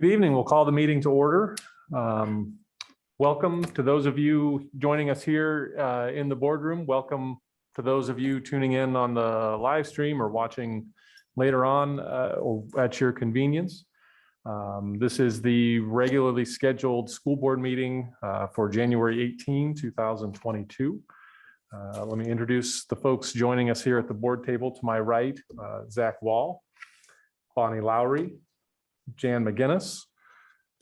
Good evening. We'll call the meeting to order. Welcome to those of you joining us here in the boardroom. Welcome to those of you tuning in on the live stream or watching later on or at your convenience. This is the regularly scheduled school board meeting for January 18, 2022. Let me introduce the folks joining us here at the board table. To my right, Zach Wall, Bonnie Lowry, Jan McGinnis.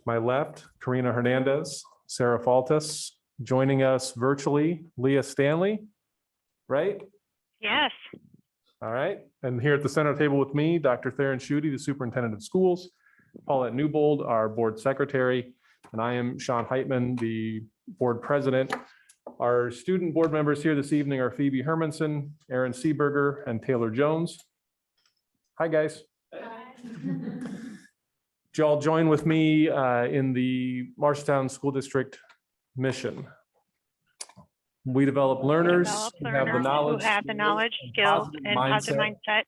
My left, Karina Hernandez, Sarah Faltis. Joining us virtually, Leah Stanley, right? Yes. All right. And here at the center table with me, Dr. Theron Schutte, the superintendent of schools, Paulette Newbold, our board secretary, and I am Sean Heitman, the board president. Our student board members here this evening are Phoebe Hermanson, Aaron Seeberger, and Taylor Jones. Hi, guys. Hi. You all join with me in the Marshalltown School District mission. We develop learners who have the knowledge, skills, and positive mindset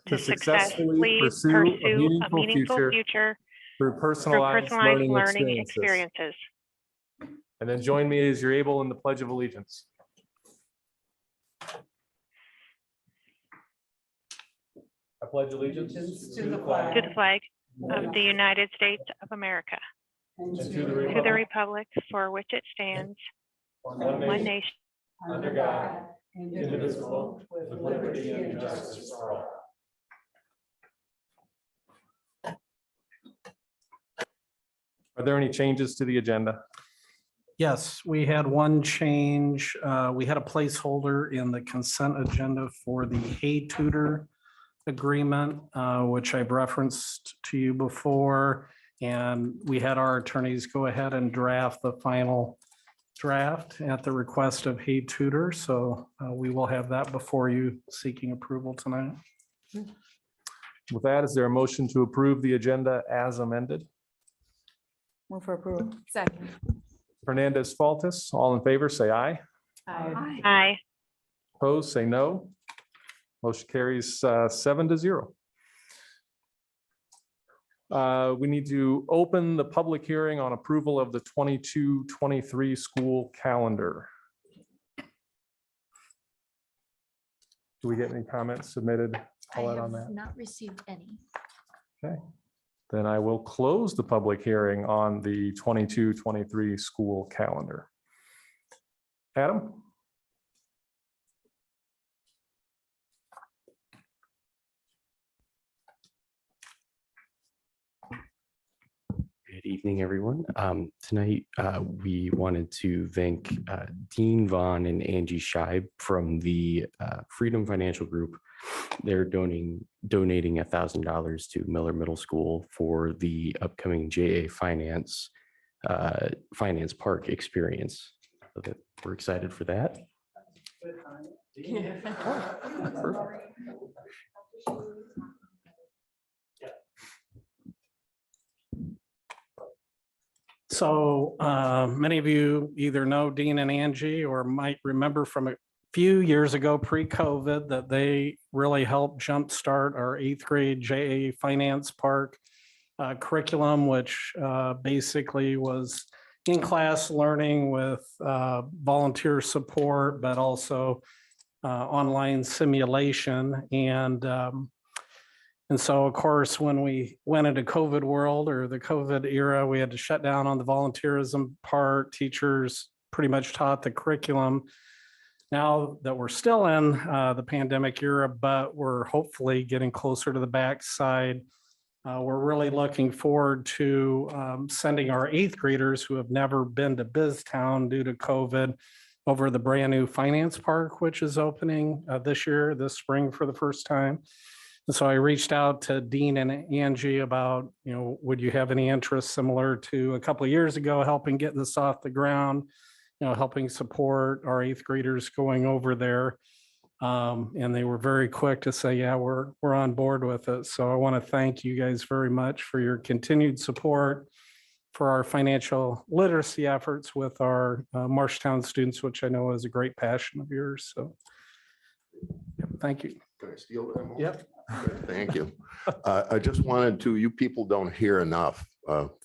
to successfully pursue a meaningful future through personalized learning experiences. And then join me as you're able in the Pledge of Allegiance. I pledge allegiance to the flag of the United States of America, and to the republic for which it stands, one nation, under God, indivisible, with liberty and justice for all. Are there any changes to the agenda? Yes, we had one change. We had a placeholder in the consent agenda for the Hey Tutor agreement, which I've referenced to you before. And we had our attorneys go ahead and draft the final draft at the request of Hey Tutor. So we will have that before you seeking approval tonight. With that, is there a motion to approve the agenda as amended? Move for approval. Second. Hernandez Faltis, all in favor, say aye. Aye. Aye. Opposed, say no. Motion carries 7-0. We need to open the public hearing on approval of the 22-23 school calendar. Do we get any comments submitted? I On have that? not received any. Okay, then I will close the public hearing on the 22-23 school calendar. Adam? Good evening, everyone. Tonight, we wanted to thank Dean Vaughn and Angie Scheib from the Freedom Financial Group. They're donating $1,000 to Miller Middle School for the upcoming JA Finance Park experience. So we're excited for that. So many of you either know Dean and Angie or might remember from a few years ago pre-COVID that they really helped jumpstart our 8th grade JA Finance Park curriculum, which basically was in-class learning with volunteer support, but also online simulation. And so, of course, when we went into COVID world or the COVID era, we had to shut down on the volunteerism part. Teachers pretty much taught the curriculum. Now that we're still in the pandemic era, but we're hopefully getting closer to the backside, we're really looking forward to sending our 8th graders who have never been to BizTown due to COVID over the brand new Finance Park, which is opening this spring for the first time. And so I reached out to Dean and Angie about, would you have any interest similar to a couple of years ago, helping get this off the ground, helping support our 8th graders going over there. And they were very quick to say, yeah, we're on board with it. So I want to thank you guys very much for your continued support for our financial literacy efforts with our Marshalltown students, which I know is a great passion of yours. So thank you. Can I steal that? Yep. Thank you. I just wanted to, you people don't hear enough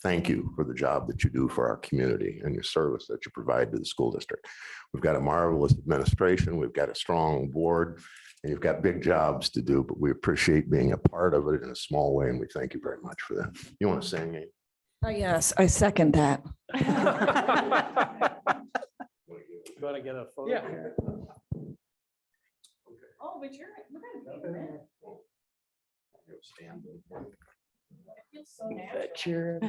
thank you for the job that you do for our community and your service that you provide to the school district. We've got a marvelous administration. We've got a strong board, and you've got big jobs to do, but we appreciate being a part of it in a small way, and we thank you very much for that. You want to say anything? Oh, yes, I second that. Going to get a photo. Yeah. here. Oh, but you're Bet you're-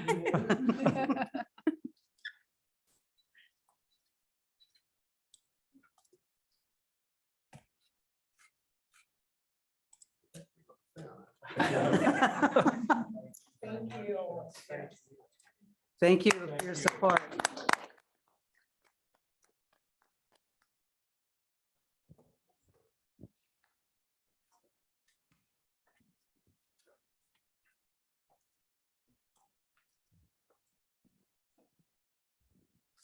Thank you for your support.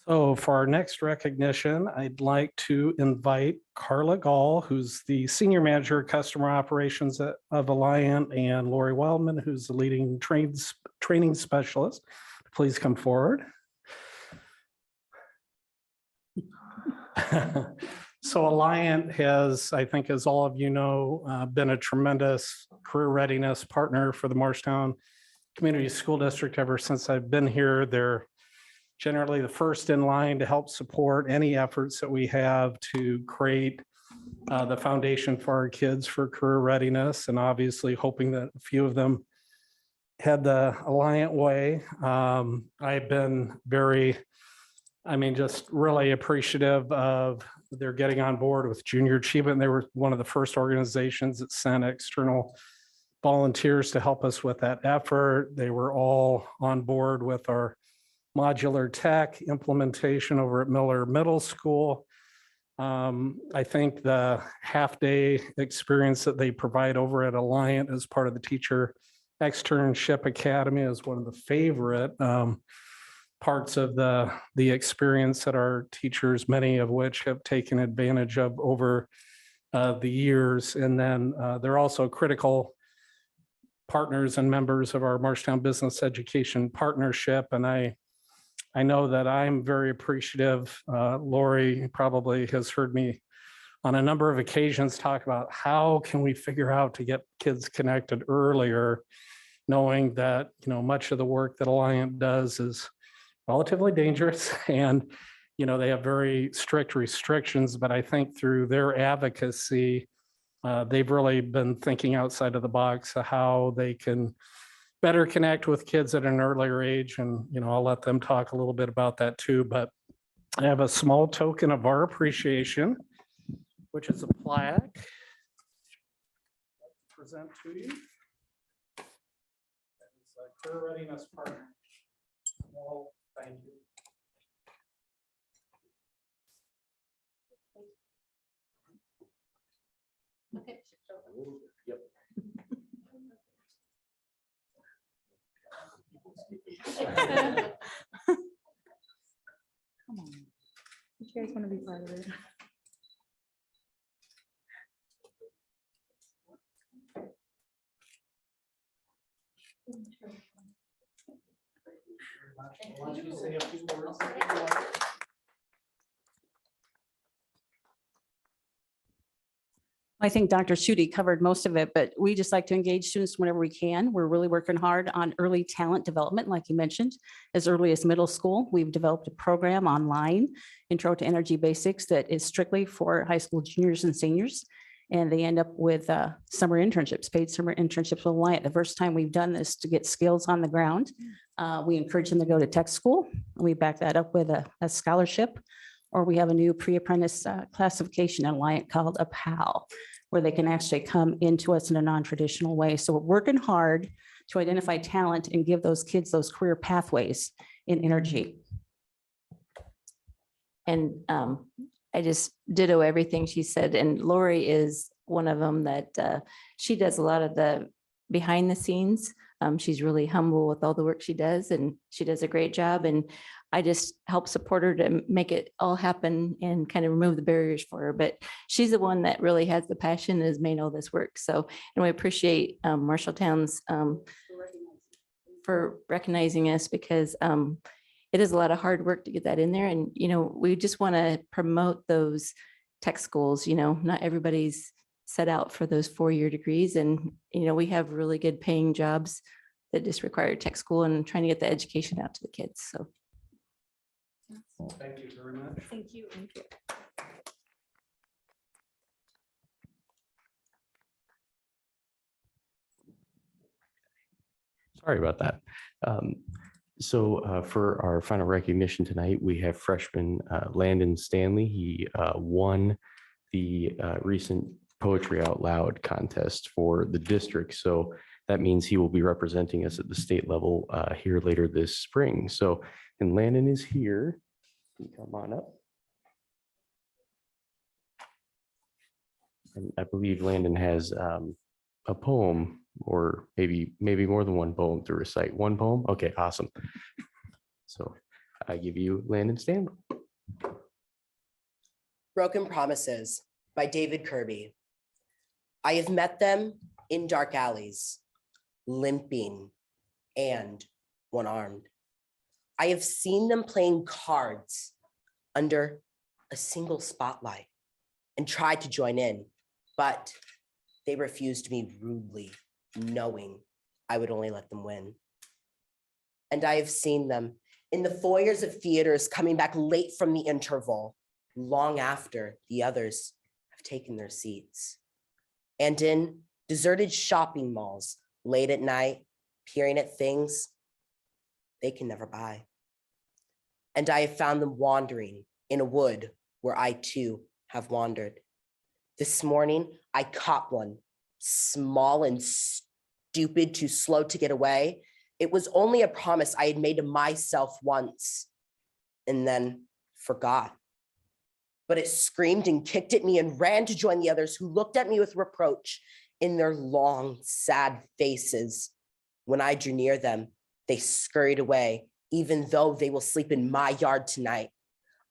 So for our next recognition, I'd like to invite Carla Gall, who's the Senior Manager of Customer Operations of Alliant, and Lori Wildman, who's the leading training specialist. Please come forward. So Alliant has, I think, as all of you know, been a tremendous career readiness partner for the Marshalltown Community School District ever since I've been here. They're generally the first in line to help support any efforts that we have to create the foundation for our kids for career readiness, and obviously hoping that a few of them head the Alliant way. I've been just really appreciative of their getting on board with junior achievement. They were one of the first organizations that sent external volunteers to help us with that effort. They were all on board with our modular tech implementation over at Miller Middle School. I think the half-day experience that they provide over at Alliant as part of the Teacher Externship Academy is one of the favorite parts of the experience that our teachers, many of which have taken advantage of over the years. And then they're also critical partners and members of our Marshalltown Business Education Partnership. And I know that I'm very appreciative. Lori probably has heard me on a number of occasions talk about how can we figure out to get kids connected earlier, knowing that, much of the work that Alliant does is relatively dangerous, and, they have very strict restrictions, but I think through their advocacy, they've really been thinking outside of the box of how they can better connect with kids at an earlier age. And, I'll let them talk a little bit about that too, but I have a small token of our appreciation, which is a plaque. Present to you. It's a career readiness partner. Well, thank you. Yep. Come on. You guys want to be part of it? Why don't you say a few words? I think Dr. Schutte covered most of it, but we just like to engage students whenever we can. We're really working hard on early talent development, like you mentioned, as early as middle school. We've developed a program online, Intro to Energy Basics, that is strictly for high school juniors and seniors. And they end up with summer internships, paid summer internships with Alliant. The first time we've done this to get skills on the ground. We encourage them to go to tech school. We back that up with a scholarship, or we have a new pre-apprentice classification at Alliant called a PAL, where they can actually come into us in a non-traditional way. So we're working hard to identify talent and give those kids those career pathways in energy. And I just ditto everything she said. And Lori is one of them that she does a lot of the behind the scenes. She's really humble with all the work she does, and she does a great job. And I just help support her to make it all happen and kind of remove the barriers for her. But she's the one that really has the passion and has made all this work. So, and we appreciate Marshalltown's for recognizing us because it is a lot of hard work to get that in there. And, we just want to promote those tech schools. Not everybody's set out for those 4-year degrees. And, we have really good paying jobs that just require tech school and trying to get the education out to the kids. So. Thank you very much. Thank you. Sorry about that. So for our final recognition tonight, we have freshman Landon Stanley. He won the recent Poetry Out Loud contest for the district. So that means he will be representing us at the state level here later this spring. So, and Landon is here. Come on up. And I believe Landon has a poem, or maybe more than one poem to recite. One poem? Okay, awesome. So I give you Landon Stanley. Broken Promises by David Kirby. I have met them in dark alleys, limping and one-armed. I have seen them playing cards under a single spotlight and tried to join in, but they refused me rudely, knowing I would only let them win. And I have seen them in the foyers of theaters coming back late from the interval, long after the others have taken their seats. And in deserted shopping malls, late at night, peering at things they can never buy. And I have found them wandering in a wood where I too have wandered. This morning, I caught one, small and stupid, too slow to get away. It was only a promise I had made to myself once and then forgot. But it screamed and kicked at me and ran to join the others who looked at me with reproach in their long, sad faces. When I drew near them, they scurried away, even though they will sleep in my yard tonight.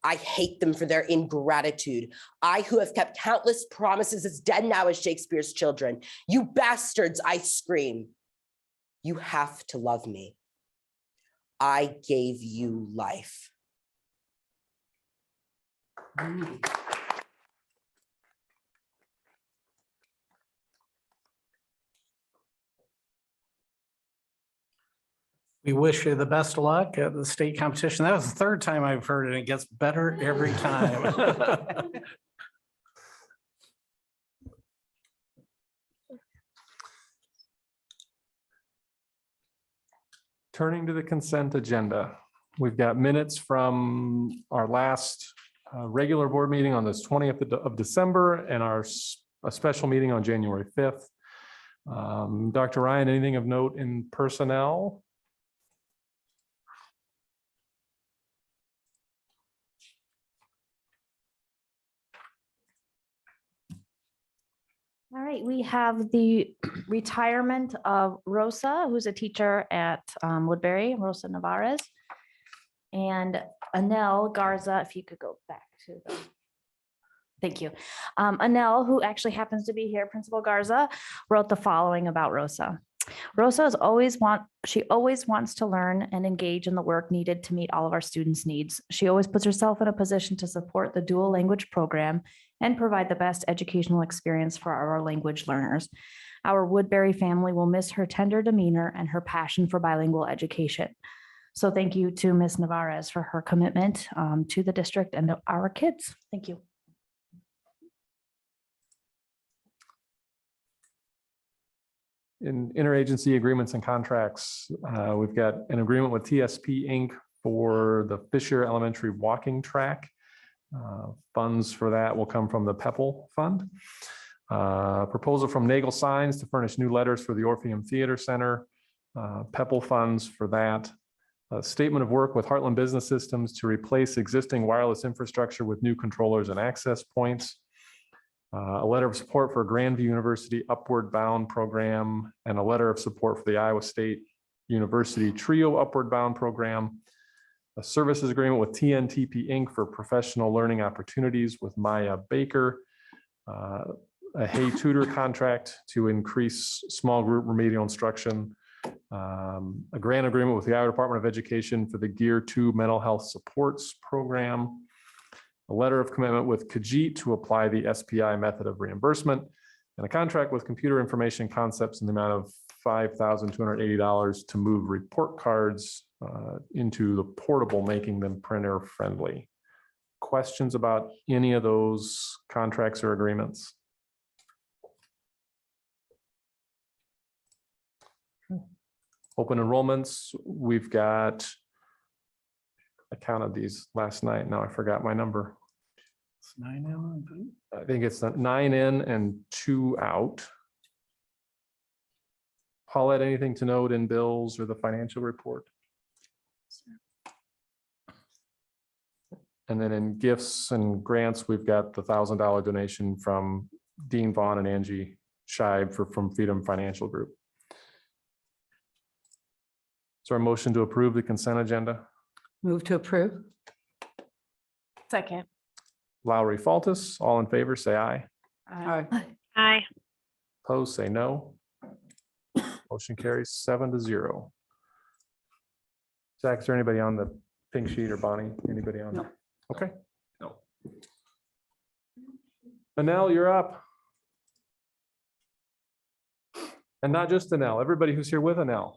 I hate them for their ingratitude. I who have kept countless promises as dead now as Shakespeare's children. You bastards, I scream. You have to love me. I gave you life. We wish you the best of luck at the state competition. That was the third time I've heard it. It gets better every time. Turning to the consent agenda, we've got minutes from our last regular board meeting on this 20th of December and a special meeting on January 5th. Dr. Ryan, anything of note in personnel? All right, we have the retirement of Rosa, who's a teacher at Woodbury, Rosa Navarez. And Anel Garza, if you could go back to the, thank you. Anel, who actually happens to be here, Principal Garza, wrote the following about Rosa. Rosa always wants to learn and engage in the work needed to meet all of our students' needs. She always puts herself in a position to support the dual language program and provide the best educational experience for our language learners. Our Woodbury family will miss her tender demeanor and her passion for bilingual education. So thank you to Ms. Navarez for her commitment to the district and our kids. Thank you. In interagency agreements and contracts, we've got an agreement with TSP Inc. for the Fisher Elementary walking track. Funds for that will come from the PEPL Fund. Proposal from Nagel Signs to furnish new letters for the Orpheum Theater Center. PEPL funds for that. A statement of work with Heartland Business Systems to replace existing wireless infrastructure with new controllers and access points. A letter of support for Grandview University Upward Bound program, and a letter of support for the Iowa State University TRIO Upward Bound program. A services agreement with TNTP Inc. for professional learning opportunities with Maya Baker. A Hey Tutor contract to increase small group remedial instruction. A grant agreement with the Iowa Department of Education for the Gear 2 Mental Health Supports Program. A letter of commitment with Khajiit to apply the SPI method of reimbursement, and a contract with Computer Information Concepts in the amount of $5,280 to move report cards into the portable, making them printer friendly. Questions about any of those contracts or agreements? Open enrollments, we've got, I counted these last night. Now I forgot my number. It's 9 in. I think it's 9 in and 2 out. Paulette, anything to note in bills or the financial report? And then in gifts and grants, we've got the $1,000 donation from Dean Vaughn and Angie Scheib from Freedom Financial Group. Is there a motion to approve the consent agenda? Move to approve. Second. Lowry Faltis, all in favor, say aye. Aye. Opposed, say no. Motion carries 7-0. Zach, is there anybody on the pink sheet, or Bonnie? Anybody on? No. Okay. No. Anel, you're up. And not just Anel, everybody who's here with Anel.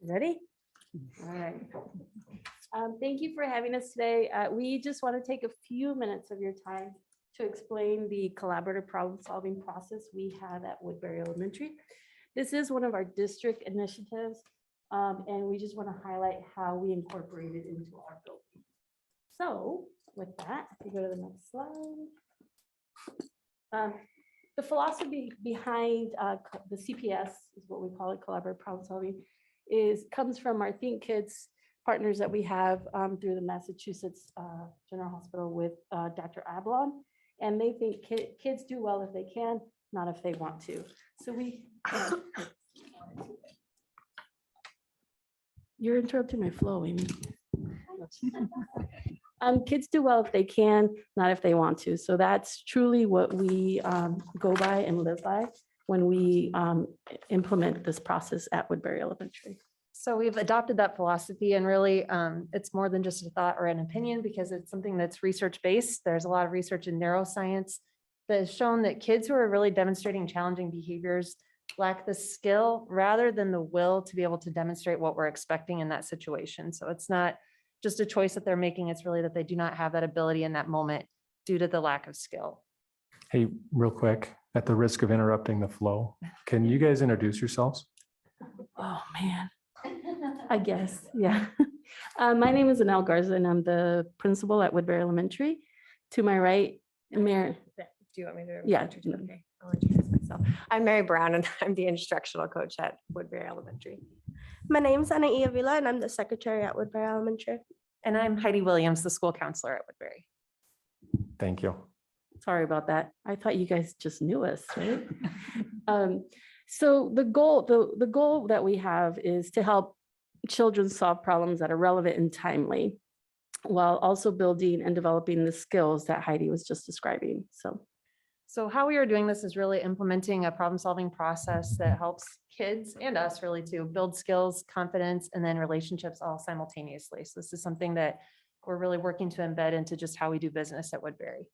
Ready? All right. Thank you for having us today. We just want to take a few minutes of your time to explain the collaborative problem-solving process we have at Woodbury Elementary. This is one of our district initiatives, and we just want to highlight how we incorporate it into our building. So with that, if you go to the next slide. The philosophy behind the CPS is what we call it, collaborative problem solving, comes from our Think Kids partners that we have through the Massachusetts General Hospital with Dr. Ablon. And they think kids do well if they can, not if they want to. So you're interrupting my flow, Amy. Kids do well if they can, not if they want to. So that's truly what we go by and live by when we implement this process at Woodbury Elementary. So we've adopted that philosophy, and really it's more than just a thought or an opinion, because it's something that's research-based. There's a lot of research in neuroscience that has shown that kids who are really demonstrating challenging behaviors lack the skill rather than the will to be able to demonstrate what we're expecting in that situation. So it's not just a choice that they're making, it's really that they do not have that ability in that moment due to the lack of skill. Hey, real quick, at the risk of interrupting the flow, can you guys introduce yourselves? Oh, man. I guess, yeah. My name is Anel Garza, and I'm the principal at Woodbury Elementary. To my right, Mayor. Do you want me to? Yeah. Okay, I'll introduce myself. I'm Mary Brown, and I'm the instructional coach at Woodbury Elementary. My name's Ana Avila, and I'm the secretary at Woodbury Elementary. And I'm Heidi Williams, the school counselor at Woodbury. Thank you. Sorry about that. I thought you guys just knew us, right? So the goal that we have is to help children solve problems that are relevant and timely, while also building and developing the skills that Heidi was just describing. So how we are doing this is really implementing a problem-solving process that helps kids and us really to build skills, confidence, and then relationships all simultaneously. So this is something that we're really working to embed into just how we do business at Woodbury.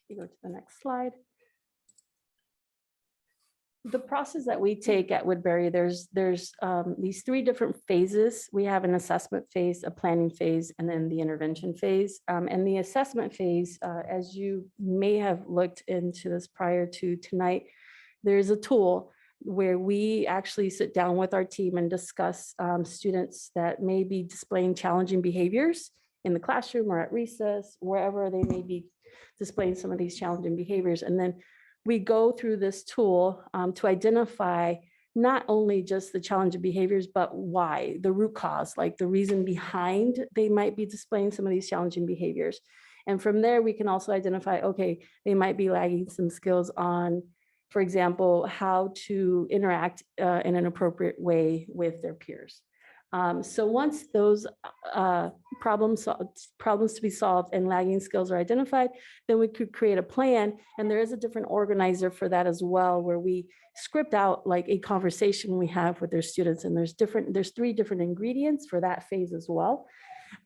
You go to the next slide. The process that we take at Woodbury, there's these 3 different phases. We have an assessment phase, a planning phase, and then the intervention phase. And the assessment phase, as you may have looked into this prior to tonight, there's a tool where we actually sit down with our team and discuss students that may be displaying challenging behaviors in the classroom or at recess, wherever they may be displaying some of these challenging behaviors. And then we go through this tool to identify not only just the challenging behaviors, but why, the root cause, like the reason behind they might be displaying some of these challenging behaviors. And from there, we can also identify, okay, they might be lagging some skills on, for example, how to interact in an appropriate way with their peers. So once those problems to be solved and lagging skills are identified, then we could create a plan. And there is a different organizer for that as well, where we script out like a conversation we have with their students. And there's 3 different ingredients for that phase as well.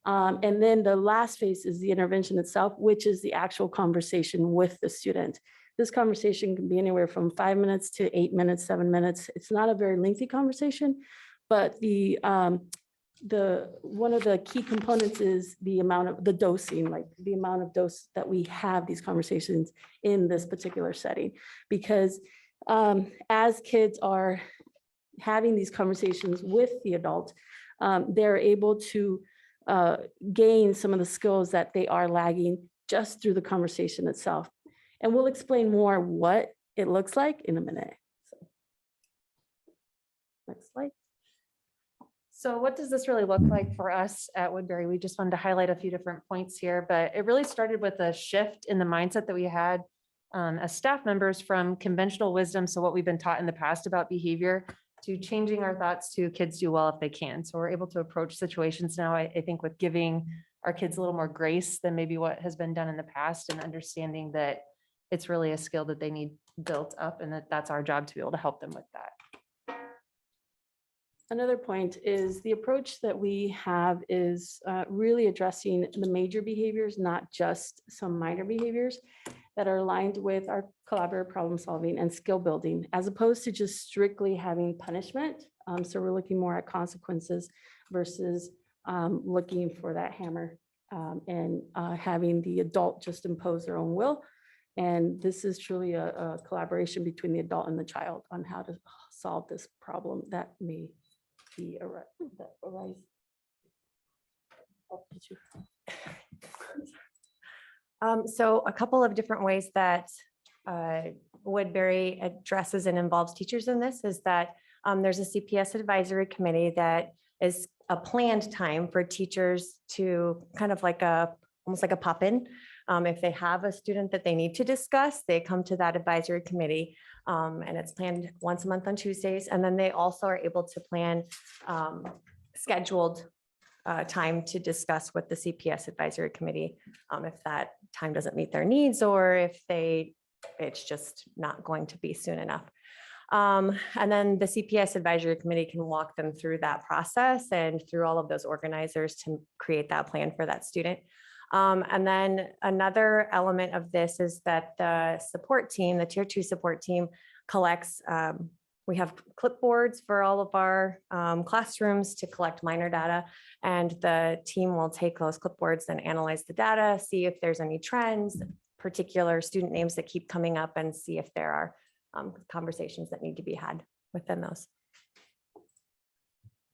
And then the last phase is the intervention itself, which is the actual conversation with the student. This conversation can be anywhere from 5 minutes to 8 minutes, 7 minutes. It's not a very lengthy conversation, but one of the key components is the amount of the dosing, like the amount of dose that we have these conversations in this particular setting. Because as kids are having these conversations with the adult, they're able to gain some of the skills that they are lagging just through the conversation itself. And we'll explain more what it looks like in a minute. So, next slide. So what does this really look like for us at Woodbury? We just wanted to highlight a few different points here, but it really started with a shift in the mindset that we had as staff members from conventional wisdom, so what we've been taught in the past about behavior, to changing our thoughts to kids do well if they can. So we're able to approach situations now, I think, with giving our kids a little more grace than maybe what has been done in the past, and understanding that it's really a skill that they need built up, and that's our job to be able to help them with that. Another point is the approach that we have is really addressing the major behaviors, not just some minor behaviors that are aligned with our collaborative problem solving and skill building, as opposed to just strictly having punishment. So we're looking more at consequences versus looking for that hammer and having the adult just impose their own will. And this is truly a collaboration between the adult and the child on how to solve this problem that may be arise. Oh, did you? So a couple of different ways that Woodbury addresses and involves teachers in this is that there's a CPS Advisory Committee that is a planned time for teachers to kind of like almost like a pop-in. If they have a student that they need to discuss, they come to that advisory committee, and it's planned once a month on Tuesdays. And then they also are able to plan scheduled time to discuss with the CPS Advisory Committee if that time doesn't meet their needs, or if it's just not going to be soon enough. And then the CPS Advisory Committee can walk them through that process and through all of those organizers to create that plan for that student. And then another element of this is that the support team, the tier 2 support team, collects, we have clipboards for all of our classrooms to collect minor data, and the team will take those clipboards and analyze the data, see if there's any trends, particular student names that keep coming up, and see if there are conversations that need to be had within those.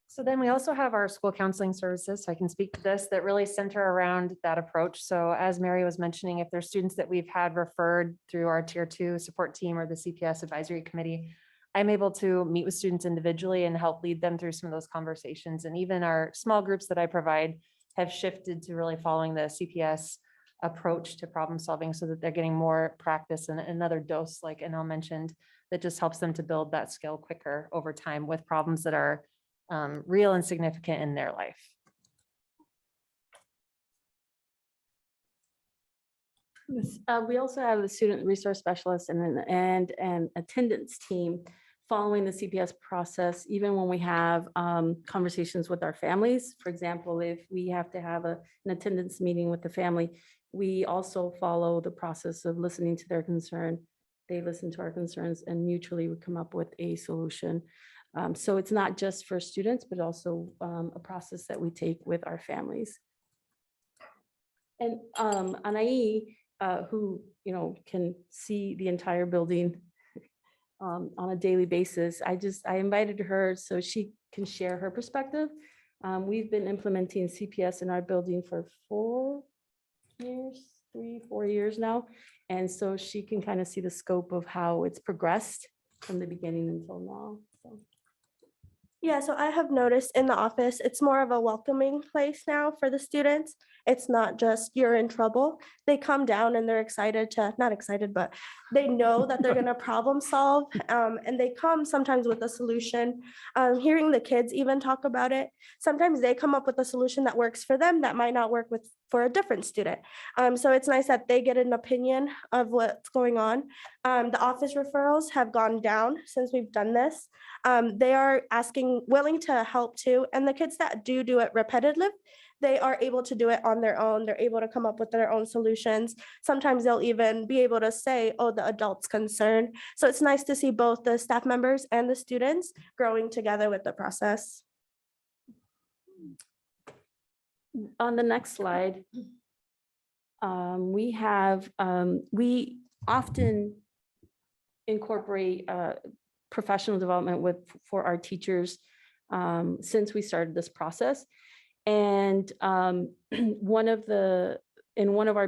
So then we also have our school counseling services. So I can speak to this, that really center around that approach. So as Mary was mentioning, if there's students that we've had referred through our tier 2 support team or the CPS Advisory Committee, I'm able to meet with students individually and help lead them through some of those conversations. And even our small groups that I provide have shifted to really following the CPS approach to problem solving, so that they're getting more practice and another dose, like Anel mentioned, that just helps them to build that skill quicker over time with problems that are real and significant in their life. We also have the student resource specialist and an attendance team following the CPS process, even when we have conversations with our families. For example, if we have to have an attendance meeting with the family, we also follow the process of listening to their concern. They listen to our concerns, and mutually we come up with a solution. So it's not just for students, but also a process that we take with our families. And Anai, who can see the entire building on a daily basis, I invited her so she can share her perspective. We've been implementing CPS in our building for 4 years now. And so she can kind of see the scope of how it's progressed from the beginning until now. So. Yeah, so I have noticed in the office, it's more of a welcoming place now for the students. It's not just you're in trouble. They come down and they're excited to, not excited, but they know that they're gonna problem solve. And they come sometimes with a solution. Hearing the kids even talk about it, sometimes they come up with a solution that works for them that might not work with for a different student. So it's nice that they get an opinion of what's going on. The office referrals have gone down since we've done this. They are willing to help too. And the kids that do it repetitive, they are able to do it on their own. They're able to come up with their own solutions. Sometimes they'll even be able to say, oh, the adult's concerned. So it's nice to see both the staff members and the students growing together with the process. On the next slide, we often incorporate professional development for our teachers since we started this process. And in one of our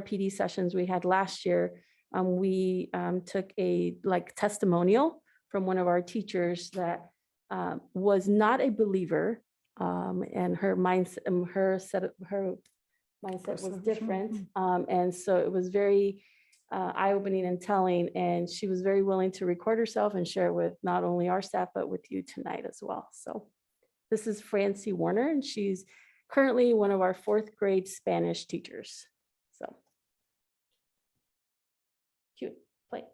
PD sessions we had last year, we took a testimonial from one of our teachers that was not a believer, and her mindset was different. And so it was very eye-opening and telling, and she was very willing to record herself and share it with not only our staff, but with you tonight as well. So this is Francie Warner, and she's currently one of our 4th grade Spanish teachers. So cute, play.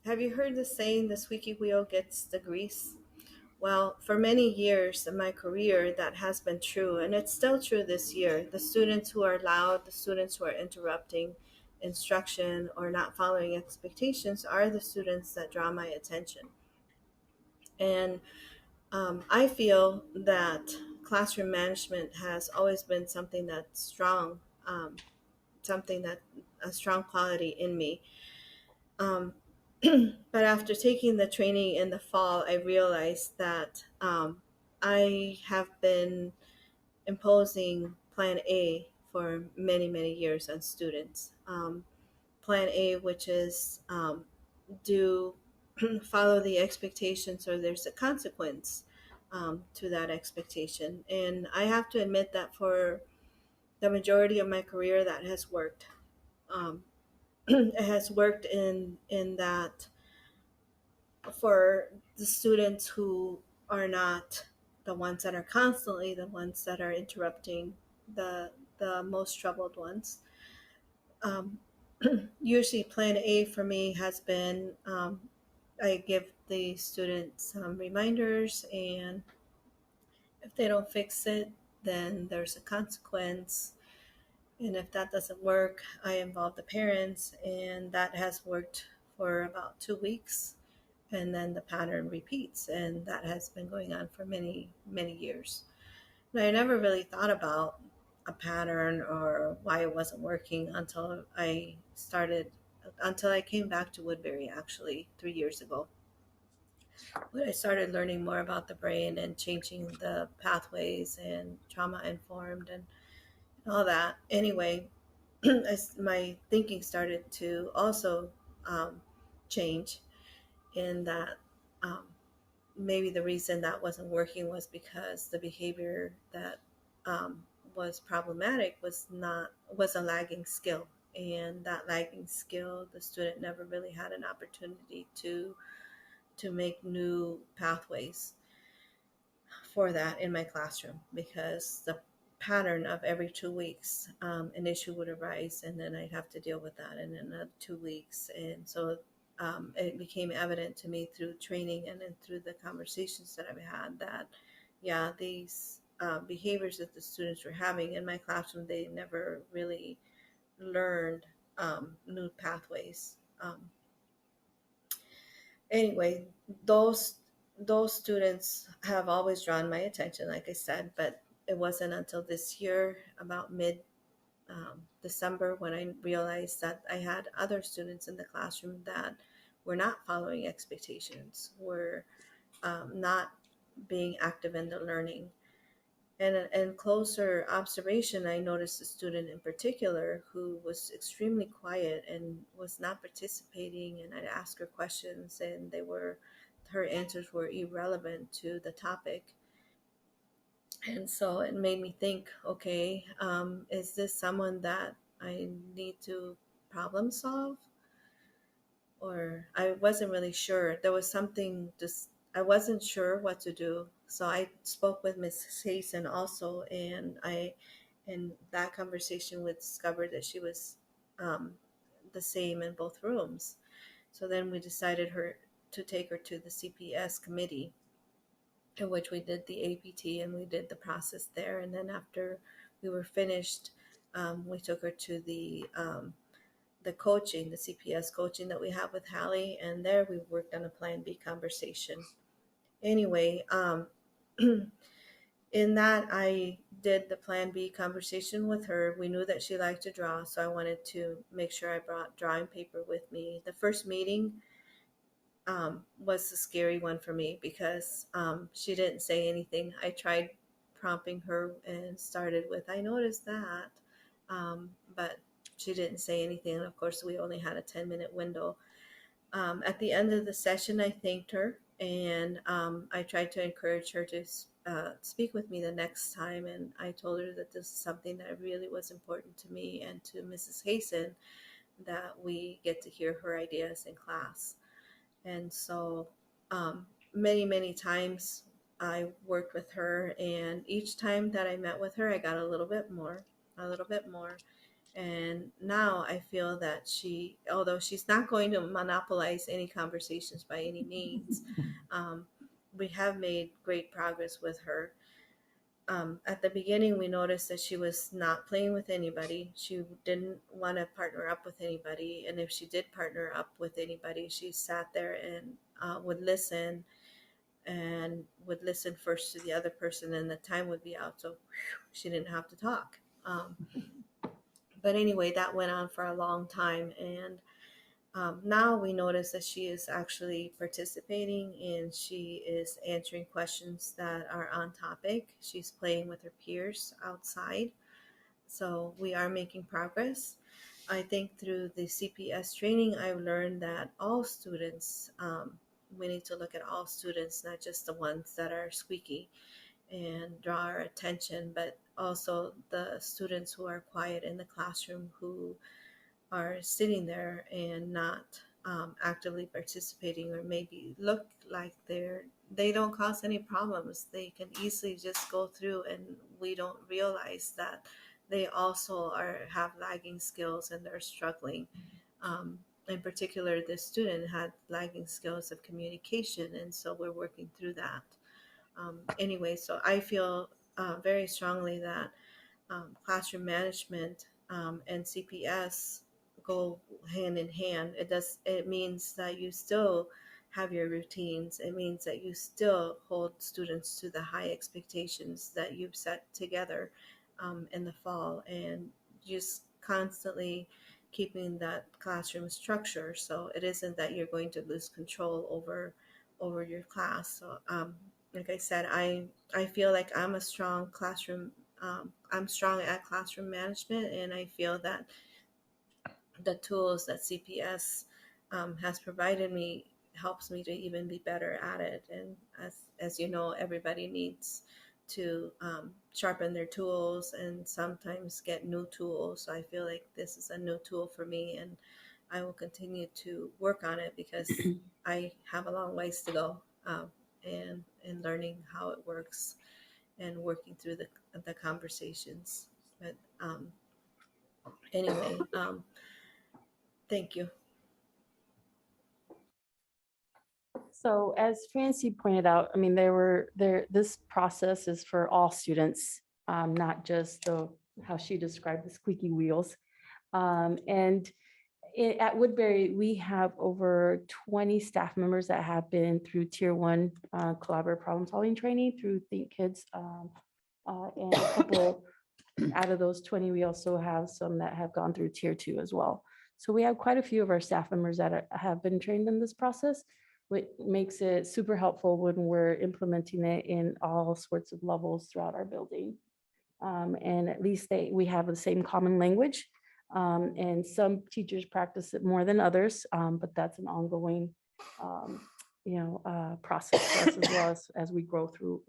Have you heard the saying, the squeaky wheel gets the grease? Well, for many years in my career, that has been true, and it's still true this year. The students who are loud, the students who are interrupting instruction or not following expectations are the students that draw my attention. And I feel that classroom management has always been something that's strong, something that a strong quality in me. But after taking the training in the fall, I realized that I have been imposing Plan A for many, many years on students. Plan A, which is do follow the expectations or there's a consequence to that expectation. And I have to admit that for the majority of my career, that has worked. It has worked in that for the students who are not the ones that are constantly the ones that are interrupting the most troubled ones. Usually Plan A for me has been I give the students some reminders, and if they don't fix it, then there's a consequence. And if that doesn't work, I involve the parents, and that has worked for about 2 weeks. And then the pattern repeats, and that has been going on for many, many years. And I never really thought about a pattern or why it wasn't working until I came back to Woodbury actually 3 years ago. When I started learning more about the brain and changing the pathways and trauma informed and all that. Anyway, my thinking started to also change in that maybe the reason that wasn't working was because the behavior that was problematic was a lagging skill, and that lagging skill, the student never really had an opportunity to make new pathways for that in my classroom, because the pattern of every 2 weeks an issue would arise, and then I'd have to deal with that in another 2 weeks. And so it became evident to me through training and then through the conversations that I've had that, yeah, these behaviors that the students were having in my classroom, they never really learned new pathways. Anyway, those students have always drawn my attention, like I said, but it wasn't until this year, about mid December, when I realized that I had other students in the classroom that were not following expectations, were not being active in the learning. And closer observation, I noticed a student in particular who was extremely quiet and was not participating. And I'd ask her questions, and her answers were irrelevant to the topic. And so it made me think, okay, is this someone that I need to problem solve? Or I wasn't really sure. There was something just, I wasn't sure what to do. So I spoke with Mrs. Hasten also, and in that conversation we discovered that she was the same in both rooms. So then we decided to take her to the CPS committee, in which we did the APT and we did the process there. And then after we were finished, we took her to the coaching, the CPS coaching that we have with Hallie, and there we worked on a Plan B conversation. Anyway, in that I did the Plan B conversation with her. We knew that she liked to draw, so I wanted to make sure I brought drawing paper with me. The first meeting was a scary one for me because she didn't say anything. I tried prompting her and started with, I noticed that, but she didn't say anything. And of course, we only had a 10-minute window. At the end of the session, I thanked her, and I tried to encourage her to speak with me the next time. And I told her that this is something that really was important to me and to Mrs. Hasten, that we get to hear her ideas in class. And so many times I worked with her, and each time that I met with her, I got a little bit more. And now I feel that although she's not going to monopolize any conversations by any means, we have made great progress with her. At the beginning, we noticed that she was not playing with anybody. She didn't want to partner up with anybody. And if she did partner up with anybody, she sat there and would listen first to the other person, and the time would be out. So she didn't have to talk. But anyway, that went on for a long time. And now we notice that she is actually participating, and she is answering questions that are on topic. She's playing with her peers outside. So we are making progress. I think through the CPS training, I've learned that all students, we need to look at all students, not just the ones that are squeaky and draw our attention, but also the students who are quiet in the classroom, who are sitting there and not actively participating, or maybe look like they don't cause any problems. They can easily just go through, and we don't realize that they also have lagging skills and they're struggling. In particular, this student had lagging skills of communication, and so we're working through that. Anyway, so I feel very strongly that classroom management and CPS go hand in hand. It means that you still have your routines. It means that you still hold students to the high expectations that you've set together in the fall, and just constantly keeping that classroom structure. So it isn't that you're going to lose control over your class. So like I said, I feel like I'm a strong classroom. I'm strong at classroom management, and I feel that the tools that CPS has provided me helps me to even be better at it. And as you know, everybody needs to sharpen their tools and sometimes get new tools. So I feel like this is a new tool for me, and I will continue to work on it because I have a long ways to go and learning how it works and working through the conversations. But anyway, thank you. So as Francie pointed out, I mean, this process is for all students, not just how she described the squeaky wheels. And at Woodbury, we have over 20 staff members that have been through Tier 1 collaborative problem solving training through Think Kids. And a couple out of those 20, we also have some that have gone through Tier 2 as well. So we have quite a few of our staff members that have been trained in this process. which makes it super helpful when we're implementing it in all sorts of levels throughout our building. And at least we have the same common language. And some teachers practice it more than others, but that's an ongoing, process for us as well as we grow through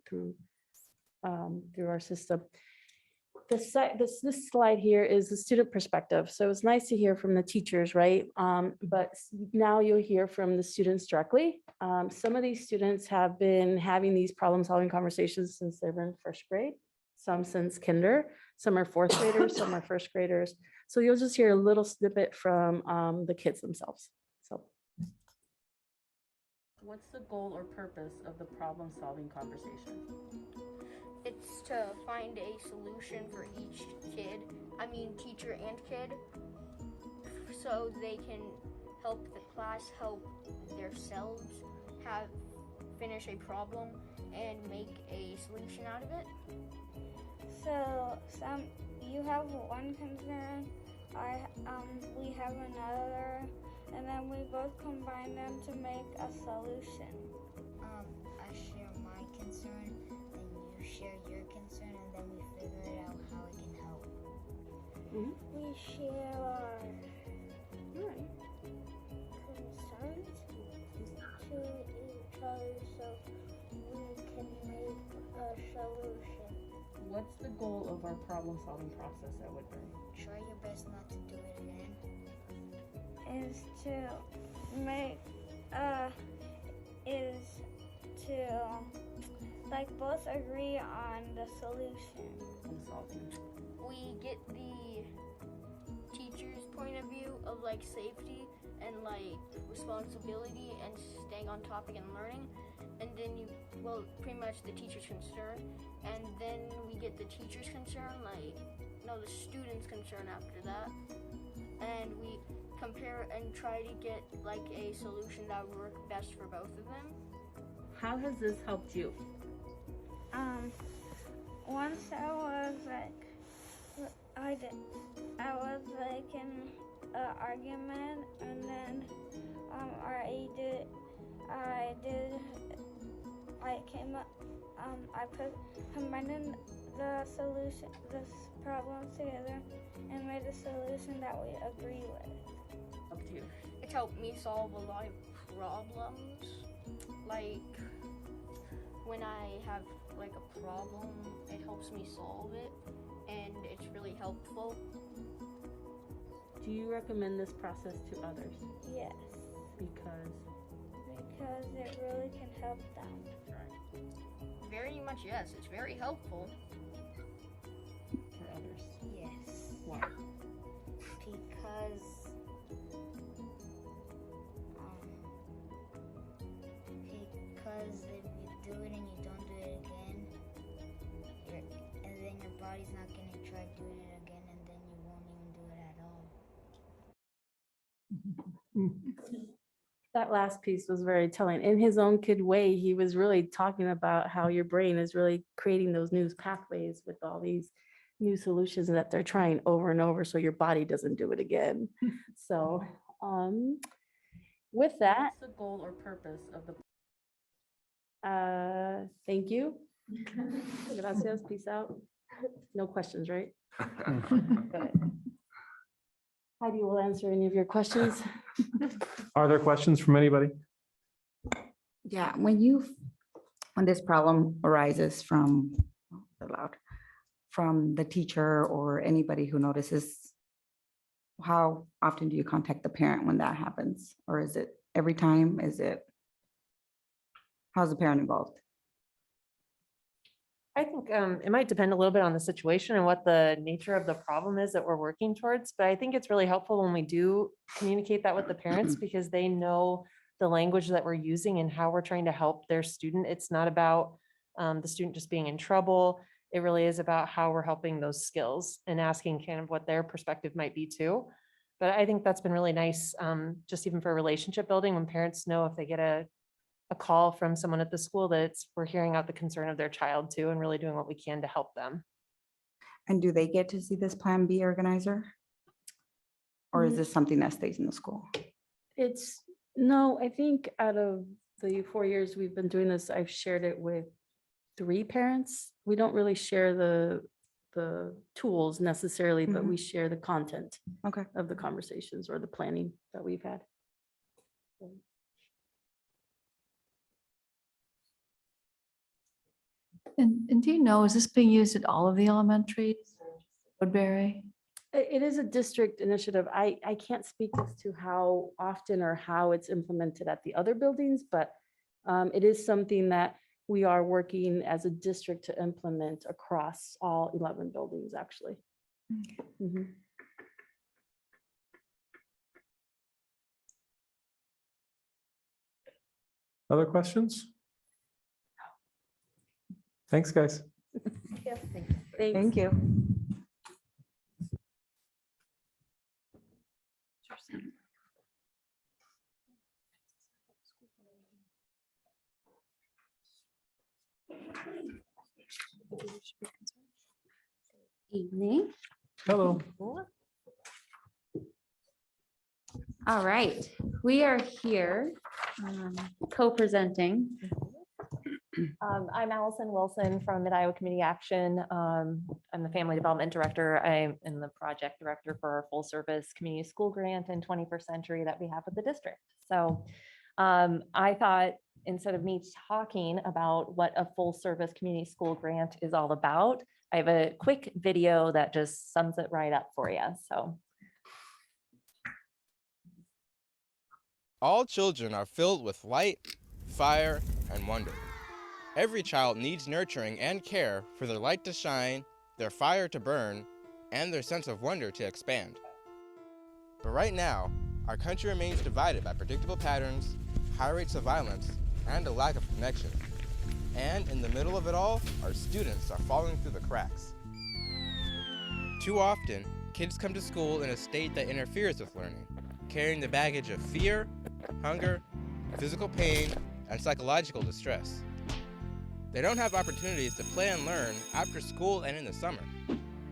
our system. This slide here is the student perspective. So it's nice to hear from the teachers, right? But now you'll hear from the students directly. Some of these students have been having these problem-solving conversations since they've been in first grade, some since kinder, some are fourth graders, some are first graders. So you'll just hear a little snippet from the kids themselves. So, what's the goal or purpose of the problem-solving conversation? It's to find a solution for each kid, teacher and kid, so they can help the class help themselves finish a problem and make a solution out of it. So you have one concern, we have another, and then we both combine them to make a solution. I share my concern, then you share your concern, and then we figure it out how it can help. We share our concerns to each other so we can make a solution. What's the goal of our problem-solving process at Woodbury? Try your best not to do it again. Is to both agree on the solution. We get the teacher's point of view of safety and responsibility and staying on topic and learning, and then pretty much the teacher's concern, and then we get the teacher's concern, the student's concern after that, and we compare and try to get a solution that would work best for both of them. How has this helped you? Once I was in an argument, and then I combined the problems together and made a solution that we agree with. Helped you? It's helped me solve a lot of problems. When I have a problem, it helps me solve it, and it's really helpful. Do you recommend this process to others? Yes. Because it really can help them. Very much, yes. It's very helpful. For others? Yes. Why? Because if you do it and you don't do it again, and then your body's not going to try doing it again, and then you won't even do it at all. That last piece was very telling. In his own kid way, he was really talking about how your brain is really creating those new pathways with all these new solutions that they're trying over and over, so your body doesn't do it again. So with that, what's the goal or purpose of the thank you. Gracias. Peace out. No questions, right? Good. Heidi will answer any of your questions. Are there questions from anybody? Yeah, when this problem arises from the teacher or anybody who notices, how often do you contact the parent when that happens? Or is it every time? How's the parent involved? I think it might depend a little bit on the situation and what the nature of the problem is that we're working towards. But I think it's really helpful when we do communicate that with the parents, because they know the language that we're using and how we're trying to help their student. It's not about the student just being in trouble. It really is about how we're helping those skills and asking kind of what their perspective might be too. But I think that's been really nice, just even for relationship building, when parents know if they get a call from someone at the school that we're hearing out the concern of their child too, and really doing what we can to help them. And do they get to see this Plan B organizer? Or is this something that stays in the school? No, I think out of the 4 years we've been doing this, I've shared it with 3 parents. We don't really share the tools necessarily, but we share the content of the conversations or the planning that we've had. And do you know, is this being used at all of the elementaries? Woodbury? It is a district initiative. I can't speak as to how often or how it's implemented at the other buildings, but it is something that we are working as a district to implement across all 11 buildings, actually. Mhm. Other questions? Thanks, guys. Thank you. Evening. Hello. All right, we are here co-presenting. I'm Allison Wilson from Mid-Iowa Community Action. I'm the Family Development Director. I'm in the project director for our full service community school grant in 21st century that we have with the district. So I thought instead of me talking about what a full service community school grant is all about, I have a quick video that just sums it right up for you. So. All children are filled with light, fire, and wonder. Every child needs nurturing and care for their light to shine, their fire to burn, and their sense of wonder to expand. But right now, our country remains divided by predictable patterns, high rates of violence, and a lack of connection. And in the middle of it all, our students are falling through the cracks. Too often, kids come to school in a state that interferes with learning, carrying the baggage of fear, hunger, physical pain, and psychological distress. They don't have opportunities to play and learn after school and in the summer,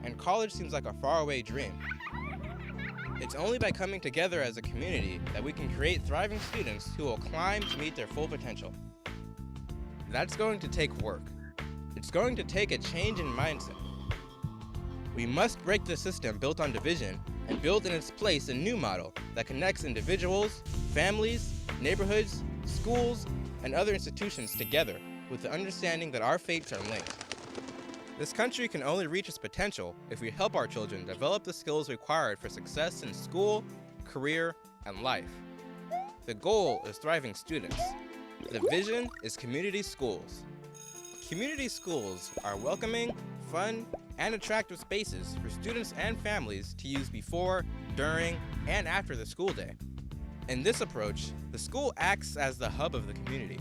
and college seems like a faraway dream. It's only by coming together as a community that we can create thriving students who will climb to meet their full potential. That's going to take work. It's going to take a change in mindset. We must break the system built on division and build in its place a new model that connects individuals, families, neighborhoods, schools, and other institutions together with the understanding that our fates are linked. This country can only reach its potential if we help our children develop the skills required for success in school, career, and life. The goal is thriving students. The vision is community schools. Community schools are welcoming, fun, and attractive spaces for students and families to use before, during, and after the school day. In this approach, the school acts as the hub of the community,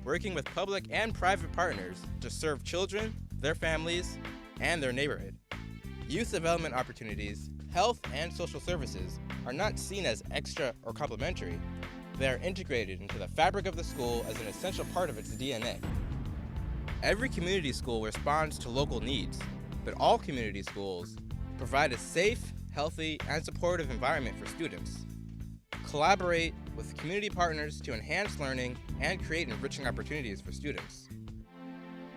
working with public and private partners to serve children, their families, and their neighborhood. Youth development opportunities, health, and social services are not seen as extra or complementary. They are integrated into the fabric of the school as an essential part of its DNA. Every community school responds to local needs, but all community schools provide a safe, healthy, and supportive environment for students. Collaborate with community partners to enhance learning and create enriching opportunities for students.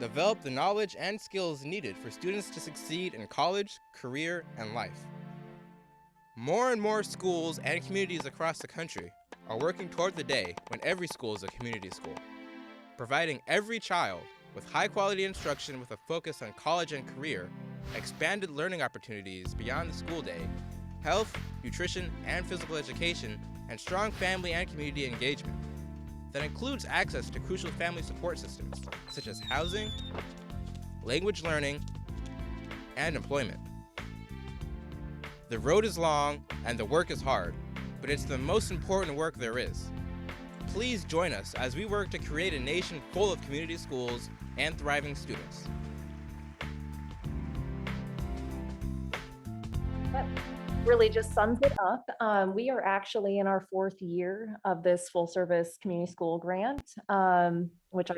Develop the knowledge and skills needed for students to succeed in college, career, and life. More and more schools and communities across the country are working toward the day when every school is a community school, providing every child with high-quality instruction with a focus on college and career, expanded learning opportunities beyond the school day, health, nutrition, and physical education, and strong family and community engagement. That includes access to crucial family support systems, such as housing, language learning, and employment. The road is long and the work is hard, but it's the most important work there is. Please join us as we work to create a nation full of community schools and thriving students. That really just sums it up. We are actually in our 4th year of this full service community school grant, which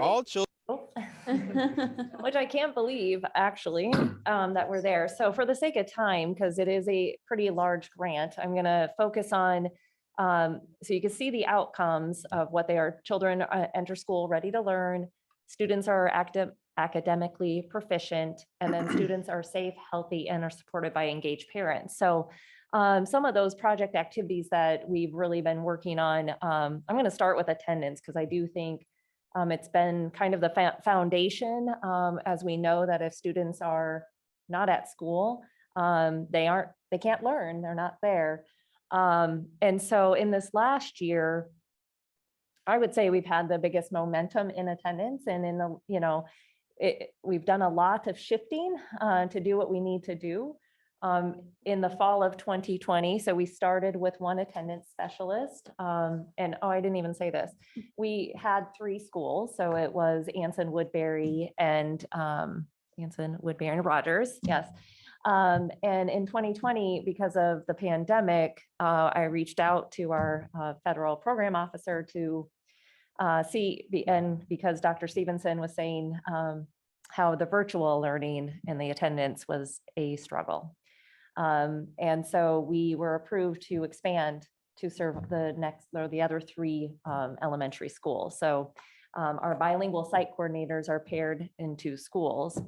I can't believe actually that we're there. So for the sake of time, because it is a pretty large grant, I'm going to focus on So you can see the outcomes of what they are. Children enter school ready to learn. Students are academically proficient, and then students are safe, healthy, and are supported by engaged parents. So some of those project activities that we've really been working on, I'm going to start with attendance because I do think it's been kind of the foundation, as we know that if students are not at school, they can't learn, they're not there. And so in this last year, I would say we've had the biggest momentum in attendance, and in the, we've done a lot of shifting to do what we need to do. In the fall of 2020, so we started with one attendance specialist, and I didn't even say this. We had 3 schools, so it was Anson, Woodbury, and Rogers. Yes. And in 2020, because of the pandemic, I reached out to our federal program officer to and because Dr. Stevenson was saying how the virtual learning and the attendance was a struggle. And so we were approved to expand to serve the other 3 elementary schools. So our bilingual site coordinators are paired into schools,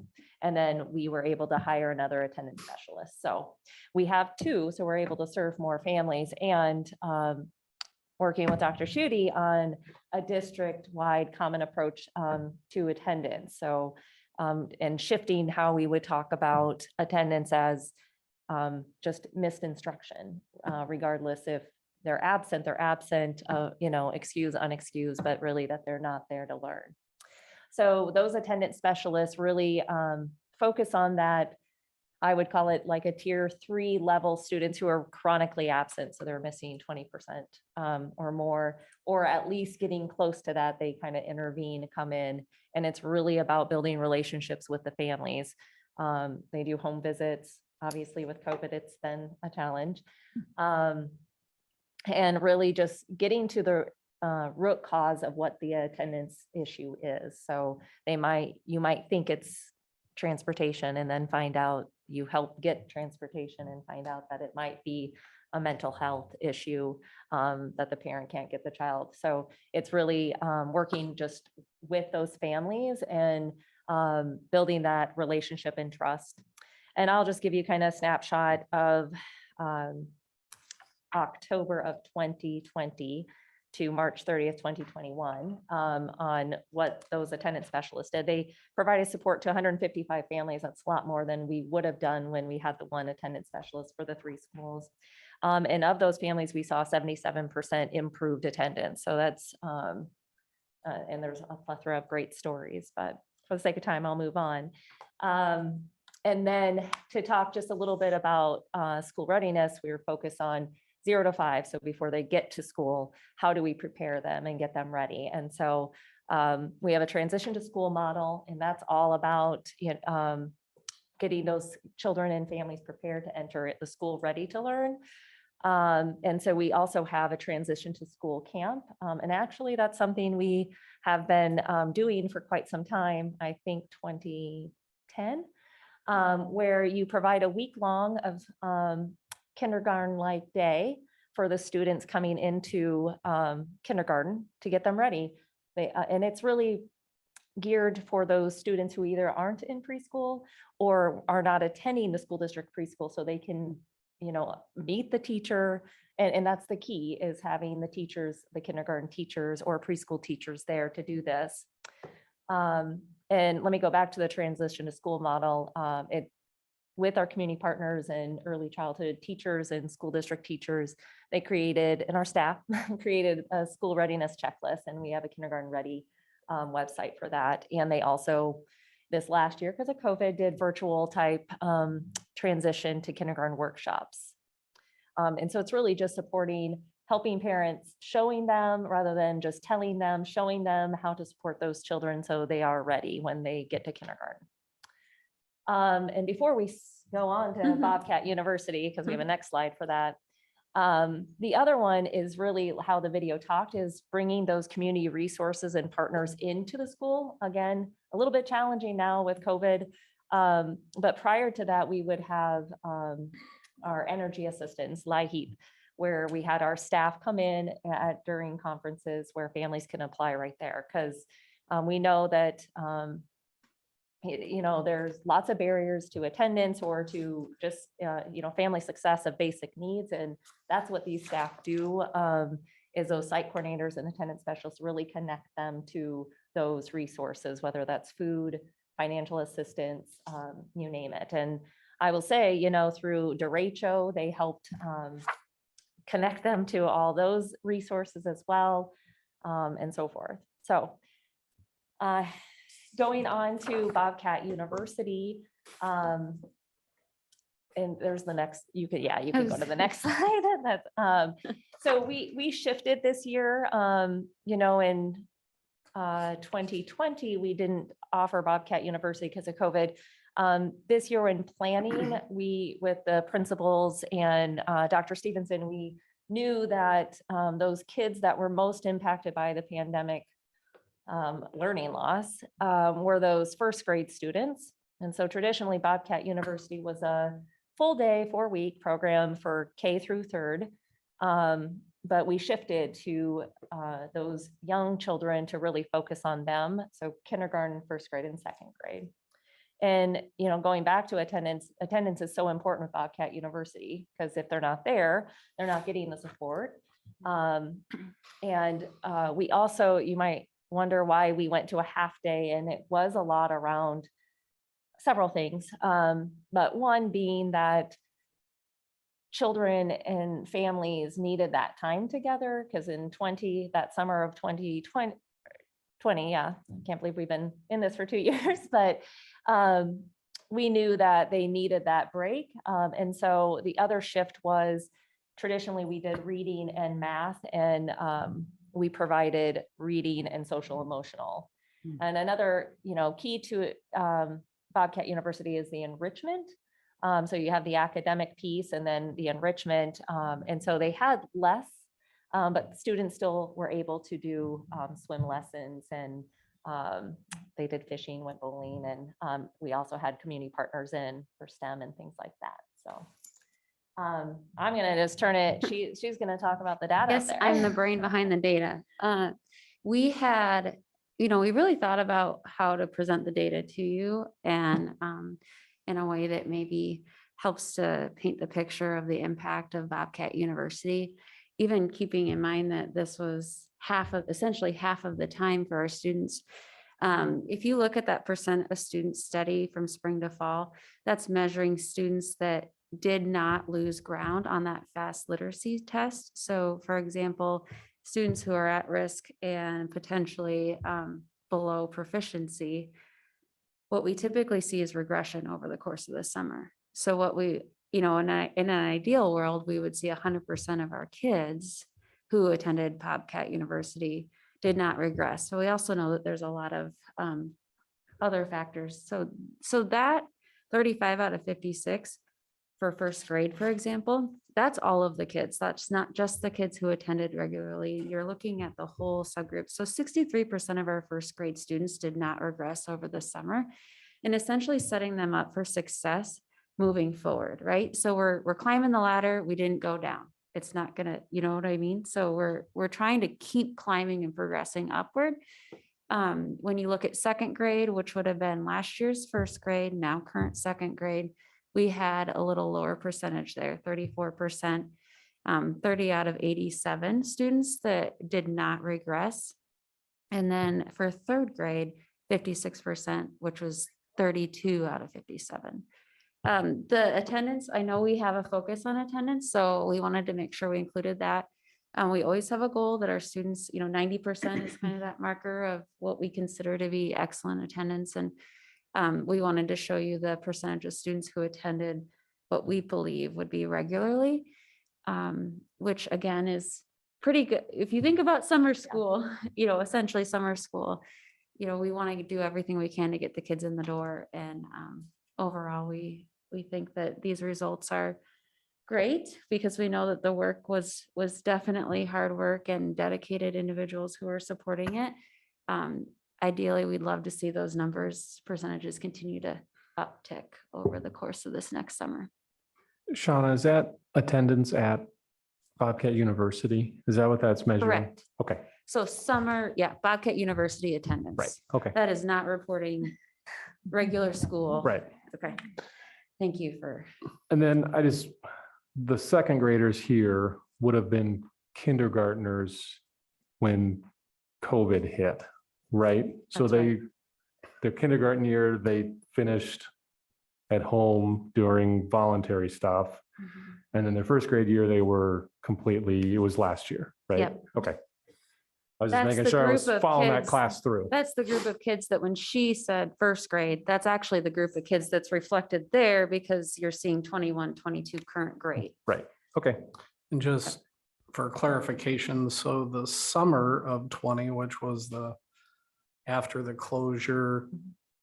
and then we were able to hire another attendance specialist. So we have 2, so we're able to serve more families, and working with Dr. Schutte on a district-wide common approach to attendance. So and shifting how we would talk about attendance as just missed instruction, regardless if they're absent, excused, unexcused, but really that they're not there to learn. So those attendance specialists really focus on that. I would call it like a tier 3 level students who are chronically absent. So they're missing 20% or more, or at least getting close to that. They kind of intervene, come in, and it's really about building relationships with the families. They do home visits. Obviously with COVID, it's been a challenge. And really just getting to the root cause of what the attendance issue is. So you might think it's transportation, and then find out you help get transportation and find out that it might be a mental health issue, that the parent can't get the child. So it's really working just with those families and building that relationship and trust. And I'll just give you kind of a snapshot of October of 2020 to March 30th, 2021, on what those attendance specialists did. They provided support to 155 families. That's a lot more than we would have done when we had the one attendance specialist for the 3 schools. And of those families, we saw 77% improved attendance. So that's, and there's a plethora of great stories, but for the sake of time, I'll move on. And then to talk just a little bit about school readiness, we were focused on 0 to 5. So before they get to school, how do we prepare them and get them ready? And so we have a transition to school model, and that's all about getting those children and families prepared to enter the school ready to learn. And so we also have a transition to school camp. And actually that's something we have been doing for quite some time, I think 2010, where you provide a week long of kindergarten-like day for the students coming into kindergarten to get them ready. And it's really geared for those students who either aren't in preschool or are not attending the school district preschool, so they can, meet the teacher. And that's the key, is having the teachers, the kindergarten teachers or preschool teachers there to do this. And let me go back to the transition to school model. With our community partners and early childhood teachers and school district teachers, they created, and our staff created a school readiness checklist, and we have a kindergarten ready website for that. And they also, this last year, because of COVID, did virtual type transition to kindergarten workshops. And so it's really just supporting, helping parents, showing them rather than just telling them, showing them how to support those children so they are ready when they get to kindergarten. And before we go on to Bobcat University, because we have a next slide for that, the other one is really how the video talked, is bringing those community resources and partners into the school. Again, a little bit challenging now with COVID, but prior to that, we would have our energy assistants, LIHEAP, where we had our staff come in during conferences where families can apply right there. Because we know that, there's lots of barriers to attendance or to just, family success of basic needs. And that's what these staff do, is those site coordinators and attendance specialists really connect them to those resources, whether that's food, financial assistance, you name it. And I will say, through derecho, they helped connect them to all those resources as well, and so forth. So going on to Bobcat University, and there's the next, you can go to the next slide. That's, so we shifted this year, in 2020, we didn't offer Bobcat University because of COVID. This year in planning, with the principals and Dr. Stevenson, we knew that those kids that were most impacted by the pandemic learning loss were those first grade students. And so traditionally Bobcat University was a full day, 4-week program for K through 3rd. But we shifted to those young children to really focus on them. So kindergarten, 1st grade, and 2nd grade. And, going back to attendance is so important with Bobcat University, because if they're not there, they're not getting the support. And we also, you might wonder why we went to a half day, and it was a lot around several things. But one being that children and families needed that time together, because in that summer of 2020, I can't believe we've been in this for 2 years, but we knew that they needed that break. And so the other shift was traditionally we did reading and math, and we provided reading and social emotional. And another, key to Bobcat University is the enrichment. So you have the academic piece and then the enrichment. And so they had less, but students still were able to do swim lessons, and they did fishing, went bowling, and we also had community partners in for STEM and things like that. So I'm going to just turn it, she's going to talk about the data. Yes, I'm the brain behind the data. We had, we really thought about how to present the data to you, and in a way that maybe helps to paint the picture of the impact of Bobcat University, even keeping in mind that this was essentially half of the time for our students. If you look at that percent of students study from spring to fall, that's measuring students that did not lose ground on that fast literacy test. So for example, students who are at risk and potentially below proficiency, what we typically see is regression over the course of the summer. So what we, in an ideal world, we would see 100% of our kids who attended Bobcat University did not regress. So we also know that there's a lot of other factors. So that 35 out of 56 for 1st grade, for example, that's all of the kids. That's not just the kids who attended regularly. You're looking at the whole subgroup. So 63% of our 1st grade students did not regress over the summer, and essentially setting them up for success moving forward, right? So we're climbing the ladder. We didn't go down. It's not gonna, you know what I mean? So we're trying to keep climbing and progressing upward. When you look at 2nd grade, which would have been last year's 1st grade, now current 2nd grade, we had a little lower percentage there, 34%, 30 out of 87 students that did not regress. And then for 3rd grade, 56%, which was 32 out of 57. The attendance, I know we have a focus on attendance, so we wanted to make sure we included that. We always have a goal that our students, 90% is kind of that marker of what we consider to be excellent attendance. And we wanted to show you the percentage of students who attended what we believe would be regularly, which again is pretty good. If you think about summer school, essentially summer school, we want to do everything we can to get the kids in the door. And overall, we think that these results are great, because we know that the work was definitely hard work and dedicated individuals who are supporting it. Ideally, we'd love to see those percentages continue to uptick over the course of this next summer. Shauna, is that attendance at Bobcat University, is that what that's measuring? Correct. Okay, So summer, yeah, Bobcat University attendance. right, okay, That is not reporting regular school. right. Okay. Thank you for, And then the second graders here would have been kindergartners when COVID hit, right? So That's their kindergarten year, they finished at home doing voluntary stuff. And then their first grade year, they were completely, it was last year, right? Yep. Okay. I was just That's making the sure I was group of following that kids- class through. that's the group of kids that when she said first grade, that's actually the group of kids that's reflected there because you're seeing 21, 22 current grade. Right, okay. And just for clarification, so the summer of 20, which was after the closure,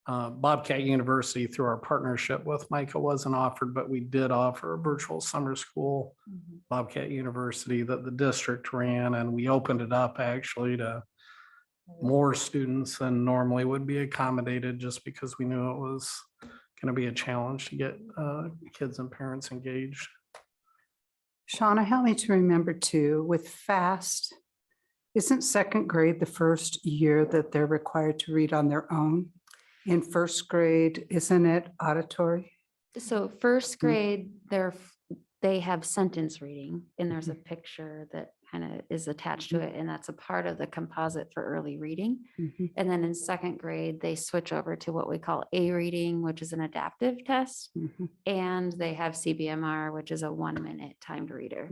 Bobcat University through our partnership with Micah wasn't offered, but we did offer a virtual summer school, Bobcat University, that the district ran, and we opened it up actually to more students than normally would be accommodated, just because we knew it was going to be a challenge to get kids and parents engaged. Shauna, help me to remember too, with FAST, isn't second grade the first year that they're required to read on their own? In first grade, isn't it auditory? So first grade, they have sentence reading and there's a picture that kind of is attached to it. And that's a part of the composite for early reading. And then in second grade, they switch over to what we call A reading, which is an adaptive test. And they have CBMR, which is a 1-minute timed reader.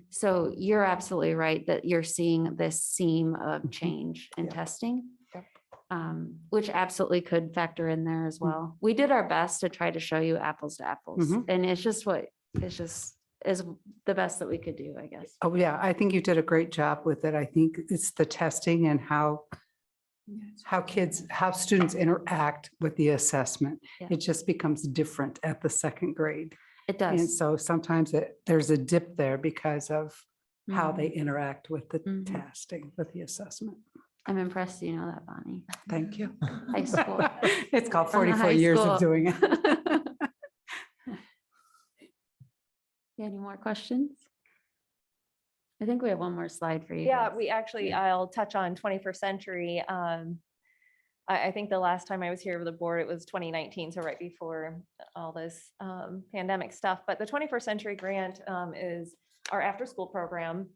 So you're absolutely right that you're seeing this seam of change in testing. Which absolutely could factor in there as well. We did our best to try to show you apples to apples. And it's just is the best that we could do, I guess. Oh, yeah, I think you did a great job with it. I think it's the testing and how students interact with the assessment. Yeah. It just becomes different at the second grade. It does. And so sometimes there's a dip there because of how they interact with the testing, with the assessment. I'm impressed you know that, Bonnie. Thank you. High school. It's called From the 44 high years school. of doing it. Any more questions? I think we have one more slide for you. Yeah, guys. we actually, I'll touch on 21st century. I think the last time I was here with the board, it was 2019, so right before all this pandemic stuff. But the 21st century grant is our after-school program.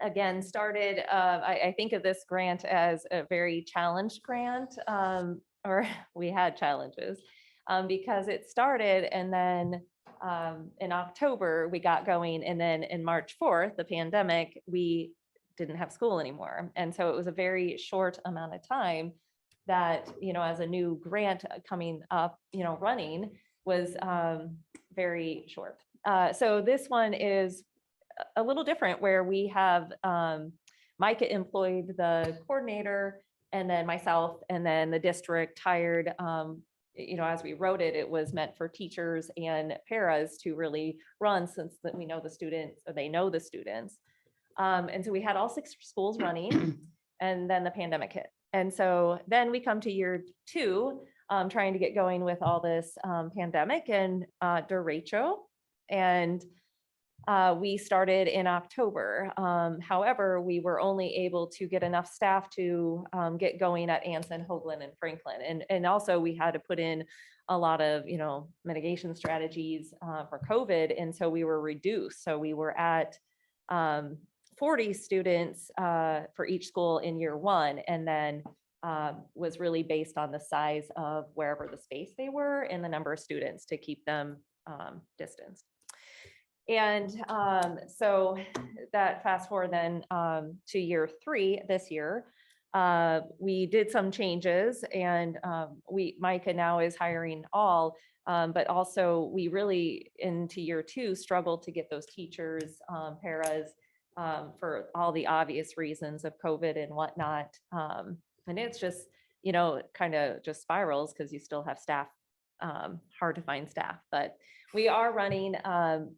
Again, started, I think of this grant as a very challenged grant, or we had challenges because it started and then in October we got going, and then in March 4th, the pandemic, we didn't have school anymore. And so it was a very short amount of time that, as a new grant coming up, running was very short. So this one is a little different, where we have Micah employed the coordinator, and then myself, and then the district hired, as we wrote it, it was meant for teachers and paras to really run, since that we know the students, or they know the students. And so we had all 6 schools running, and then the pandemic hit. And so then we come to year 2, trying to get going with all this pandemic and derecho. And we started in October. However, we were only able to get enough staff to get going at Anson, Hoagland, and Franklin. And also we had to put in a lot of, mitigation strategies for COVID. And so we were reduced. So we were at 40 students for each school in year 1. And then was really based on the size of wherever the space they were and the number of students to keep them distanced. And so that fast forward then to year 3 this year, we did some changes, and Micah now is hiring all, but also we really into year 2 struggled to get those teachers, paras, for all the obvious reasons of COVID and whatnot. And it's just, kind of just spirals because you still have staff, hard to find staff, but we are running.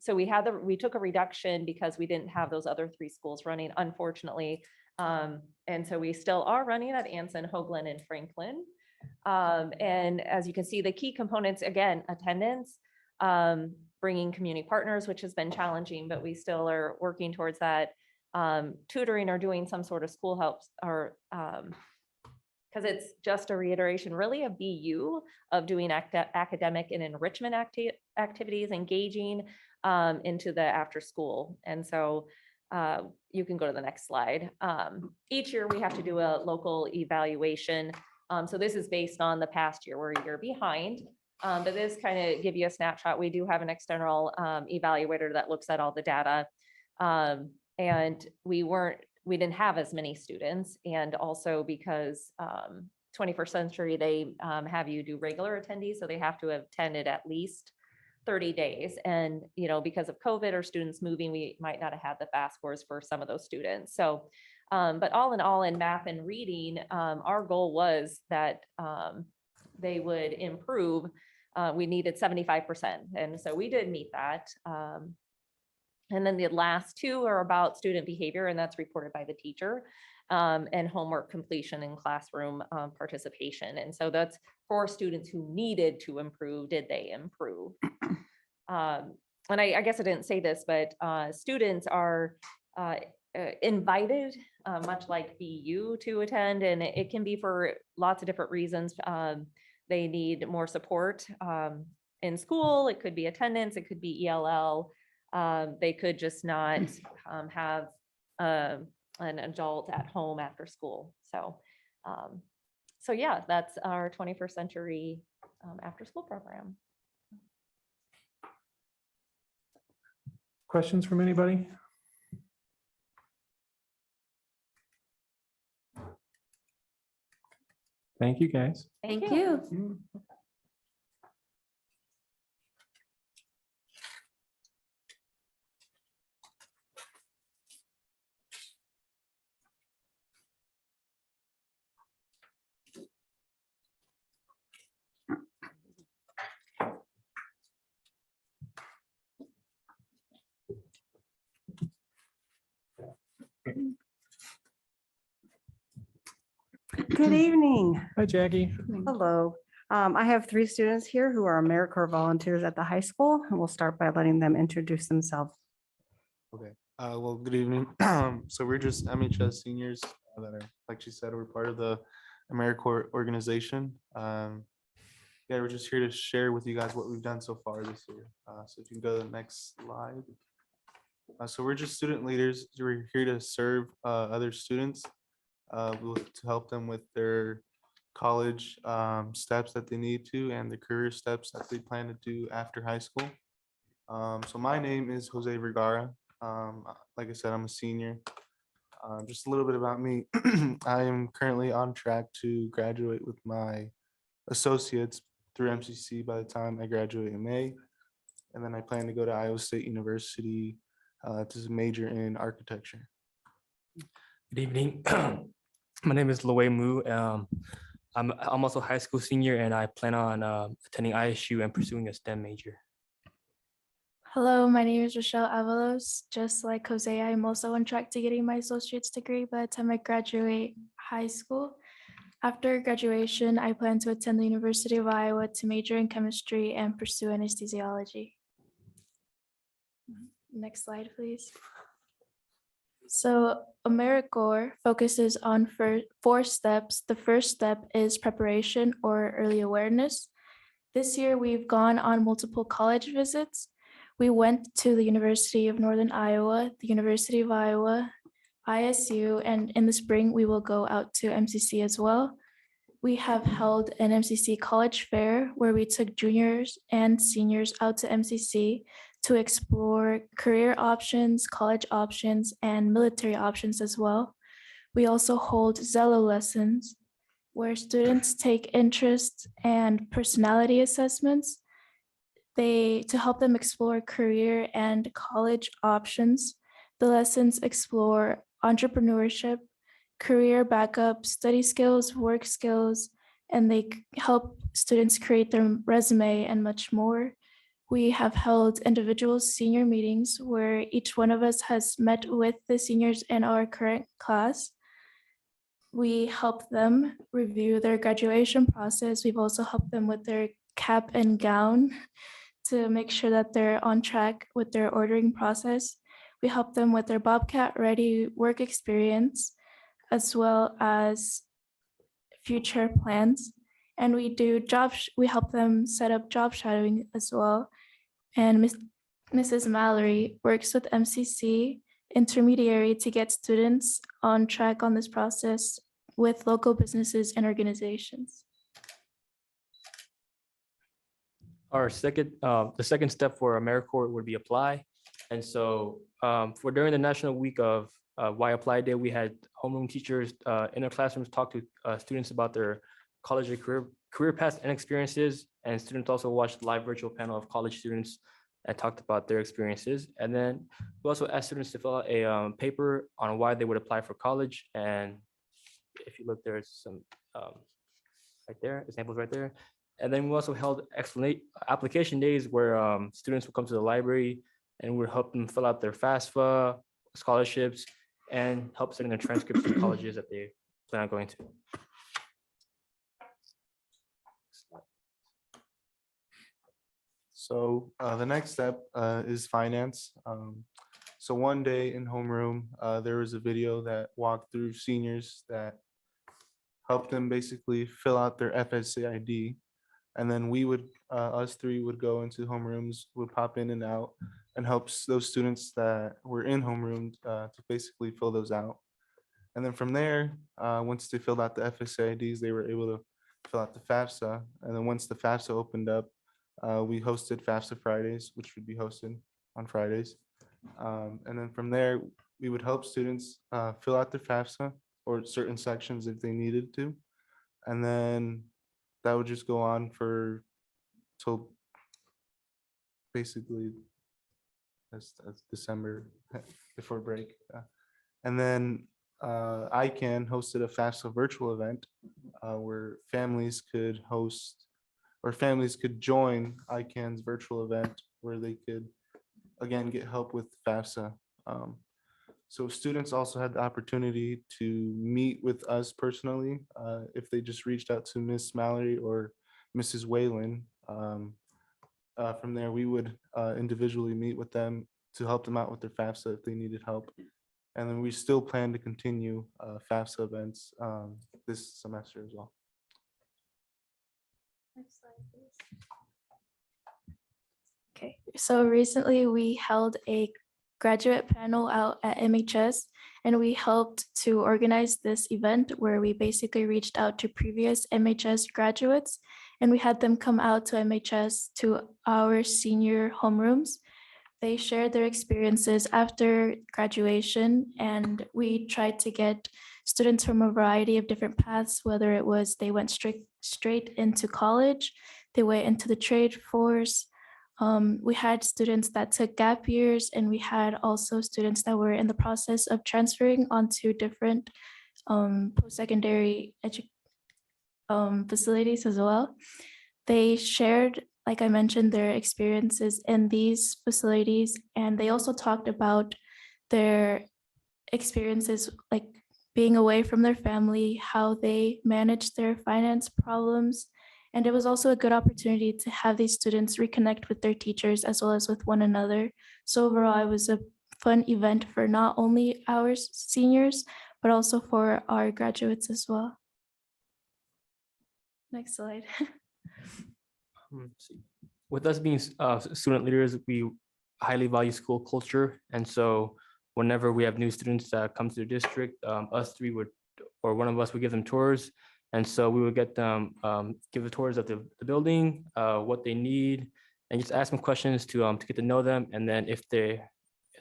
So we took a reduction because we didn't have those other 3 schools running, unfortunately. And so we still are running at Anson, Hoagland, and Franklin. And as you can see, the key components, again, attendance. bringing community partners, which has been challenging, but we still are working towards that. Tutoring or doing some sort of school helps or because it's just a reiteration, really a BU of doing academic and enrichment activities, engaging into the after school. And so you can go to the next slide. Each year we have to do a local evaluation. So this is based on the past year, we're a year behind. But this kind of give you a snapshot. We do have an external evaluator that looks at all the data. And we didn't have as many students. And also because 21st Century, they have you do regular attendees. So they have to have attended at least 30 days. And, because of COVID or students moving, we might not have had the FAST scores for some of those students. So, but all in all, in math and reading, our goal was that they would improve. We needed 75%. And so we did meet that. And then the last two are about student behavior, and that's reported by the teacher, and homework completion and classroom participation. And so that's for students who needed to improve. Did they improve? And I guess I didn't say this, but students are invited, much like BU, to attend, and it can be for lots of different reasons. They need more support in school. It could be attendance. It could be ELL. They could just not have an adult at home after school. So yeah, that's our 21st Century after school program. Questions from anybody? Thank you, guys. Thank you. Good evening. Hi, Jackie. Hello. I have 3 students here who are Americorps volunteers at the high school, and we'll start by letting them introduce themselves. Okay, well, good evening. So we're just MHS seniors that are, like she said, we're part of the Americorps organization. Yeah, we're just here to share with you guys what we've done so far this year. So if you can go to the next slide. So we're just student leaders. We're here to serve other students, to help them with their college steps that they need to and the career steps that they plan to do after high school. So my name is Jose Vergara. Like I said, I'm a senior. Just a little bit about me. I am currently on track to graduate with my associates through MCC by the time I graduate in May. And then I plan to go to Iowa State University to major in architecture. Good evening. My name is Loe Mu. I'm also a high school senior, and I plan on attending ISU and pursuing a STEM major. Hello, my name is Rochelle Avalos. Just like Jose, I'm also on track to getting my associate's degree by the time I graduate high school. After graduation, I plan to attend the University of Iowa to major in chemistry and pursue anesthesiology. Next slide, please. So Americorps focuses on 4 steps. The first step is preparation or early awareness. This year, we've gone on multiple college visits. We went to the University of Northern Iowa, the University of Iowa, ISU, and in the spring, we will go out to MCC as well. We have held an MCC college fair where we took juniors and seniors out to MCC to explore career options, college options, and military options as well. We also hold Zello lessons where students take interest and personality assessments to help them explore career and college options. The lessons explore entrepreneurship, career backup, study skills, work skills, and they help students create their resume and much more. We have held individual senior meetings where each one of us has met with the seniors in our current class. We help them review their graduation process. We've also helped them with their cap and gown to make sure that they're on track with their ordering process. We help them with their Bobcat Ready work experience, as well as future plans. And we do we help them set up job shadowing as well. And Mrs. Mallory works with MCC intermediary to get students on track on this process with local businesses and organizations. Our second, the second step for Americorps would be apply. And so for during the National Week of Why Apply Day, we had homeroom teachers in their classrooms talk to students about their college or career paths and experiences. And students also watched the live virtual panel of college students and talked about their experiences. And then we also asked students to fill out a paper on why they would apply for college. And if you look, there's some right there, examples right there. And then we also held application days where students would come to the library and we would help them fill out their FAFSA, scholarships, and help send their transcripts to colleges that they plan on going to. So the next step is finance. So one day in homeroom, there was a video that walked through seniors that helped them basically fill out their FSA ID. And then we would, us three would go into homerooms, would pop in and out and help those students that were in homeroom to basically fill those out. And then from there, once they filled out the FSA IDs, they were able to fill out the FAFSA. And then once the FAFSA opened up, we hosted FAFSA Fridays, which would be hosted on Fridays. And then from there, we would help students fill out their FAFSA or certain sections if they needed to. And then that would just go on for till basically that's December before break. And then Econ hosted a FAFSA virtual event where families could host or families could join Econ's virtual event where they could, again, get help with FAFSA. So students also had the opportunity to meet with us personally if they just reached out to Miss Mallory or Mrs. Whalen. From there, we would individually meet with them to help them out with their FAFSA if they needed help. And then we still plan to continue FAFSA events this semester as well. Next slide, please. Okay, so recently we held a graduate panel out at MHS, and we helped to organize this event where we basically reached out to previous MHS graduates, and we had them come out to MHS to our senior homerooms. They shared their experiences after graduation, and we tried to get students from a variety of different paths, whether it was they went straight into college, they went into the trade force. We had students that took gap years, and we had also students that were in the process of transferring onto different post-secondary facilities as well. They shared, like I mentioned, their experiences in these facilities, and they also talked about their experiences like being away from their family, how they managed their finance problems. And it was also a good opportunity to have these students reconnect with their teachers as well as with one another. So overall, it was a fun event for not only our seniors, but also for our graduates as well. Next slide. With us being student leaders, we highly value school culture. And so whenever we have new students that come to the district, us three would, or one of us would give them tours. And so we would get them, give the tours of the building, what they need, and just ask them questions to get to know them. And then if they're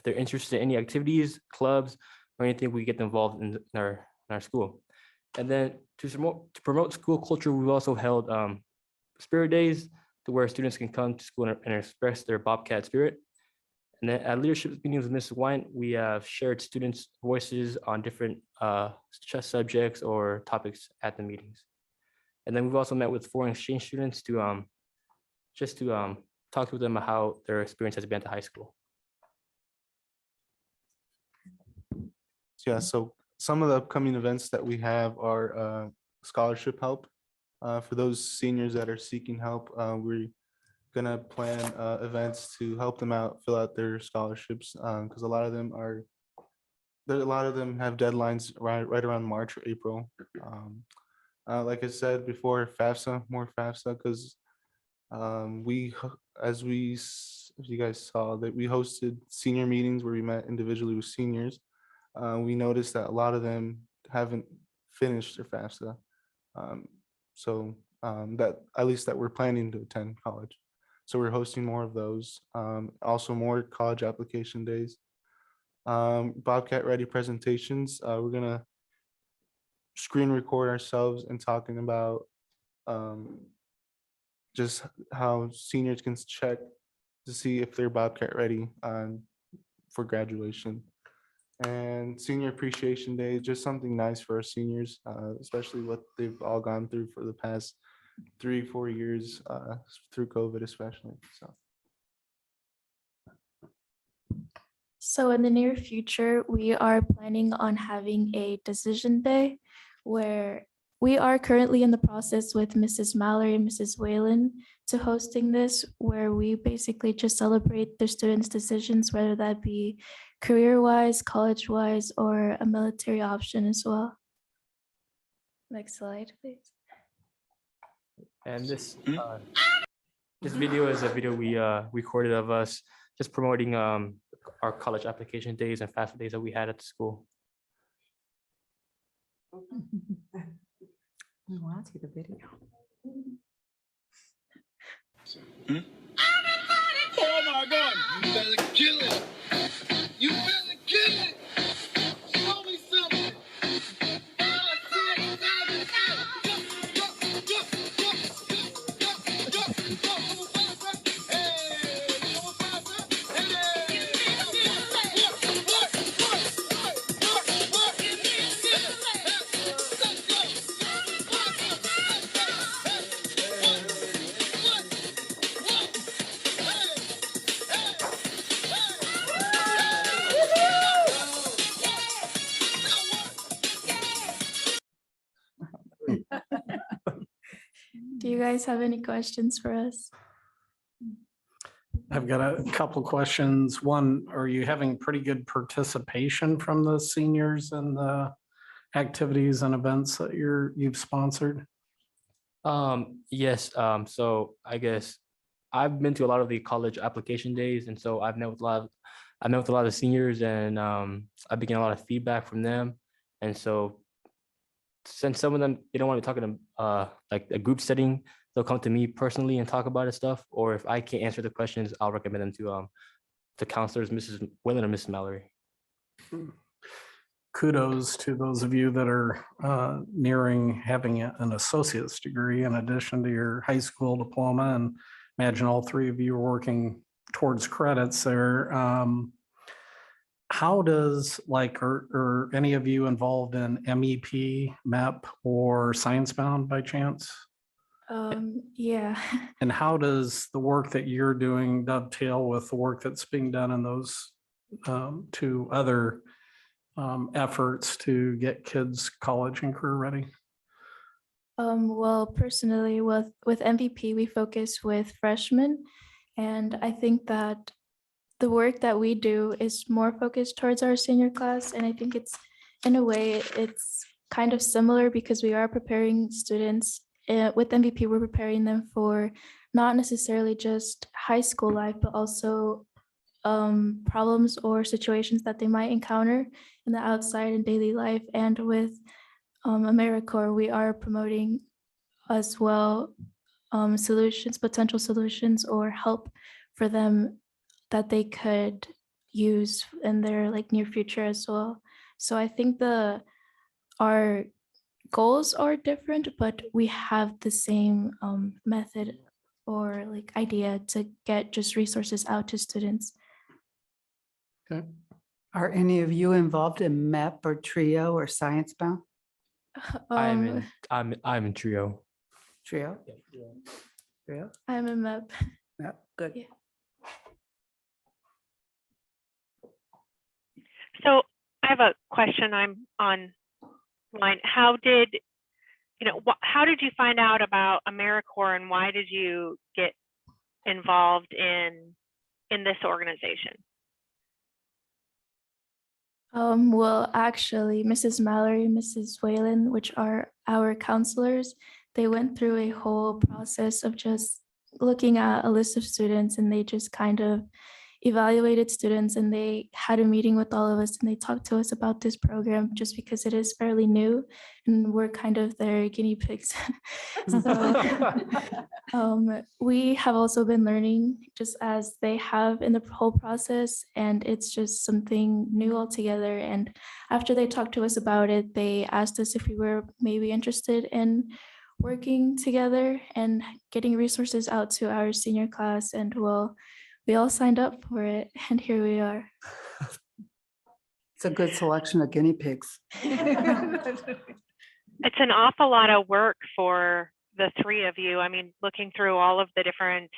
interested in any activities, clubs, or anything, we get them involved in our school. And then to promote school culture, we've also held spirit days to where students can come to school and express their Bobcat spirit. And then at leadership meetings with Mrs. Wine, we have shared students' voices on different subjects or topics at the meetings. And then we've also met with foreign exchange students to just to talk with them about how their experience has been at high school. Yeah, so some of the upcoming events that we have are scholarship help. For those seniors that are seeking help, we're gonna plan events to help them out, fill out their scholarships, because a lot of them have deadlines right around March or April. Like I said before, more FAFSA, because if you guys saw that we hosted senior meetings where we met individually with seniors. We noticed that a lot of them haven't finished their FAFSA. That at least that we're planning to attend college. So we're hosting more of those. Also more college application days. Bobcat Ready presentations. We're gonna screen record ourselves and talking about just how seniors can check to see if they're Bobcat ready for graduation. And Senior Appreciation Day, just something nice for our seniors, especially what they've all gone through for the past 3-4 years through COVID especially. So in the near future, we are planning on having a decision day where we are currently in the process with Mrs. Mallory and Mrs. Whalen to hosting this, where we basically just celebrate the students' decisions, whether that be career-wise, college-wise, or a military option as well. Next slide, please. And this video is a video we recorded of us just promoting our college application days and FAFSA days that we had at the school. We want to see the video. Oh my God, you better kill it. You better kill it. Show me something. 5, 6, 7, Do you guys have any questions for us? I've got a couple questions. One, are you having pretty good participation from the seniors and the activities and events that you've sponsored? Yes. So I guess I've been to a lot of the college application days, and so I've met with a lot of seniors, and I've been getting a lot of feedback from them. And so since some of them, they don't want to talk in like a group setting, they'll come to me personally and talk about it stuff. Or if I can't answer the questions, I'll recommend them to the counselors, Mrs. Whalen or Miss Mallory. Kudos to those of you that are nearing having an associate's degree in addition to your high school diploma. And imagine all three of you are working towards credits there. How does are any of you involved in MEP, MEP, or Science Bound by chance? Yeah. And how does the work that you're doing dovetail with the work that's being done in those two other efforts to get kids college and career ready? Well, personally, with MVP, we focus with freshmen, and I think that the work that we do is more focused towards our senior class, and I think it's, in a way, it's kind of similar because we are preparing students. With MVP, we're preparing them for not necessarily just high school life, but also problems or situations that they might encounter in the outside and daily life. And with Americorps, we are promoting as well potential solutions or help for them that they could use in their near future as well. So I think our goals are different, but we have the same method or idea to get just resources out to students. Okay. Are any of you involved in MEP or TRIO or Science Bound? I'm in TRIO. TRIO? Yeah. TRIO? I'm in MEP. MEP, good. Yeah. So I have a question. I'm online. How did you find out about Americorps, and why did you get involved in this organization? Well, actually, Mrs. Mallory, Mrs. Whalen, which are our counselors, they went through a whole process of just looking at a list of students, and they just kind of evaluated students, and they had a meeting with all of us, and they talked to us about this program just because it is fairly new and we're kind of their guinea pigs. So we have also been learning just as they have in the whole process, and it's just something new altogether. And after they talked to us about it, they asked us if we were maybe interested in working together and getting resources out to our senior class. And well, we all signed up for it, and here we are. It's a good selection of guinea pigs. It's an awful lot of work for the three of you. I mean, looking through all of the different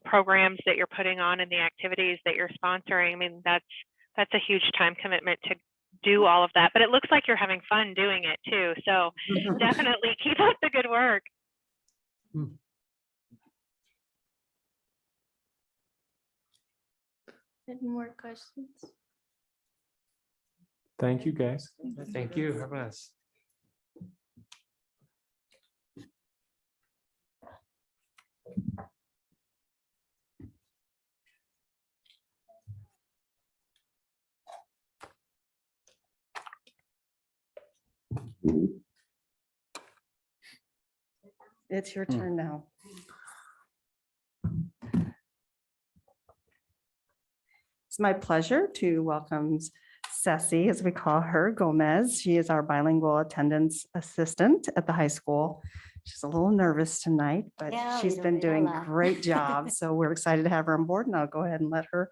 programs that you're putting on and the activities that you're sponsoring, I mean, that's a huge time commitment to do all of that. But it looks like you're having fun doing it too. So definitely keep up the good work. Any more questions? Thank you, guys. Thank you. Have a nice. It's your turn now. It's my pleasure to welcome Ceci, as we call her, Gomez. She is our bilingual attendance assistant at the high school. She's a little nervous tonight, but Yeah, she's been doing a Mirabella. great job. So we're excited to have her on board, and I'll go ahead and let her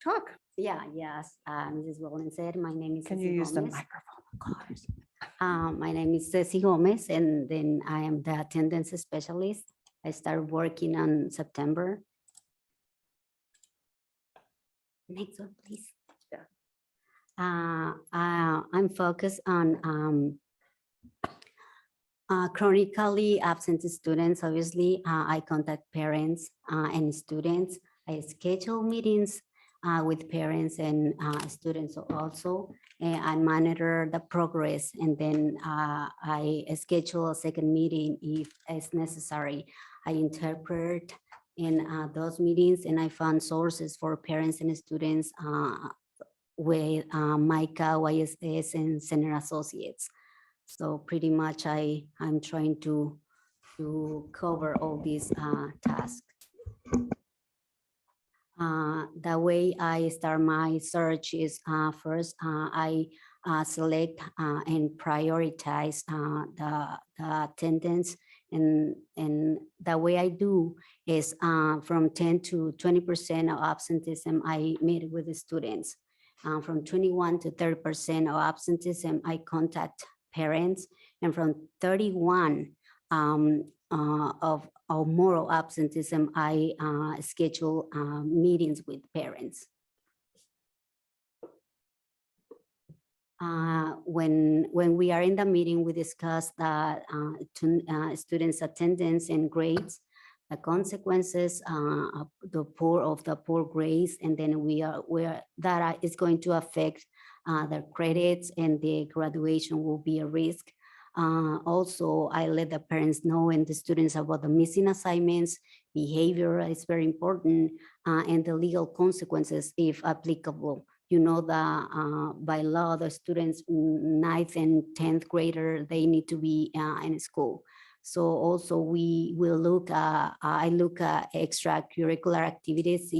talk. Yes. Mrs. Wellen said, my name is. Can Ceci you use the Gomez. microphone? My name is Ceci Gomez, and then I am the attendance specialist. I started working on September. Next one, please. I'm focused on chronically absent students. Obviously, I contact parents and students. I schedule meetings with parents and students also. I monitor the progress, and then I schedule a second meeting if it's necessary. I interpret in those meetings, and I found sources for parents and students with MICA, YSS, and Center Associates. So pretty much I'm trying to cover all these tasks. The way I start my search is first I select and prioritize the attendance, and the way I do is from 10 to 20% of absenteeism I meet with the students. From 21 to 30% of absenteeism I contact parents, and from 31 of moral absenteeism, I schedule meetings with parents. When we are in the meeting, we discuss the students' attendance and grades, the consequences of the poor grades, and then that is going to affect their credits, and the graduation will be a risk. Also, I let the parents know and the students about the missing assignments, behavior is very important, and the legal consequences if applicable. You know that by law, the students 9th and 10th grader, they need to be in school. So also we will look, I look at extracurricular activities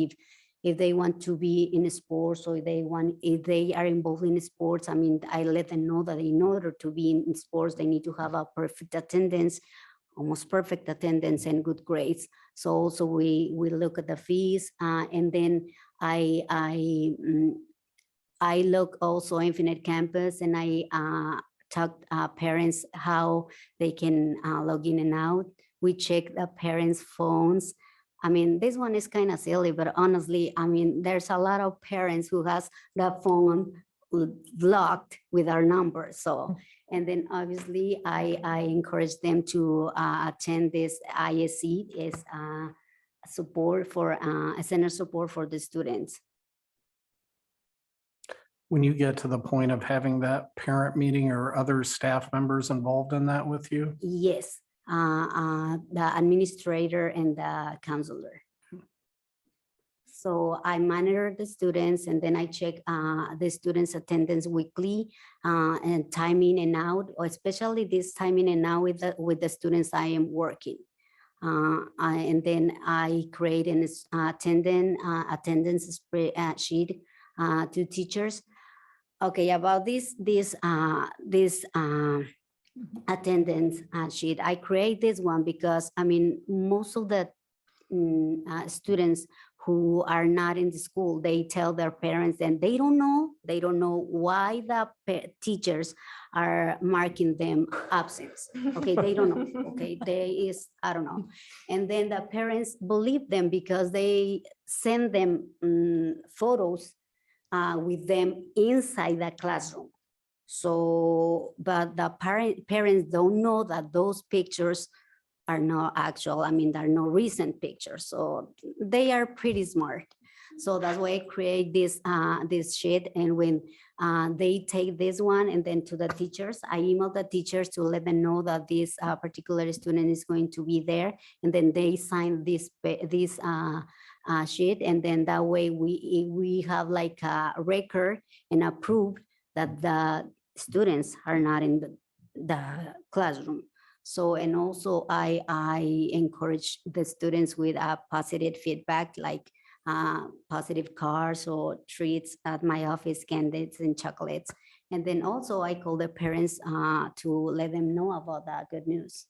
if they want to be in sports, or if they are involved in sports. I mean, I let them know that in order to be in sports, they need to have a perfect attendance, almost perfect attendance and good grades. So also we look at the fees, and then I look also Infinite Campus, and I talk parents how they can log in and out. We check the parents' phones. I mean, this one is kind of silly, but honestly, I mean, there's a lot of parents who has the phone locked with our number. So, and then obviously I encourage them to attend this ISC, is support for a center support for the students. When you get to the point of having that parent meeting or other staff members involved in that with you? Yes, the administrator and the counselor. So I monitor the students and then I check the students' attendance weekly and time in and out, or especially this time in and out with the students I am working. And then I create an attendance spreadsheet to teachers. Okay, about this attendance sheet, I create this one because I mean most of the students who are not in the school, they tell their parents and they don't know why the teachers are marking them absence. Okay, they don't know. Okay, I don't know. And then the parents believe them because they send them photos with them inside the classroom. So, but the parents don't know that those pictures are not actual. I mean, they're no recent pictures. So they are pretty smart. So that's why I create this sheet. And when they take this one and then to the teachers, I email the teachers to let them know that this particular student is going to be there. And then they sign this sheet. And then that way we have like a record and a proof that the students are not in the classroom. So, and also I encourage the students with a positive feedback, like positive cards or treats at my office, candies and chocolates. And then also I call the parents to let them know about that good news.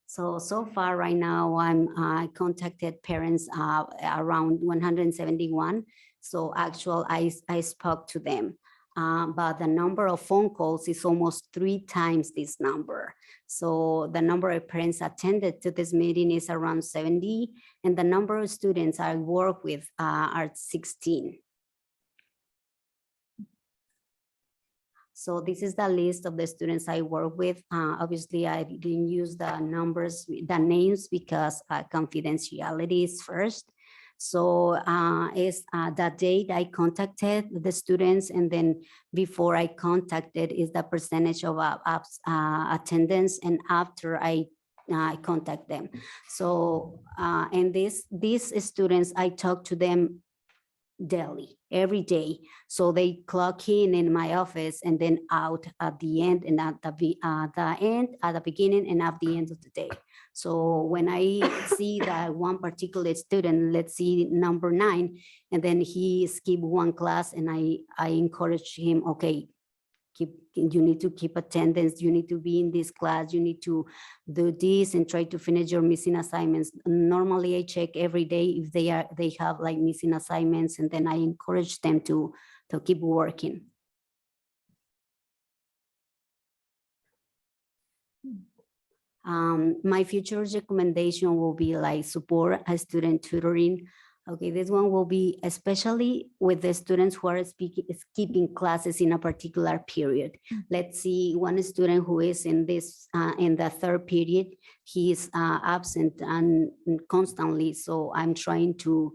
So far right now I contacted parents around 171. So actual I spoke to them. But the number of phone calls is almost 3 times this number. So the number of parents attended to this meeting is around 70, and the number of students I work with are 16. So this is the list of the students I work with. Obviously, I didn't use the numbers, the names, because confidentiality is first. So is the date I contacted the students, and then before I contacted is the percentage of attendance, and after I contact them. So and these students, I talk to them daily, every day. So they clock in my office and then out at the end and at the beginning and at the end of the day. So when I see that one particular student, let's see number 9, and then he skipped one class, and I encourage him, okay, you need to keep attendance, you need to be in this class, you need to do this and try to finish your missing assignments. Normally I check every day if they have like missing assignments, and then I encourage them to keep working. My future recommendation will be like support a student tutoring. Okay, this one will be especially with the students who are skipping classes in a particular period. Let's see, one student who is in this in the 3rd period, he is absent and constantly. So I'm trying to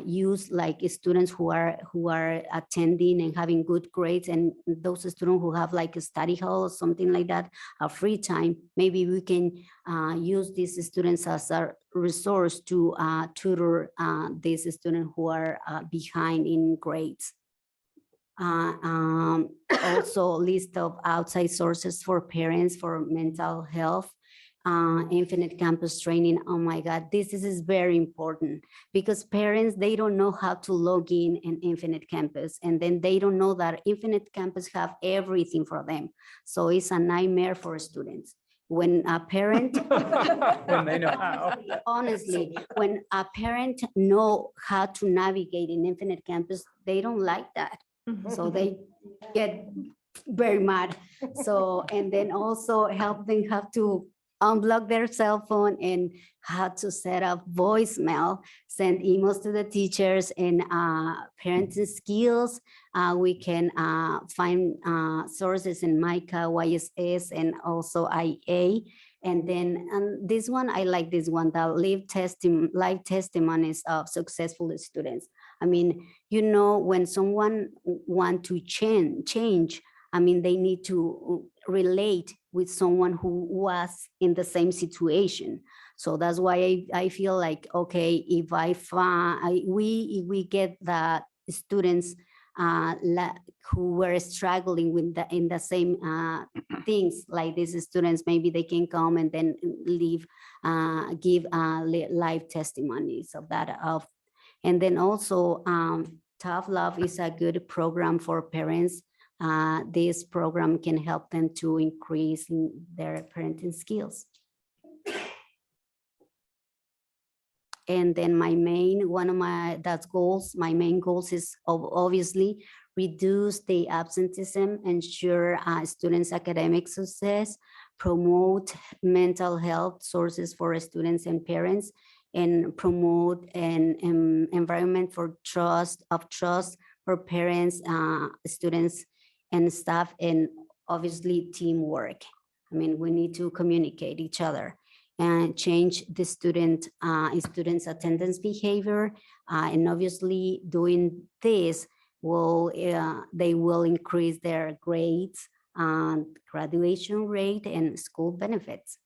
use like students who are attending and having good grades, and those students who have like a study hall or something like that, a free time. Maybe we can use these students as a resource to tutor these students who are behind in grades. Also list of outside sources for parents for mental health. Infinite campus training. Oh my God, this is very important, because parents, they don't know how to log in Infinite Campus, and then they don't know that Infinite Campus have everything for them. So it's a nightmare for students. When a parent, When they know how. honestly, when a parent know how to navigate in Infinite Campus, they don't like that. So they get very mad. So, and then also help them have to unblock their cell phone and how to set up voicemail, send emails to the teachers, and parenting skills. We can find sources in MICA, YSS, and also IA. And then this one, I like this one, the live testimonies of successful students. I mean, you know, when someone want to change, I mean, they need to relate with someone who was in the same situation. So that's why I feel like, okay, if we get the students who were struggling with in the same things like these students, maybe they can come and then give live testimonies of that. And then also Tough Love is a good program for parents. This program can help them to increase their parenting skills. And then my main goals is obviously reduce the absenteeism, ensure students' academic success, promote mental health sources for students and parents, and promote an environment for trust for parents, students, and staff, and obviously teamwork. I mean, we need to communicate each other and change the students' attendance behavior. And obviously doing this they will increase their grades, graduation rate, and school benefits.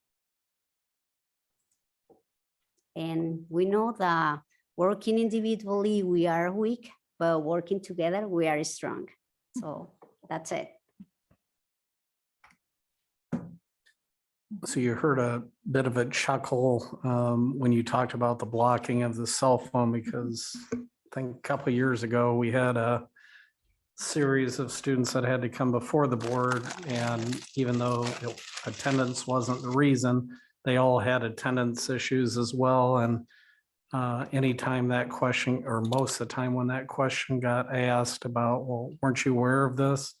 And we know that working individually, we are weak, but working together, we are strong. So that's it. So you heard a bit of a chuckle when you talked about the blocking of the cell phone, because I think a couple of years ago, we had a series of students that had to come before the board. And even though attendance wasn't the reason, they all had attendance issues as well. And anytime that question, or most of the time when that question got asked about, well, weren't you aware of this?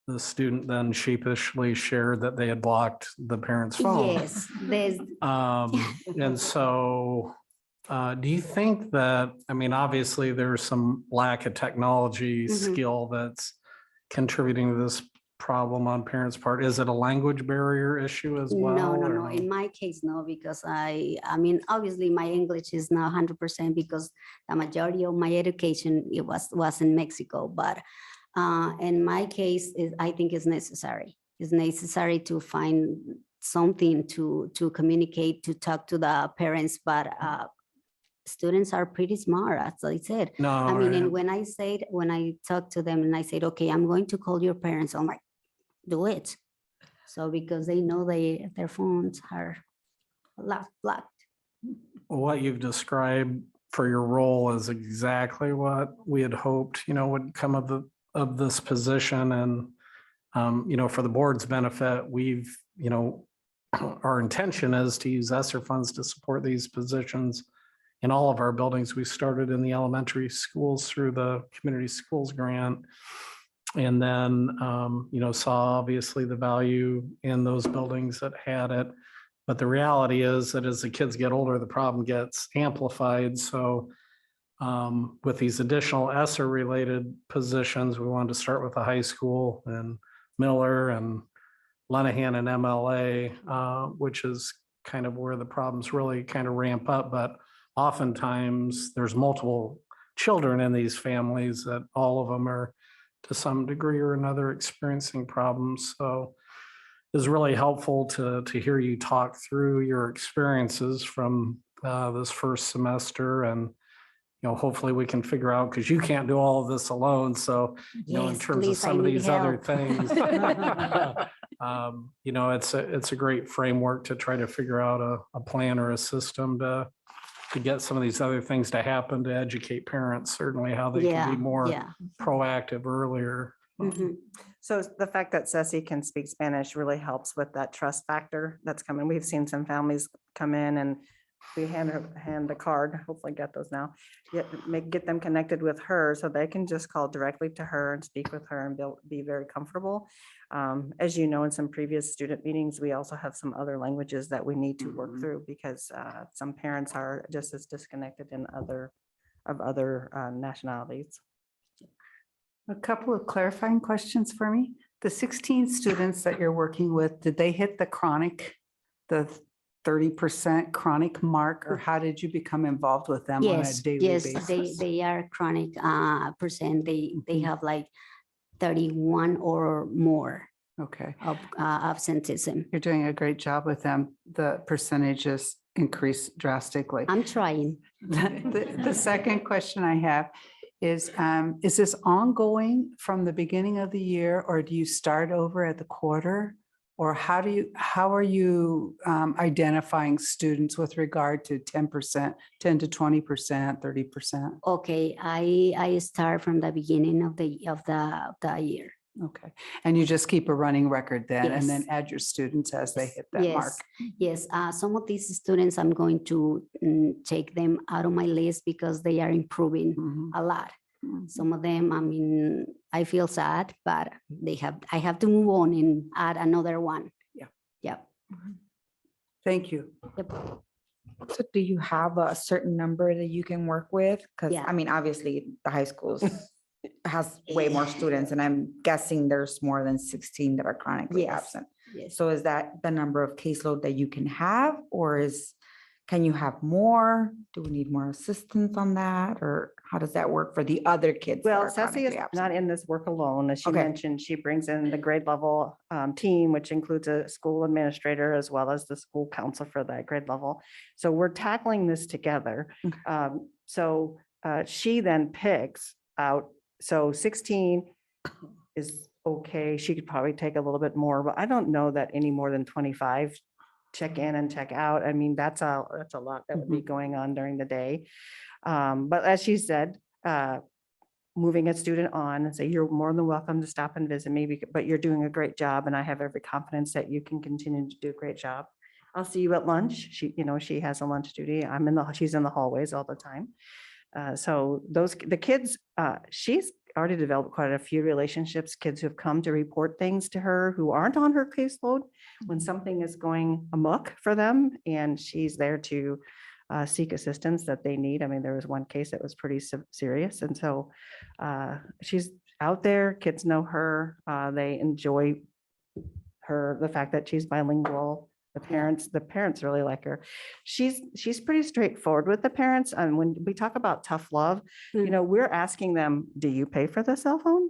The student then sheepishly shared that they had blocked the parent's phone. Yes, and so do you think that, I mean, obviously there's some lack of technology skill that's contributing to this problem on parents' part. Is it a language barrier issue as well? No. In my case, no, because I mean, obviously my English is not 100% because the majority of my education was in Mexico, but in my case, I think it's necessary. It's necessary to find something to communicate, to talk to the parents, but students are pretty smart, as I said. No, I mean, and when I talked to them and I said, okay, I'm going to call your parents, I'm like, do it. So because they know their phones are blocked. What you've described for your role is exactly what we had hoped, would come of this position. And, for the board's benefit, we've, our intention is to use ESSER funds to support these positions in all of our buildings. We started in the elementary schools through the community schools grant. And then, saw obviously the value in those buildings that had it. But the reality is that as the kids get older, the problem gets amplified. So with these additional ESSER related positions, we wanted to start with the high school and Miller and Lenahan and MLA, which is kind of where the problems really kind of ramp up. But oftentimes there's multiple children in these families that all of them are to some degree or another experiencing problems. So it's really helpful to hear you talk through your experiences from this first semester, and hopefully we can figure out, because you can't do all of this alone. So in terms of some of these other things, it's a great framework to try to figure out a plan or a system to get some of these other things to happen, to educate parents, certainly how they can be more proactive earlier. So the fact that Ceci can speak Spanish really helps with that trust factor that's coming. We've seen some families come in and we hand the card, hopefully get those now, get them connected with her so they can just call directly to her and speak with her and be very comfortable. As you know, in some previous student meetings, we also have some other languages that we need to work through, because some parents are just as disconnected in other nationalities. A couple of clarifying questions for me. The 16 students that you're working with, did they hit the chronic the 30% chronic mark, or how did you become involved with them on a Yes, daily yes, basis? they are chronic percent. They Mhm. have like 31 or more Okay, of absenteeism. you're doing a great job with them. The percentages increase drastically. I'm trying. The second question I have is this ongoing from the beginning of the year, or do you start over at the quarter? Or how are you identifying students with regard to 10%, 10 to 20%, 30%? Okay, I start from the beginning of the year. Okay, and you just keep a running record then, and then Yes. add your students as they hit that mark? Yes, some of these students, I'm going to take them out of my list because they are improving a lot. Some of them, I mean, I feel sad, but I have to move on and add another one. Yeah. Yep. Thank you. Yep. So do you have a certain number that you can work with? Because Yeah. I mean, obviously the high schools has way more students, and I'm guessing there's more than 16 that are chronically Yes. absent. Yes. So is that the number of caseload that you can have, or can you have more? Do we need more assistance on that, or how does that work for the other kids? that Well, are Ceci is chronically absent? not in this work alone. As she Okay. mentioned, she brings in the grade level team, which includes a school administrator as well as the school council for that grade level. So we're tackling this together. So she then picks out, so 16 is okay. She could probably take a little bit more, but I don't know that any more than 25 check in and check out. I mean, that's a lot that would be going on during the day. But as she said, moving a student on and say, you're more than welcome to stop and visit me, but you're doing a great job and I have every confidence that you can continue to do a great job. I'll see you at lunch. She has a lunch duty. She's in the hallways all the time. So the kids, she's already developed quite a few relationships, kids who've come to report things to her who aren't on her caseload when something is going amok for them, and she's there to seek assistance that they need. I mean, there was one case that was pretty serious, and so she's out there. Kids know her. They enjoy the fact that she's bilingual. The parents really like her. She's pretty straightforward with the parents. And when we talk about tough love, we're asking them, do you pay for the cell phone?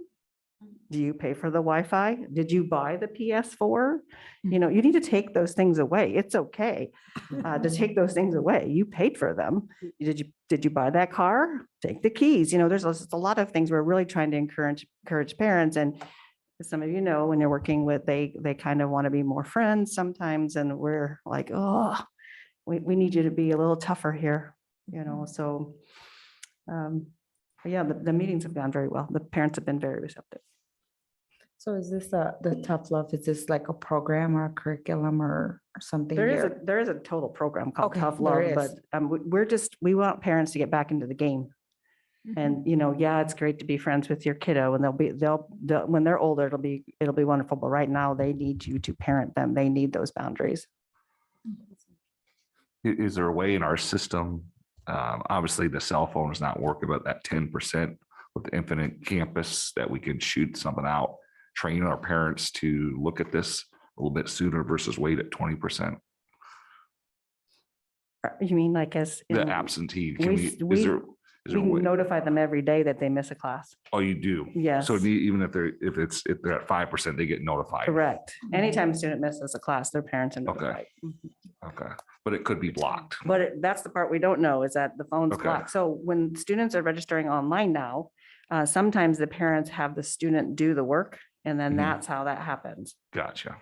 Do you pay for the Wi-Fi? Did you buy the PS4? You need to take those things away. It's okay to take those things away. You paid for them. Did you buy that car? Take the keys. There's a lot of things we're really trying to encourage parents. And some of when you're working with, they kind of want to be more friends sometimes, and we're like, oh, we need you to be a little tougher here, so yeah, the meetings have gone very well. The parents have been very receptive. So is this the tough love? Is this like a program or a curriculum or something? There is a total program called Okay, Tough there Love, is. but we want parents to get back into the game. And, yeah, it's great to be friends with your kiddo, and they'll when they're older, it'll be wonderful. But right now they need you to parent them. They need those boundaries. Is there a way in our system? Obviously the cell phone is not working, but that 10% with the Infinite Campus that we can shoot something out, train our parents to look at this a little bit sooner versus wait at 20%. You mean like as The in- absentee, we is there a way? notify them every day that they miss a class. Oh, you do? Yes. So even if they're at 5%, they get notified. Correct. Anytime a student misses a class, their parents are notified. Okay, but it could be blocked. But that's the part we don't know, is that the phone's Okay. blocked. So when students are registering online now, sometimes the parents have the student do the work, and then that's how that happens. Gotcha.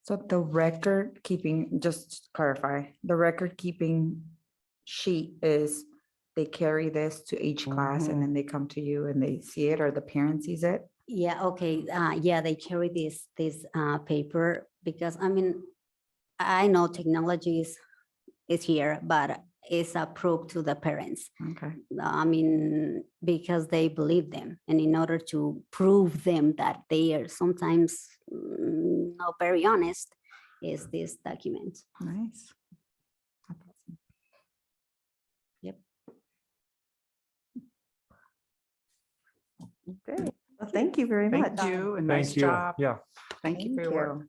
So the record keeping, just to clarify, the record keeping sheet is they carry this to each class and then they come to you and they see it, or the parent sees it? Yeah, okay. Yeah, they carry this paper because I know technology is here, but it's approved to the parents. Okay. Because they believe them, and in order to prove them that they are sometimes not very honest, is this document. Nice. Okay. Well, thank you very much. Thank you and nice Thank you. job. Yeah. Thank you for your work.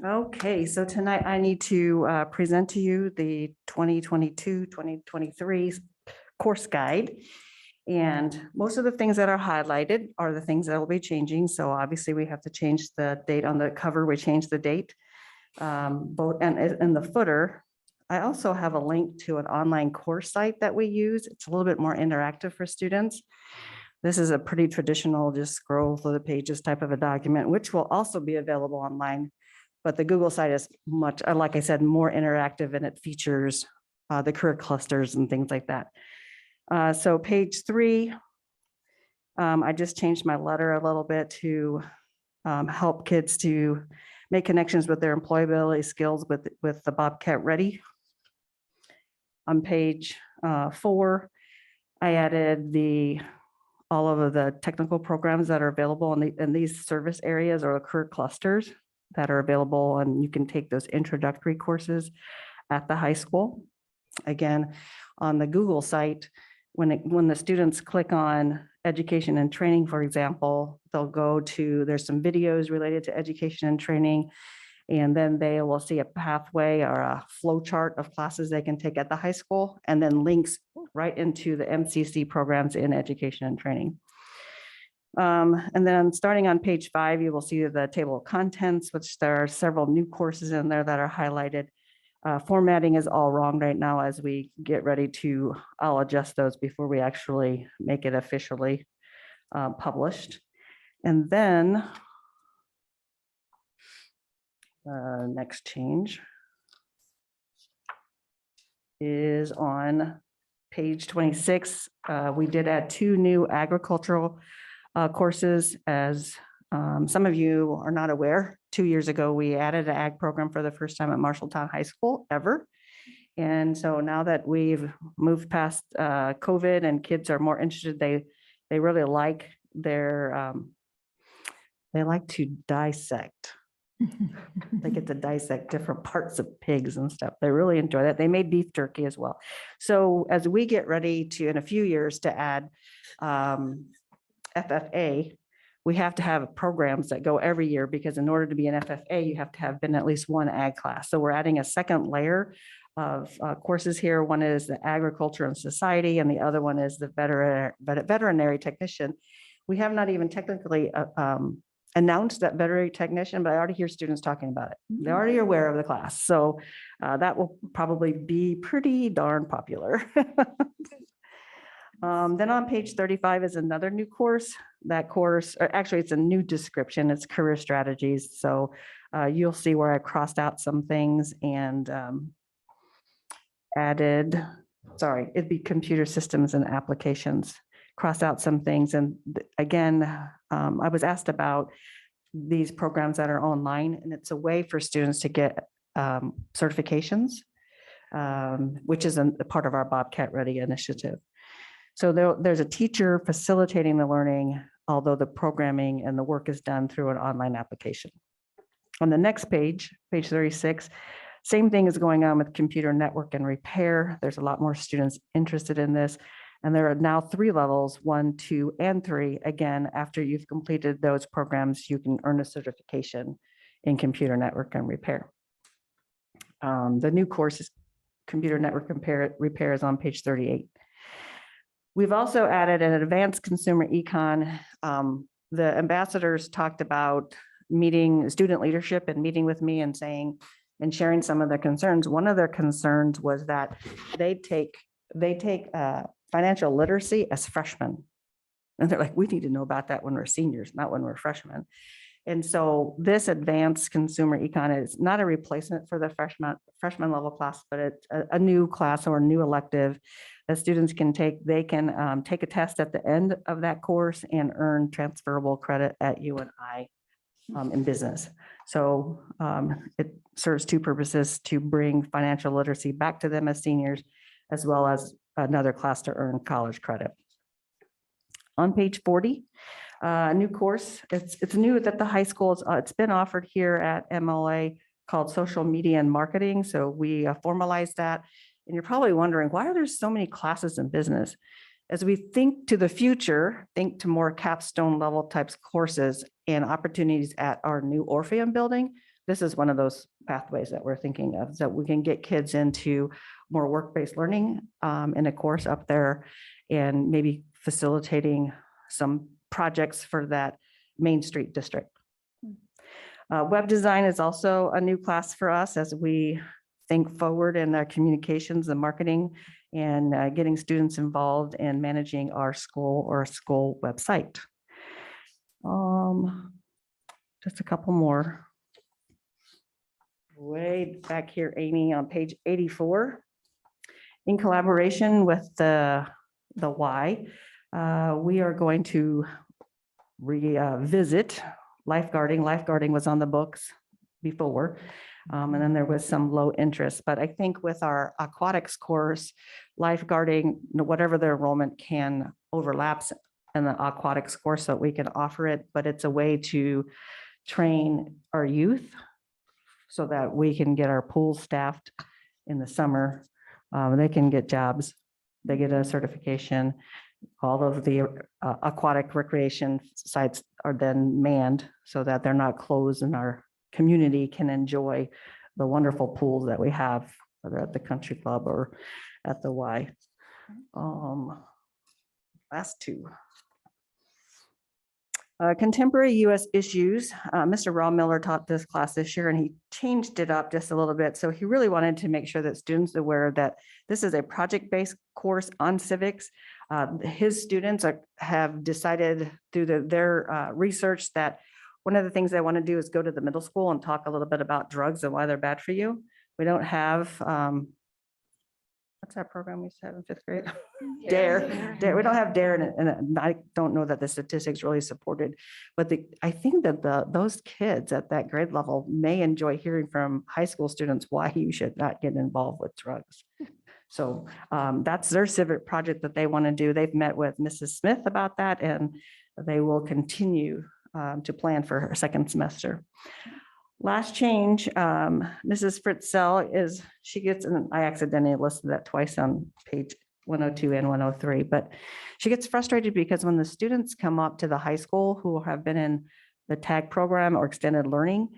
Okay, so tonight I need to present to you the 2022-2023 course guide. And most of the things that are highlighted are the things that will be changing. So obviously we have to change the date on the cover. We changed the date. Both and in the footer, I also have a link to an online course site that we use. It's a little bit more interactive for students. This is a pretty traditional, just scroll through the pages type of a document, which will also be available online. But the Google site is much, like I said, more interactive, and it features the career clusters and things like that. So page 3, I just changed my letter a little bit to help kids to make connections with their employability skills with the Bobcat Ready. On page 4, I added all of the technical programs that are available in these service areas or the career clusters that are available, and you can take those introductory courses at the high school. Again, on the Google site, when the students click on education and training, for example, they'll go to, there's some videos related to education and training, and then they will see a pathway or a flow chart of classes they can take at the high school, and then links right into the MCC programs in education and training. And then starting on page 5, you will see the table of contents, which there are several new courses in there that are highlighted. Formatting is all wrong right now as we get ready to, I'll adjust those before we actually make it officially published. And then next change is on page 26. We did add 2 new agricultural courses. As some of you are not aware, 2 years ago, we added an ag program for the first time at Marshalltown High School ever. And so now that we've moved past COVID and kids are more interested, they really like they like to dissect. They get to dissect different parts of pigs and stuff. They really enjoy that. They made beef jerky as well. So as we get ready to, in a few years, to add FFA, we have to have programs that go every year, because in order to be an FFA, you have to have been at least one ag class. So we're adding a second layer of courses here. One is the agriculture and society, and the other one is the veterinary technician. We have not even technically announced that veterinary technician, but I already hear students talking about it. They're already aware of the class. So that will probably be pretty darn popular. Then on page 35 is another new course. That course, or actually it's a new description, it's career strategies. So you'll see where I crossed out some things and added, sorry, it'd be computer systems and applications. Crossed out some things. And again, I was asked about these programs that are online, and it's a way for students to get certifications, which is a part of our Bobcat Ready initiative. So there's a teacher facilitating the learning, although the programming and the work is done through an online application. On the next page, page 36, same thing is going on with computer network and repair. There's a lot more students interested in this. And there are now 3 levels, 1, 2, and 3. Again, after you've completed those programs, you can earn a certification in computer network and repair. The new course is computer network repair is on page 38. We've also added an advanced consumer econ. The ambassadors talked about meeting student leadership and meeting with me and saying and sharing some of their concerns. One of their concerns was that they take financial literacy as freshmen. And they're like, we need to know about that when we're seniors, not when we're freshmen. And so this advanced consumer econ is not a replacement for the freshman level class, but it's a new class or a new elective that students can take. They can take a test at the end of that course and earn transferable credit at UNI in business. So it serves 2 purposes: to bring financial literacy back to them as seniors, as well as another class to earn college credit. On page 40, a new course. It's new at the high schools. It's been offered here at MLA called Social Media and Marketing. So we formalized that. And you're probably wondering, why are there so many classes in business? As we think to the future, think to more capstone level types courses and opportunities at our new Orpheum building. This is one of those pathways that we're thinking of, that we can get kids into more work-based learning in a course up there, and maybe facilitating some projects for that Main Street district. Web design is also a new class for us as we think forward in our communications and marketing, and getting students involved in managing our school or school website. Just a couple more. Way back here, Amy, on page 84. In collaboration with the Y, we are going to revisit lifeguarding. Lifeguarding was on the books before, and then there was some low interest. But I think with our aquatics course, lifeguarding, whatever the enrollment can overlaps in the aquatics course, so we can offer it. But it's a way to train our youth so that we can get our pools staffed in the summer. They can get jobs, they get a certification. All of the aquatic recreation sites are then manned so that they're not closed, and our community can enjoy the wonderful pools that we have, whether at the country club or at the Y. Last two. Contemporary US issues. Mr. Raw Miller taught this class this year, and he changed it up just a little bit. So he really wanted to make sure that students are aware that this is a project-based course on civics. His students have decided through their research that one of the things they want to do is go to the middle school and talk a little bit about drugs and why they're bad for you. We don't have, what's that program we used to have in 5th grade? Dare. We don't have Dare, and I don't know that the statistics really supported, but I think that those kids at that grade level may enjoy hearing from high school students why you should not get involved with drugs. So that's their civic project that they want to do. They've met with Mrs. Smith about that, and they will continue to plan for her second semester. Last change, Mrs. Fritzell she gets, and I accidentally listed that twice on page 102 and 103, but she gets frustrated because when the students come up to the high school who have been in the TAG program or extended learning,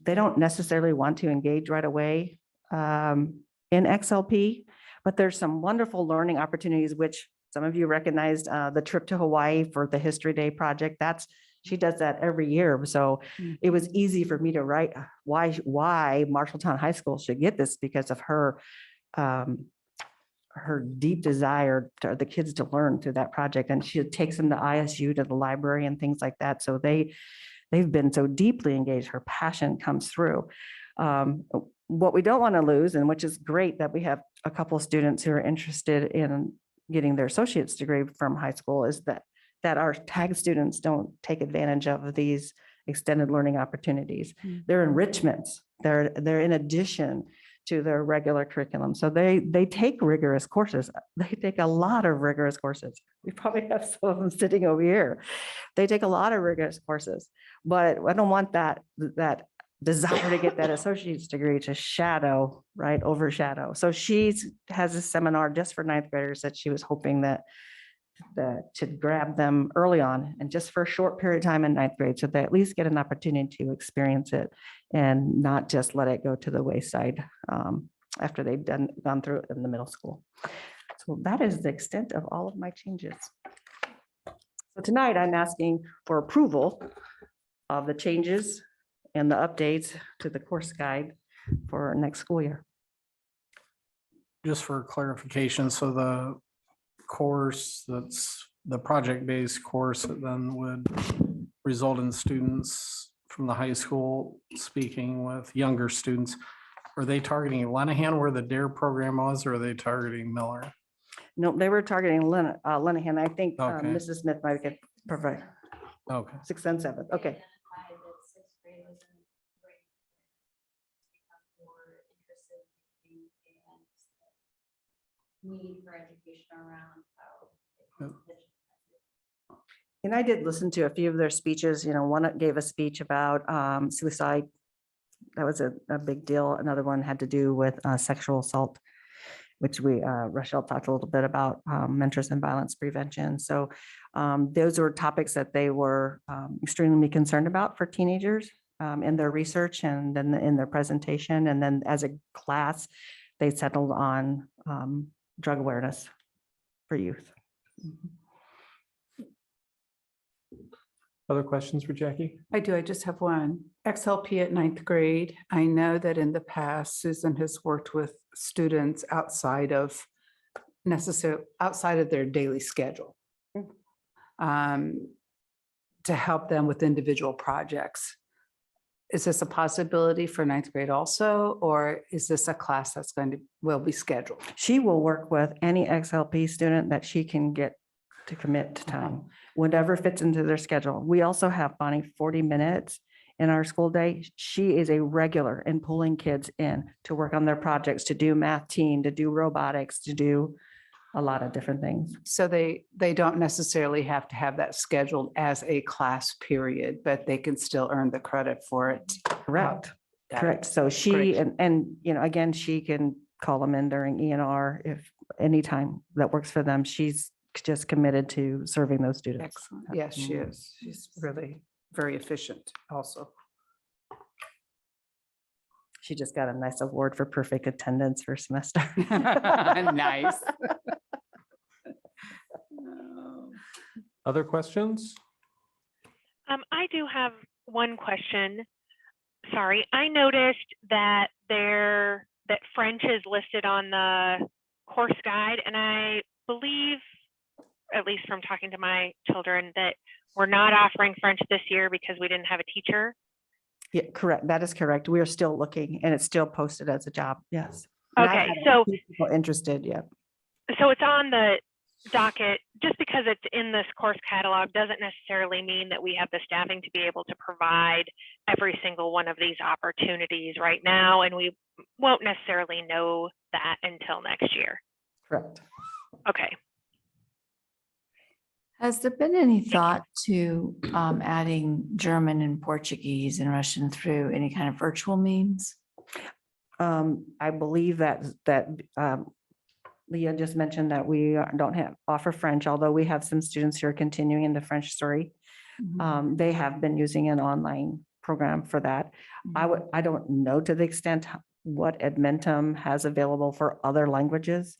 they don't necessarily want to engage right away in XLP, but there's some wonderful learning opportunities, which some of you recognized the trip to Hawaii for the History Day project. She does that every year. So it was easy for me to write why Marshalltown High School should get this, because of her deep desire for the kids to learn through that project. And she takes them to ISU, to the library and things like that. So they've been so deeply engaged. Her passion comes through. What we don't want to lose, and which is great that we have a couple of students who are interested in getting their associate's degree from high school, is that our TAG students don't take advantage of these extended learning opportunities. They're enrichments. They're in addition to their regular curriculum. So they take rigorous courses. They take a lot of rigorous courses. We probably have some of them sitting over here. They take a lot of rigorous courses, but I don't want that desire to get that associate's degree to overshadow. So she has a seminar just for 9th graders that she was hoping that to grab them early on, and just for a short period of time in 9th grade, so they at least get an opportunity to experience it and not just let it go to the wayside after they've gone through it in the middle school. So that is the extent of all of my changes. So tonight I'm asking for approval of the changes and the updates to the course guide for next school year. Just for clarification, so the course, that's the project-based course, that then would result in students from the high school speaking with younger students. Are they targeting Lenahan where the DARE program was, or are they targeting Miller? No, they were targeting Lenahan. I think Okay. Mrs. Smith might get provide. Okay. 6th and 7th. Okay. Need for education around how And I did listen to a few of their speeches, one gave a speech about suicide. That was a big deal. Another one had to do with sexual assault, which Rochelle talked a little bit about, mentors and violence prevention. So those were topics that they were extremely concerned about for teenagers in their research and then in their presentation. And then as a class, they settled on drug awareness for youth. Other questions for Jackie? I do. I just have one. XLP at 9th grade. I know that in the past, Susan has worked with students outside of their daily schedule to help them with individual projects. Is this a possibility for 9th grade also, or is this a class that's will be scheduled? She will work with any XLP student that she can get to commit to time, whatever fits into their schedule. We also have Bonnie 40 minutes in our school day. She is a regular in pulling kids in to work on their projects, to do math team, to do robotics, to do a lot of different things. So they don't necessarily have to have that scheduled as a class period, but they can still earn the credit for it. Correct. Got Correct. it. So she, Great. and again, she can call them in during ENR if anytime that works for them. She's just committed to serving those students. Excellent. Yes, she is. She's really very efficient also. She just got a nice award for perfect attendance for semester. Nice. Other questions? I do have one question. Sorry, I noticed that that French is listed on the course guide, and I believe, at least from talking to my children, that we're not offering French this year because we didn't have a teacher. Yeah, correct. That is correct. We are still looking and it's still posted as a job. Yes. And I've Okay, had a so few people interested, yeah. so it's on the docket. Just because it's in this course catalog doesn't necessarily mean that we have the staffing to be able to provide every single one of these opportunities right now, and we won't necessarily know that until next year. Correct. Okay. Has there been any thought to adding German and Portuguese and Russian through any kind of virtual means? I believe that Leah just mentioned that we don't offer French, although we have some students who are continuing in the French 3. They have been using an online program for that. I don't know to the extent what Edmentum has available for other languages,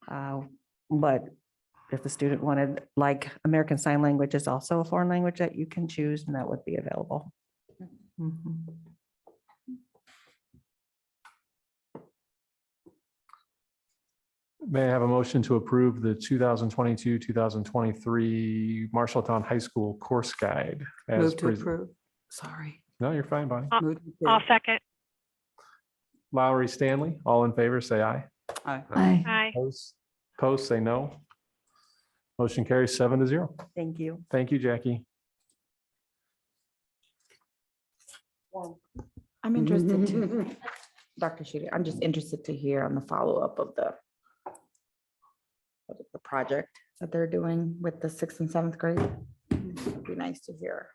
but if the student wanted, like American Sign Language is also a foreign language that you can choose, and that would be available. May I have a motion to approve the 2022-2023 Marshalltown High School course guide? as Move to pres- approve. Sorry. No, you're fine, Bonnie. Move to I'll approve. second. Lowry, Stanley, all in favor, say aye. Aye. Aye. Opposed, say no. Motion carries 7-0. Thank you. Thank you, Jackie. I'm interested to, Dr. Shooter, I'm just interested to hear on the follow-up of the project that they're doing with the 6th and 7th grade. It'd be nice to hear.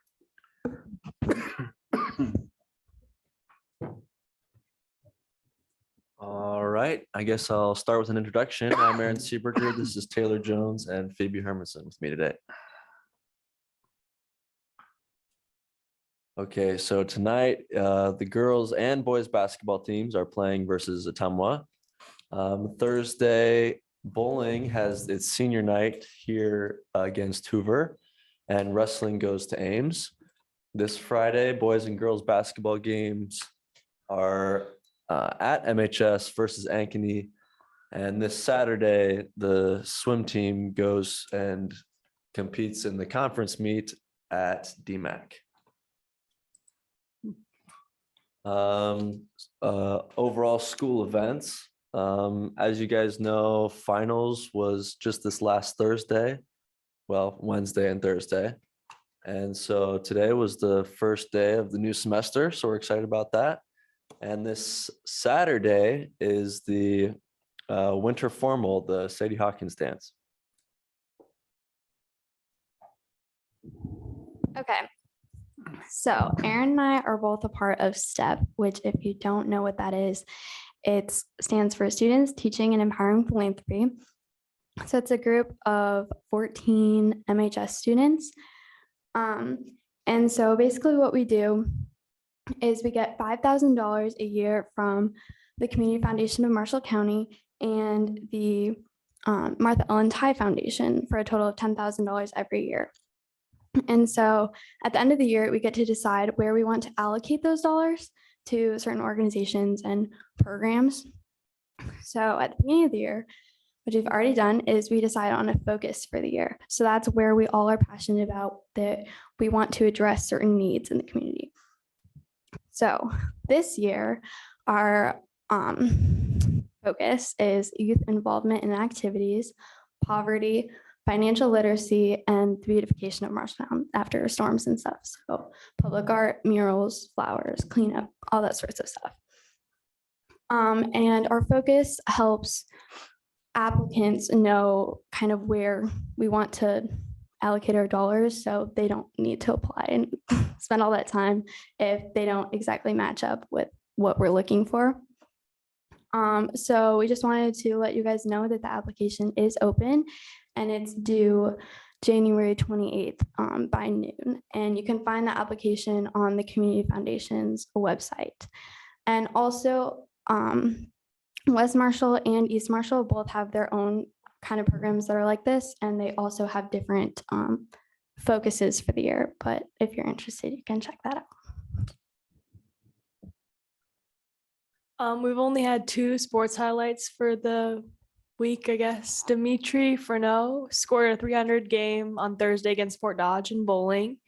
All right, I guess I'll start with an introduction. I'm Aaron Seeberger. This is Taylor Jones and Phoebe Hermanson with me today. Okay, so tonight, the girls and boys basketball teams are playing versus Atamwa. Thursday, bowling has its senior night here against Hoover, and wrestling goes to Ames. This Friday, boys and girls basketball games are at MHS versus Ankeny. And this Saturday, the swim team goes and competes in the conference meet at DMAC. Overall school events. As you guys know, finals was just this last Thursday. Well, Wednesday and Thursday. And so today was the first day of the new semester. So we're excited about that. And this Saturday is the winter formal, the Sadie Hawkins dance. Okay. So Aaron and I are both a part of STEP, which if you don't know what that is, it stands for Students Teaching and Empowering Philanthropy. So it's a group of 14 MHS students. And so basically what we do is we get $5,000 a year from the Community Foundation of Marshall County and the Martha Ellen Ty Foundation for a total of $10,000 every year. And so at the end of the year, we get to decide where we want to allocate those dollars to certain organizations and programs. So at the beginning of the year, which we've already done, is we decide on a focus for the year. So that's where we all are passionate about, that we want to address certain needs in the community. So this year, our focus is youth involvement in activities, poverty, financial literacy, and the beautification of Marshalltown after storms and stuff. So public art, murals, flowers, cleanup, all that sorts of stuff. And our focus helps applicants know kind of where we want to allocate our dollars, so they don't need to apply and spend all that time if they don't exactly match up with what we're looking for. So we just wanted to let you guys know that the application is open and it's due January 28th by noon. And you can find the application on the Community Foundation's website. And also West Marshall and East Marshall both have their own kind of programs that are like this, and they also have different focuses for the year. But if you're interested, you can check that out. We've only had 2 sports highlights for the week, I guess. Dimitri Furneaux scored a 300 game on Thursday against Fort Dodge in bowling.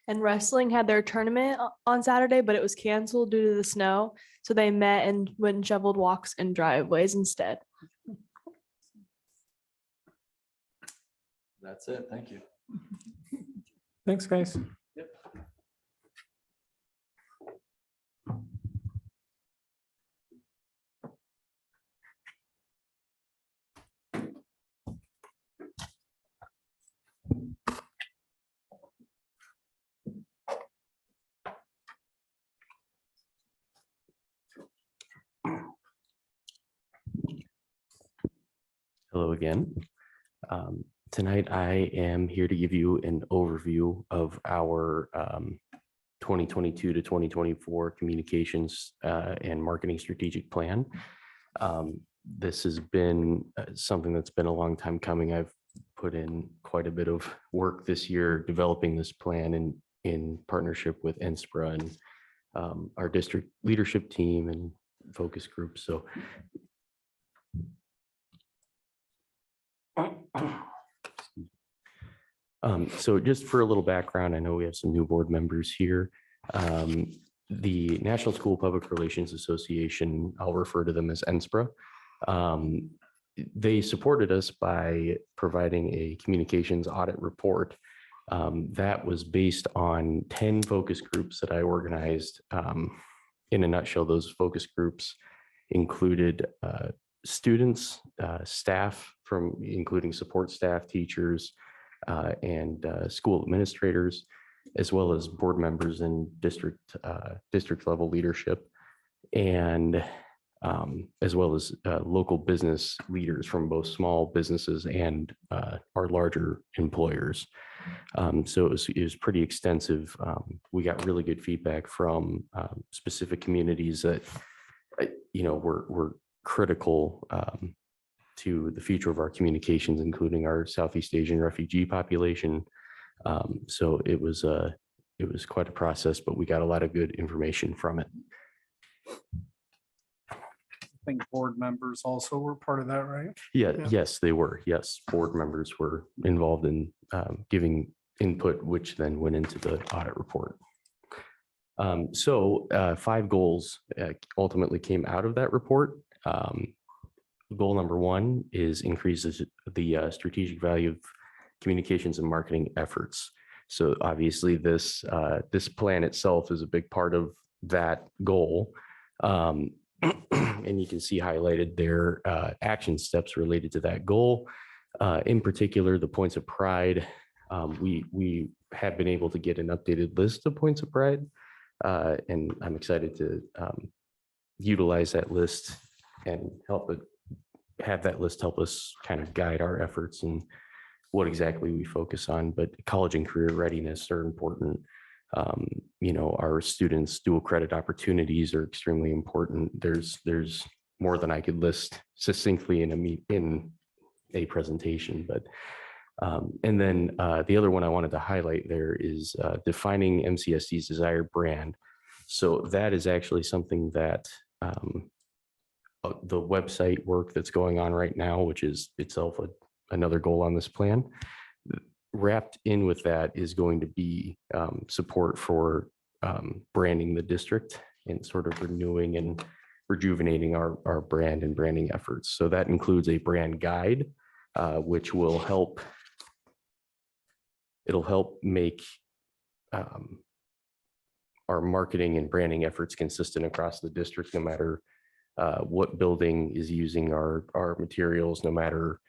And wrestling had their tournament on Saturday, but it was canceled due to the snow. So they met and went and shoveled walks and driveways instead. That's it. Thank you. Thanks, guys. Hello again. Tonight I am here to give you an overview of our 2022 to 2024 communications and marketing strategic plan. This has been something that's been a long time coming. I've put in quite a bit of work this year developing this plan in partnership with NSPRA and our district leadership team and focus groups. So just for a little background, I know we have some new board members here. The National School Public Relations Association, I'll refer to them as NSPRA. They supported us by providing a communications audit report that was based on 10 focus groups that I organized. In a nutshell, those focus groups included students, staff including support staff, teachers, and school administrators, as well as board members and district level leadership, and as well as local business leaders from both small businesses and our larger employers. So it was pretty extensive. We got really good feedback from specific communities that were critical to the future of our communications, including our Southeast Asian refugee population. So it was quite a process, but we got a lot of good information from it. I think board members also were part of that, right? Yeah. Yes, they were. Yes, board members were involved in giving input, which then went into the audit report. So 5 goals ultimately came out of that report. Goal number 1 is increases the strategic value of communications and marketing efforts. So obviously this plan itself is a big part of that goal. And you can see highlighted their action steps related to that goal. In particular, the points of pride. We have been able to get an updated list of points of pride. And I'm excited to utilize that list and have that list help us kind of guide our efforts and what exactly we focus on. But college and career readiness are important. Our students' dual credit opportunities are extremely important. There's more than I could list succinctly in a presentation, but and then the other one I wanted to highlight there is defining MCSD's desired brand. So that is actually something that the website work that's going on right now, which is itself another goal on this plan. Wrapped in with that is going to be support for branding the district and sort of renewing and rejuvenating our brand and branding efforts. So that includes a brand guide, which will help. It'll help make our marketing and branding efforts consistent across the district, no matter what building is using our materials, no matter,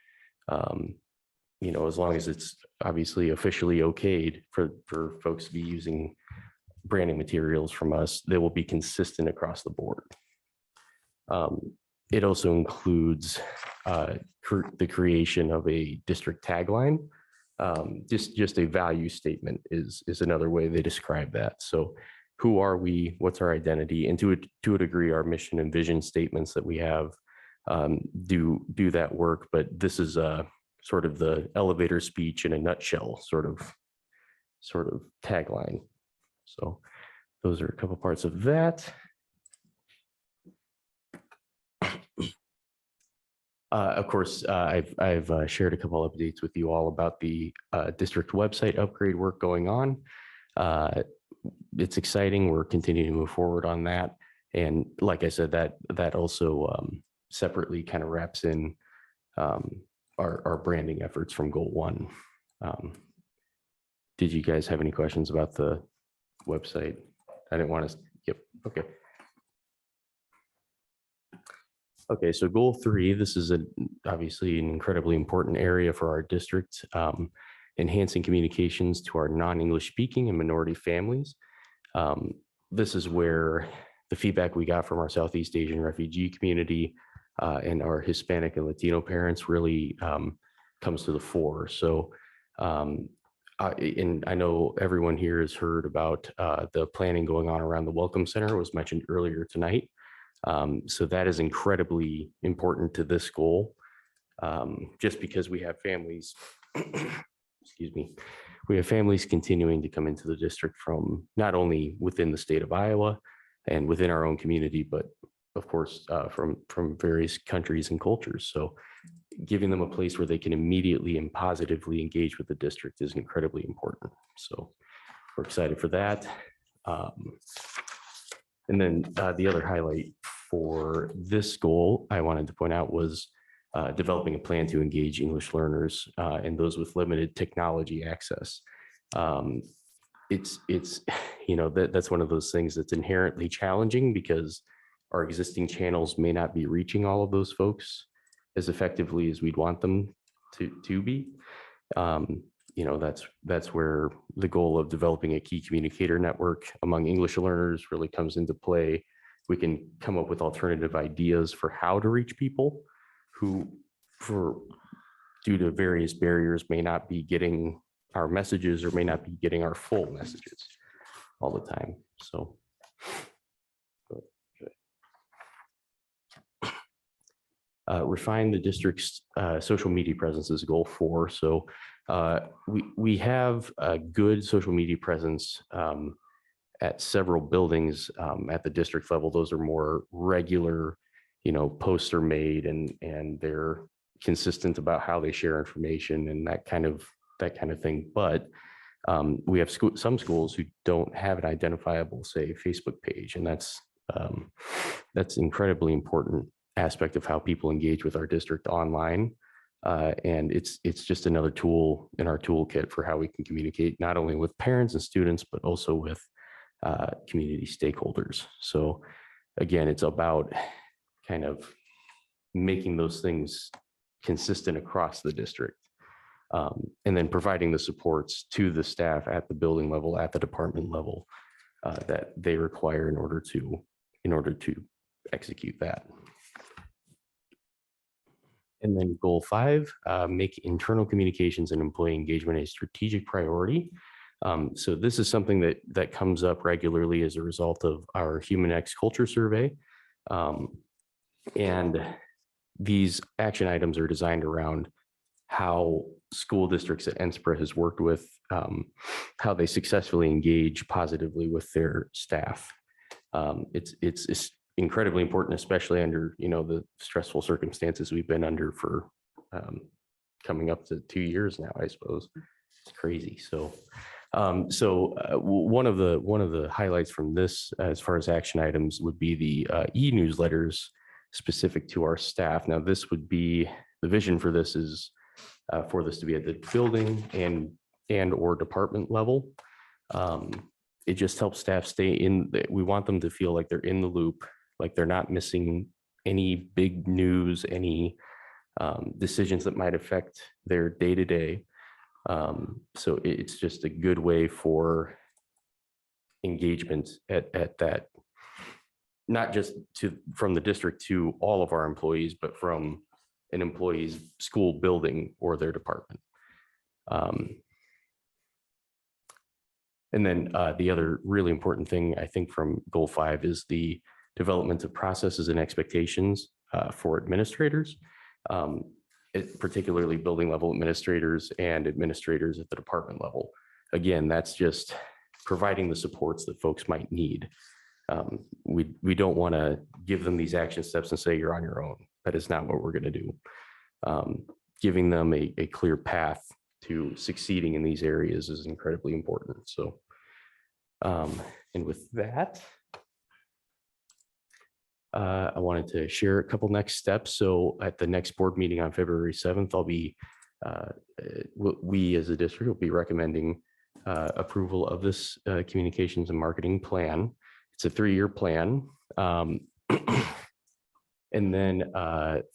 as long as it's obviously officially okayed for folks to be using branding materials from us, they will be consistent across the board. It also includes the creation of a district tagline. Just a value statement is another way they describe that. So who are we? What's our identity? And to a degree, our mission and vision statements that we have do that work. But this is sort of the elevator speech in a nutshell, sort of tagline. So those are a couple parts of that. Of course, I've shared a couple updates with you all about the district website upgrade work going on. It's exciting. We're continuing to move forward on that. And like I said, that also separately kind of wraps in our branding efforts from goal 1. Did you guys have any questions about the website? I didn't want to, yep, okay. Okay, so goal 3, this is obviously an incredibly important area for our district, enhancing communications to our non-English speaking and minority families. This is where the feedback we got from our Southeast Asian refugee community and our Hispanic and Latino parents really comes to the fore. So, and I know everyone here has heard about the planning going on around the Welcome Center, was mentioned earlier tonight. So that is incredibly important to this goal, just because we have families, excuse me, we have families continuing to come into the district from not only within the state of Iowa and within our own community, but of course, from various countries and cultures. So giving them a place where they can immediately and positively engage with the district is incredibly important. So we're excited for that. And then the other highlight for this goal I wanted to point out was developing a plan to engage English learners and those with limited technology access. It's that's one of those things that's inherently challenging because our existing channels may not be reaching all of those folks as effectively as we'd want them to be. That's where the goal of developing a key communicator network among English learners really comes into play. We can come up with alternative ideas for how to reach people who, due to various barriers, may not be getting our messages or may not be getting our full messages all the time. So, refine the district's social media presence is goal 4. So we have a good social media presence at several buildings at the district level. Those are more regular, posts are made and they're consistent about how they share information and that kind of thing. But we have some schools who don't have an identifiable, say, Facebook page, and that's incredibly important aspect of how people engage with our district online. And it's just another tool in our toolkit for how we can communicate not only with parents and students, but also with community stakeholders. So again, it's about kind of making those things consistent across the district. And then providing the supports to the staff at the building level, at the department level that they require in order to execute that. And then goal 5, make internal communications and employee engagement a strategic priority. So this is something that comes up regularly as a result of our Human X Culture Survey. And these action items are designed around how school districts at NSPRA has worked with, how they successfully engage positively with their staff. It's incredibly important, especially under, the stressful circumstances we've been under for coming up to 2 years now, I suppose. It's crazy. So one of the highlights from this, as far as action items, would be the e-newsletters specific to our staff. Now, this would be, the vision for this is for this to be at the building and or department level. It just helps staff stay in, we want them to feel like they're in the loop, like they're not missing any big news, any decisions that might affect their day-to-day. So it's just a good way for engagement at that, not just from the district to all of our employees, but from an employee's school building or their department. And then the other really important thing, I think, from goal 5 is the development of processes and expectations for administrators, particularly building level administrators and administrators at the department level. Again, that's just providing the supports that folks might need. We don't want to give them these action steps and say you're on your own. That is not what we're going to do. Giving them a clear path to succeeding in these areas is incredibly important. So, and with that, I wanted to share a couple next steps. So at the next board meeting on February 7th, I'll be, we as a district will be recommending approval of this communications and marketing plan. It's a 3-year plan. And then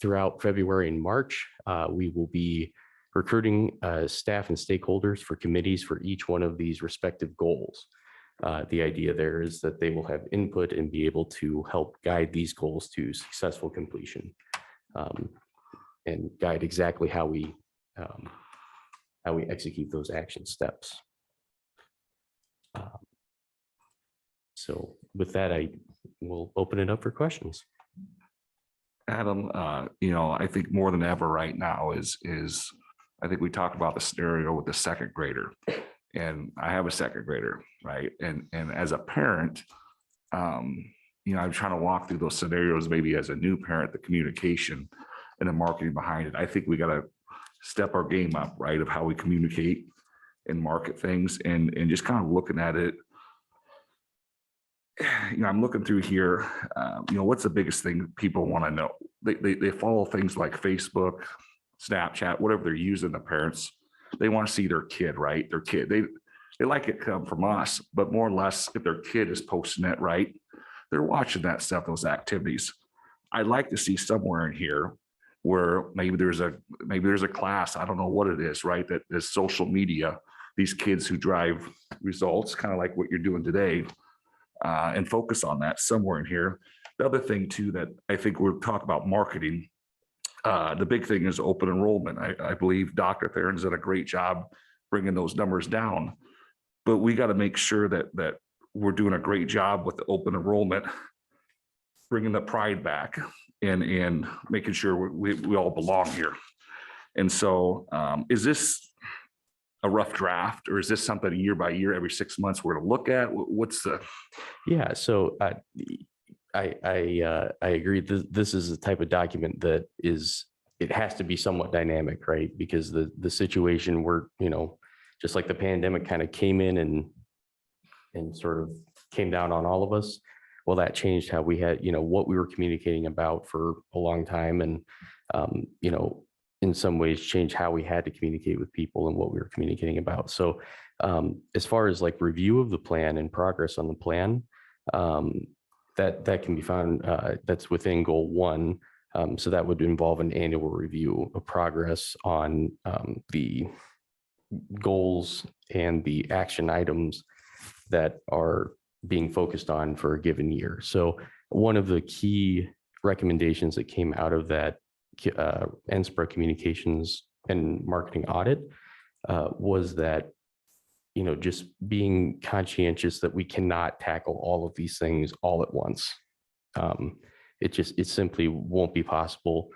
throughout February and March, we will be recruiting staff and stakeholders for committees for each one of these respective goals. The idea there is that they will have input and be able to help guide these goals to successful completion, and guide exactly how we execute those action steps. So with that, I will open it up for questions. Adam, I think more than ever right now is I think we talked about the scenario with the second grader, and I have a second grader, right? And as a parent, I'm trying to walk through those scenarios, maybe as a new parent, the communication and the marketing behind it. I think we got to step our game up, right? Of how we communicate and market things, and just kind of looking at it. I'm looking through here, what's the biggest thing people want to know? They follow things like Facebook, Snapchat, whatever they're using, the parents, they want to see their kid, right? Their kid, they like it come from us, but more or less if their kid is posting it, right, they're watching that stuff, those activities. I'd like to see somewhere in here where maybe there's a class, I don't know what it is, right? That is social media, these kids who drive results, kind of like what you're doing today. And focus on that somewhere in here. The other thing too, that I think we'll talk about marketing. The big thing is open enrollment. I believe Dr. Theron's done a great job bringing those numbers down, but we got to make sure that we're doing a great job with the open enrollment, bringing the pride back and making sure we all belong here. And so is this a rough draft, or is this something year by year, every 6 months we're to look at? What's the? Yeah, so I agree. This is the type of document that it has to be somewhat dynamic, right? Because the situation where, just like the pandemic kind of came in and sort of came down on all of us. Well, that changed how we had, what we were communicating about for a long time, and in some ways change how we had to communicate with people and what we were communicating about. So as far as like review of the plan and progress on the plan, that can be found, that's within goal 1. So that would involve an annual review of progress on the goals and the action items that are being focused on for a given year. So one of the key recommendations that came out of that NSPRA communications and marketing audit was that, you know, just being conscientious that we cannot tackle all of these things all at once. It simply won't be possible.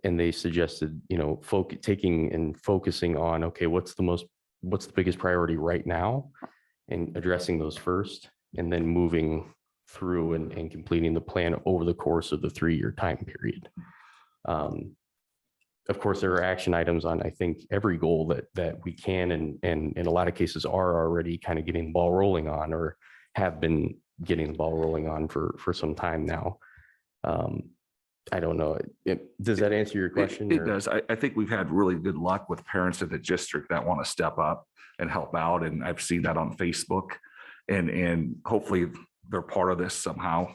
And they suggested, you know, taking and focusing on, okay, what's the biggest priority right now, and addressing those first, and then moving through and completing the plan over the course of the 3-year time period. Of course, there are action items on, I think, every goal that we can and in a lot of cases are already kind of getting the ball rolling on, or have been getting the ball rolling on for some time now. I don't know. Does that answer your question? It does. I think we've had really good luck with parents in the district that want to step up and help out. And I've seen that on Facebook, and hopefully they're part of this somehow.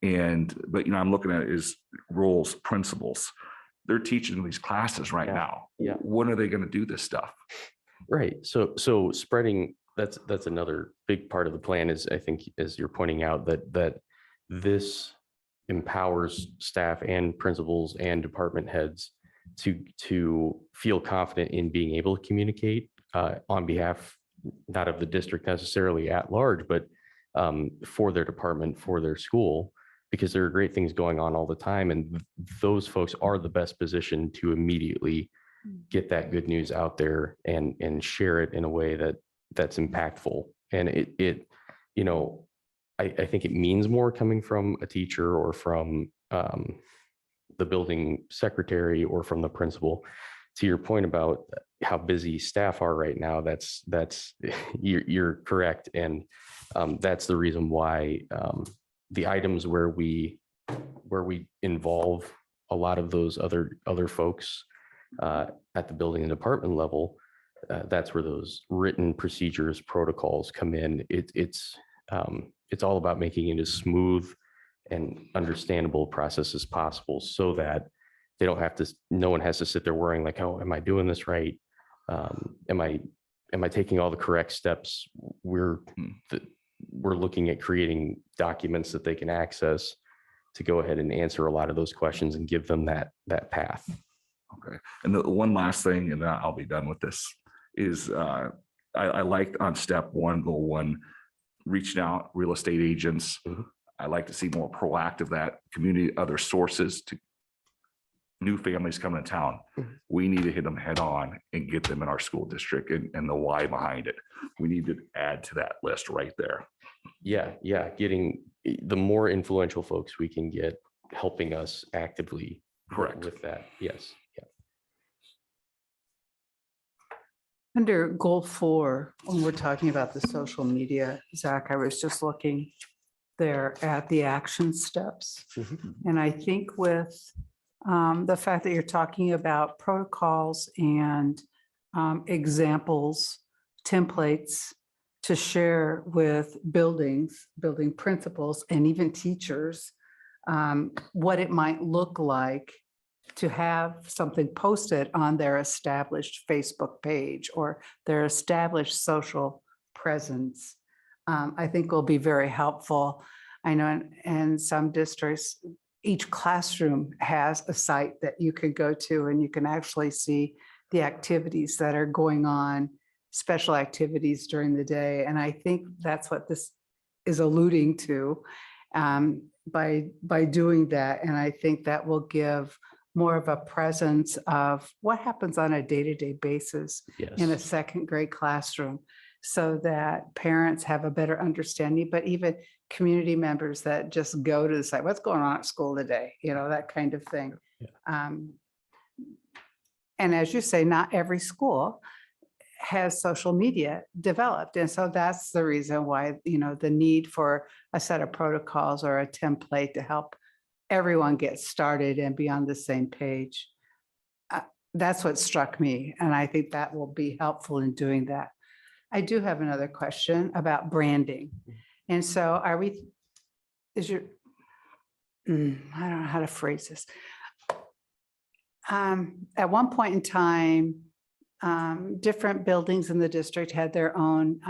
But, you know, I'm looking at it as roles, principals. They're teaching these classes right now. Yeah. When are they going to do this stuff? Right. So spreading, that's another big part of the plan is, I think, as you're pointing out, that this empowers staff and principals and department heads to feel confident in being able to communicate on behalf, not of the district necessarily at large, but for their department, for their school, because there are great things going on all the time. And those folks are the best positioned to immediately get that good news out there and share it in a way that's impactful. And it you know, I think it means more coming from a teacher or from the building secretary or from the principal. To your point about how busy staff are right now, that's you're correct. And that's the reason why the items where we involve a lot of those other folks at the building and department level, that's where those written procedures, protocols come in. It's all about making it as smooth and understandable process as possible, so that they don't have to, no one has to sit there worrying like, oh, am I doing this right? Am I taking all the correct steps? We're looking at creating documents that they can access to go ahead and answer a lot of those questions and give them that path. Okay. And the one last thing, and then I'll be done with this, is I liked on step one, goal one, reaching out real estate agents. I like to see more proactive, that community, other sources, to new families coming to town. We need to hit them head on and get them in our school district, and the why behind it. We need to add to that list right there. Yeah. Getting the more influential folks we can get helping us actively. Correct. With that. Yes. Yeah. Under goal 4, when we're talking about the social media, Zach, I was just looking there at the action steps. And I think with the fact that you're talking about protocols and examples, templates to share with building principals and even teachers, what it might look like to have something posted on their established Facebook page or their established social presence, I think will be very helpful. I know in some districts, each classroom has a site that you can go to and you can actually see the activities that are going on, special activities during the day. And I think that's what this is alluding to by doing that. And I think that will give more of a presence of what happens on a day-to-day basis in a second grade classroom, so that parents have a better understanding, but even community members that just go to the site, what's going on at school today, you know, that kind of thing. And as you say, not every school has social media developed. And so that's the reason why, you know, the need for a set of protocols or a template to help everyone get started and be on the same page. That's what struck me. And I think that will be helpful in doing that. I do have another question about branding. And so I don't know how to phrase this. At one point in time, different buildings in the district had their own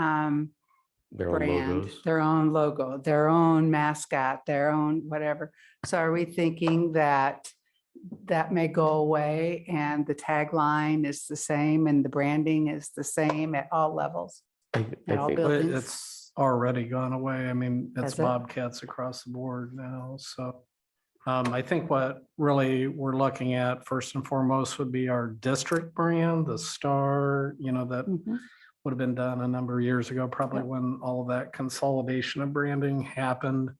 Their own brand, logos. their own logo, their own mascot, their own whatever. So are we thinking that that may go away and the tagline is the same and the branding is the same at all levels? I At all think- buildings? It's already gone away. I mean, it's Has it? Bobcats across the board now, so. I think what really we're looking at first and foremost would be our district brand, the star, that would have been done a number of years ago, probably when all of that consolidation of branding happened.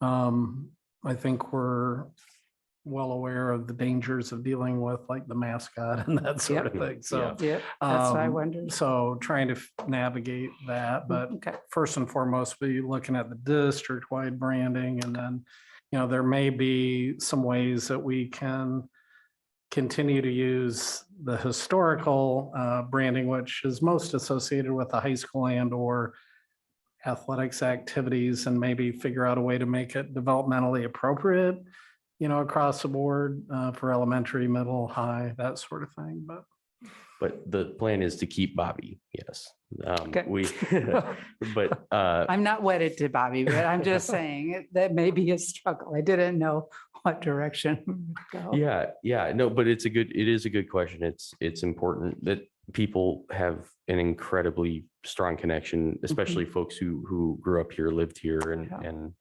I think we're well aware of the dangers of dealing with like the mascot and that sort of Yep. thing. So Yep, that's what I wondered. So trying to navigate that, but first and foremost, be looking at the district-wide branding, and then, there may be some ways that we can continue to use the historical branding, which is most associated with the high school and or athletics activities, and maybe figure out a way to make it developmentally appropriate, across the board for elementary, middle, high, that sort of thing. But the plan is to keep Bobby, yes. But I'm not wedded to Bobby, but I'm just saying that may be a struggle. I didn't know what direction. to go. yeah, no, but it is a good question. It's important that people have an incredibly strong connection, especially folks who grew up here, lived here, and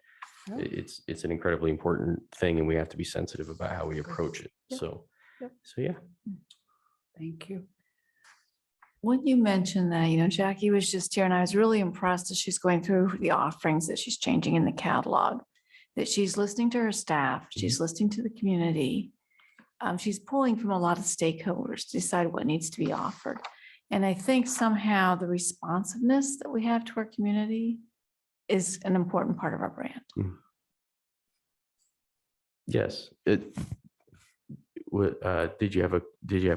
it's an incredibly important thing, and we have to be sensitive about how we approach it. So yeah. Thank you. When you mentioned that, Jackie was just here and I was really impressed as she's going through the offerings that she's changing in the catalog, that she's listening to her staff, she's listening to the community. She's pulling from a lot of stakeholders to decide what needs to be offered. And I think somehow the responsiveness that we have to our community is an important part of our brand. Yes. Did you have a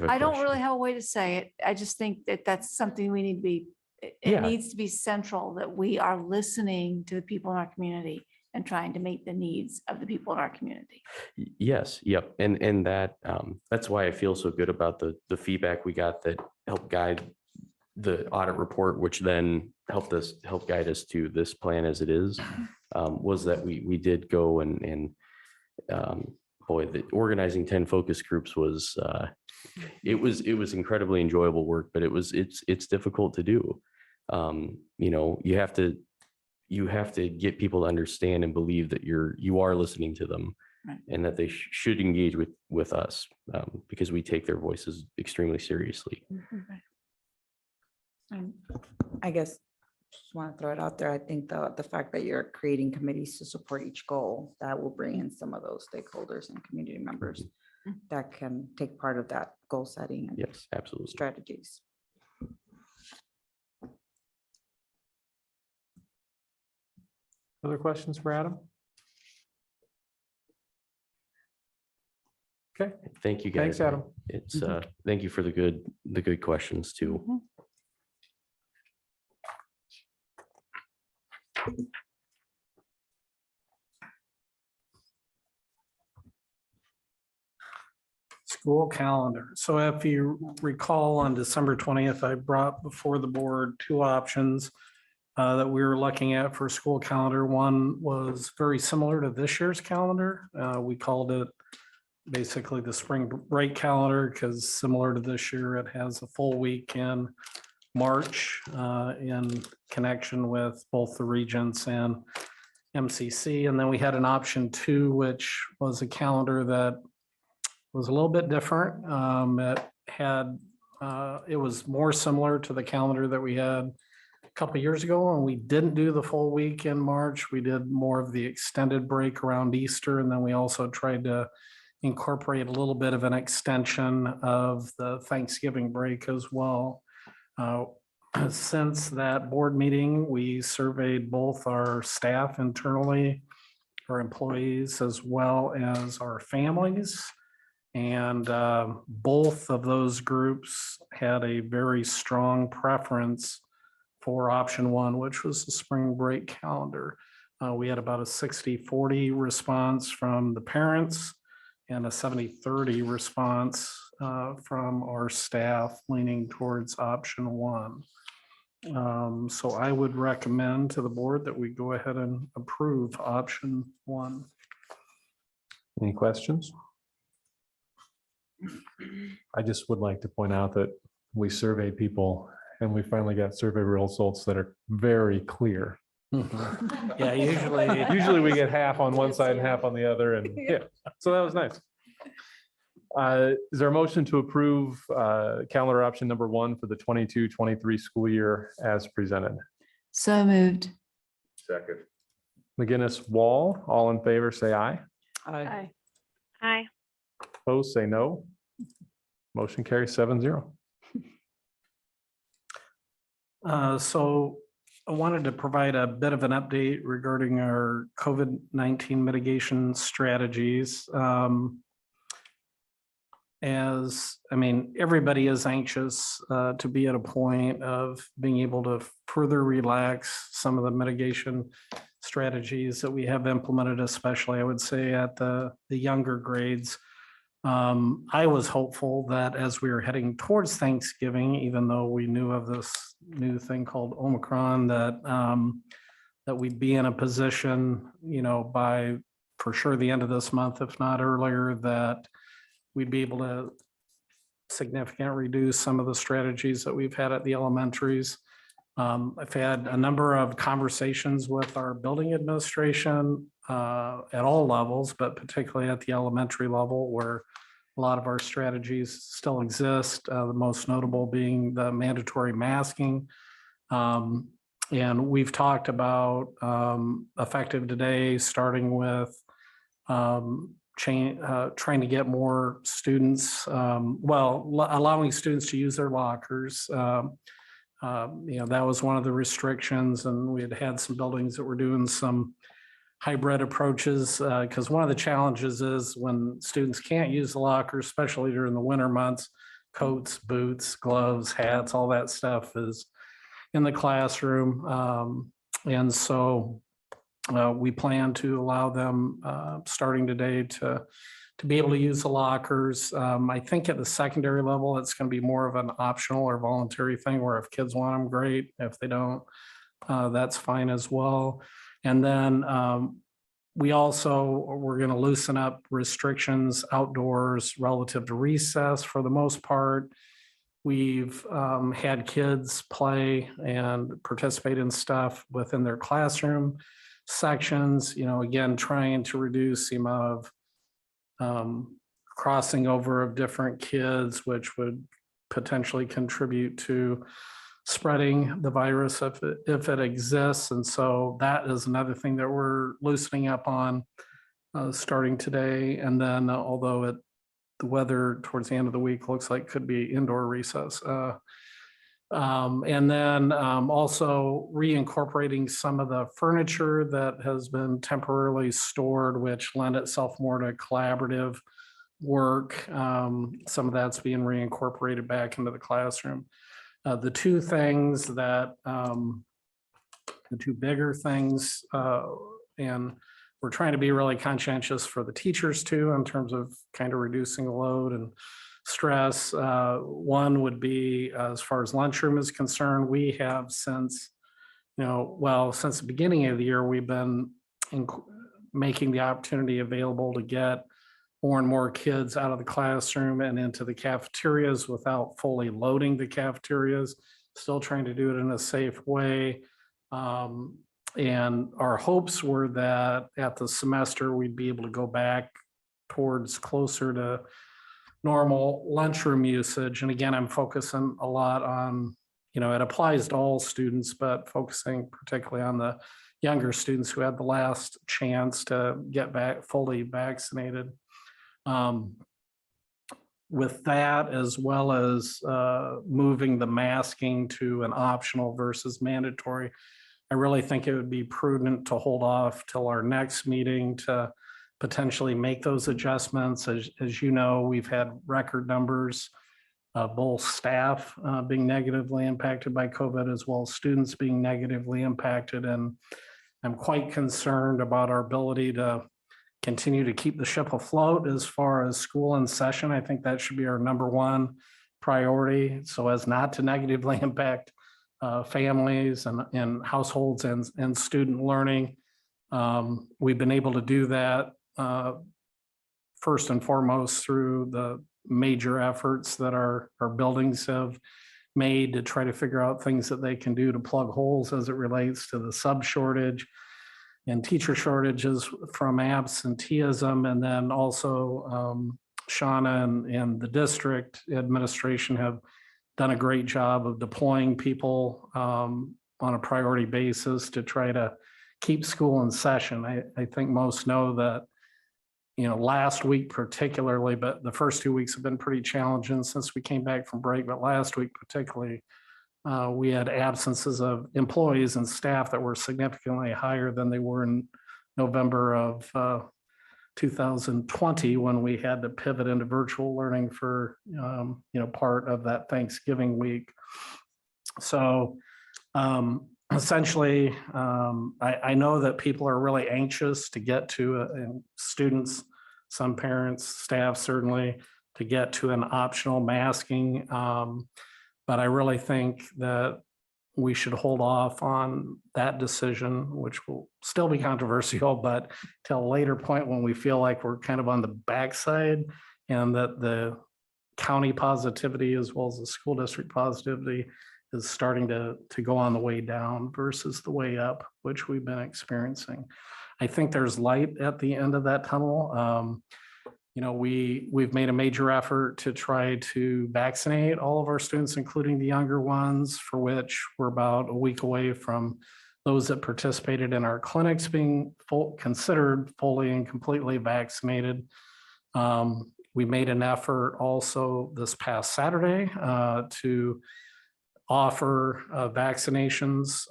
I don't question? really have a way to say it. I just think that that's something we need to be, it needs to be central, that we are listening to the people in our community and trying to meet the needs of the people in our community. Yes, yep. And that's why I feel so good about the feedback we got that helped guide the audit report, which then helped guide us to this plan as it is, was that we did go and boy, the organizing 10 focus groups was it was incredibly enjoyable work, but it's difficult to do. You have to get people to understand and believe that you are listening to them, right, and that they should engage with us because we take their voices extremely seriously. I guess just want to throw it out there. I think the fact that you're creating committees to support each goal, that will bring in some of those stakeholders and community members that can take part of that goal setting and Yes, absolutely. strategies. Other questions for Adam? Okay. Thank you, guys. Thanks, Adam. It's thank you for the good questions too. School calendar. So if you recall, on December 20th, I brought before the board two options that we were looking at for school calendar. One was very similar to this year's calendar. We called it basically the spring break calendar because similar to this year, it has a full week in March in connection with both the Regents and MCC. And then we had an option 2, which was a calendar that was a little bit different. It was more similar to the calendar that we had a couple of years ago, and we didn't do the full week in March. We did more of the extended break around Easter, and then we also tried to incorporate a little bit of an extension of the Thanksgiving break as well. Since that board meeting, we surveyed both our staff internally, our employees, as well as our families. And both of those groups had a very strong preference for option 1, which was the spring break calendar. We had about a 60-40 response from the parents and a 70-30 response from our staff leaning towards option one. So I would recommend to the board that we go ahead and approve option one. Any questions? I just would like to point out that we surveyed people and we finally got survey results that are very clear. Yeah, Usually we get half on one side and half on the other, and yeah, so that was nice. Is there a motion to approve calendar option number one for the 22-23 school year as presented? So moved. Second. McGinnis, Wall, all in favor, say aye. Aye. Aye. Opposed, say no. Motion carries 7-0. So I wanted to provide a bit of an update regarding our COVID-19 mitigation strategies. Everybody is anxious to be at a point of being able to further relax some of the mitigation strategies that we have implemented, especially I would say at the younger grades. I was hopeful that as we were heading towards Thanksgiving, even though we knew of this new thing called Omicron, that we'd be in a position, by for sure the end of this month, if not earlier, that we'd be able to significantly reduce some of the strategies that we've had at the elementaries. I've had a number of conversations with our building administration at all levels, but particularly at the elementary level where a lot of our strategies still exist, the most notable being the mandatory masking. And we've talked about effective today, starting with trying to get more students, allowing students to use their lockers. That was one of the restrictions, and we had some buildings that were doing some hybrid approaches, because one of the challenges is when students can't use the locker, especially during the winter months, coats, boots, gloves, hats, all that stuff is in the classroom. And so we plan to allow them starting today to be able to use the lockers. I think at the secondary level, it's going to be more of an optional or voluntary thing where if kids want them, great. If they don't, that's fine as well. And then we're going to loosen up restrictions outdoors relative to recess for the most part. We've had kids play and participate in stuff within their classroom sections, again, trying to reduce the amount of crossing over of different kids, which would potentially contribute to spreading the virus if it exists. And so that is another thing that we're loosening up on starting today. And then although the weather towards the end of the week looks like could be indoor recess. And then also reincorporating some of the furniture that has been temporarily stored, which lend itself more to collaborative work. Some of that's being reincorporated back into the classroom. The two bigger things, and we're trying to be really conscientious for the teachers too, in terms of kind of reducing the load and stress. One would be, as far as lunchroom is concerned, we have since the beginning of the year, we've been making the opportunity available to get more and more kids out of the classroom and into the cafeterias without fully loading the cafeterias, still trying to do it in a safe way. And our hopes were that at the semester, we'd be able to go back towards closer to normal lunchroom usage. And again, I'm focusing a lot on, it applies to all students, but focusing particularly on the younger students who had the last chance to get back fully vaccinated. With that, as well as moving the masking to an optional versus mandatory, I really think it would be prudent to hold off till our next meeting to potentially make those adjustments. As you know, we've had record numbers of both staff being negatively impacted by COVID, as well as students being negatively impacted. And I'm quite concerned about our ability to continue to keep the ship afloat as far as school in session. I think that should be our number one priority, so as not to negatively impact families and households and student learning. We've been able to do that first and foremost through the major efforts that our buildings have made to try to figure out things that they can do to plug holes as it relates to the sub shortage and teacher shortages from absenteeism. And then also Shauna and the district administration have done a great job of deploying people on a priority basis to try to keep school in session. I think most know that, last week particularly, but the first 2 weeks have been pretty challenging since we came back from break. But last week particularly, we had absences of employees and staff that were significantly higher than they were in November of 2020, when we had to pivot into virtual learning for, part of that Thanksgiving week. So essentially, I know that people are really anxious to get to, and students, some parents, staff certainly, to get to an optional masking. But I really think that we should hold off on that decision, which will still be controversial, but till a later point when we feel like we're kind of on the backside and that the county positivity as well as the school district positivity is starting to go on the way down versus the way up, which we've been experiencing. I think there's light at the end of that tunnel. We've made a major effort to try to vaccinate all of our students, including the younger ones, for which we're about a week away from those that participated in our clinics being considered fully and completely vaccinated. We made an effort also this past Saturday to offer vaccinations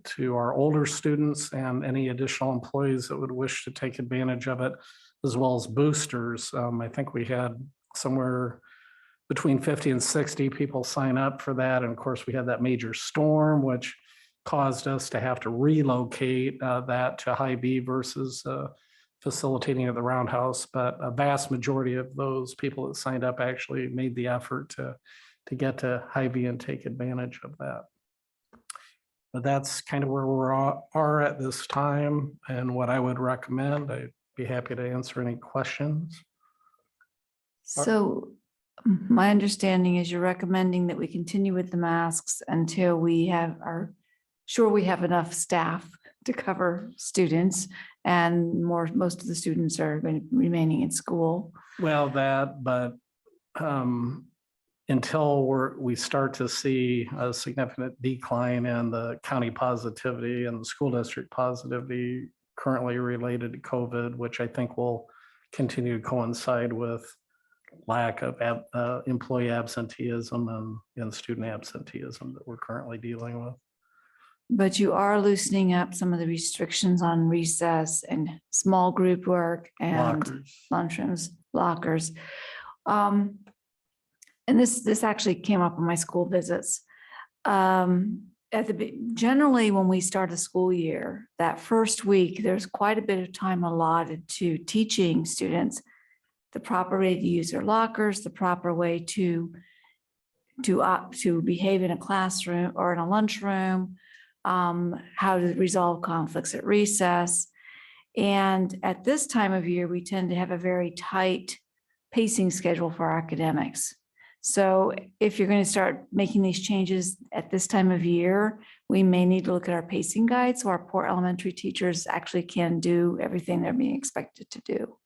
to our older students and any additional employees that would wish to take advantage of it, as well as boosters. I think we had somewhere between 50 and 60 people sign up for that. And of course, we had that major storm, which caused us to have to relocate that to Hy-Vee versus facilitating at the Roundhouse. But a vast majority of those people that signed up actually made the effort to get to Hy-Vee and take advantage of that. But that's kind of where we are at this time and what I would recommend. I'd be happy to answer any questions. So my understanding is you're recommending that we continue with the masks until we are sure we have enough staff to cover students, and most of the students are remaining in school. Well, but until we start to see a significant decline in the county positivity and the school district positivity currently related to COVID, which I think will continue to coincide with lack of employee absenteeism and student absenteeism that we're currently dealing with. But you are loosening up some of the restrictions on recess and small group work and lunchrooms, lockers. And this actually came up in my school visits. Generally, when we start a school year, that first week, there's quite a bit of time allotted to teaching students the proper way to use their lockers, the proper way to behave in a classroom or in a lunchroom, how to resolve conflicts at recess. And at this time of year, we tend to have a very tight pacing schedule for academics. So if you're going to start making these changes at this time of year, we may need to look at our pacing guide so our poor elementary teachers actually can do everything they're being expected to do.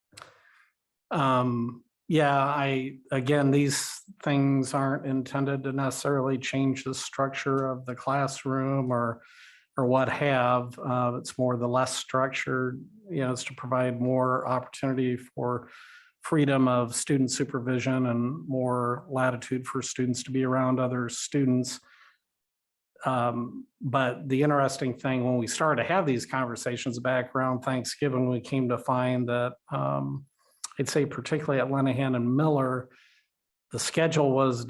Again, these things aren't intended to necessarily change the structure of the classroom or what have. It's more the less structured, it's to provide more opportunity for freedom of student supervision and more latitude for students to be around other students. But the interesting thing, when we started to have these conversations back around Thanksgiving, we came to find that I'd say particularly at Lenahan and Miller, the schedule was,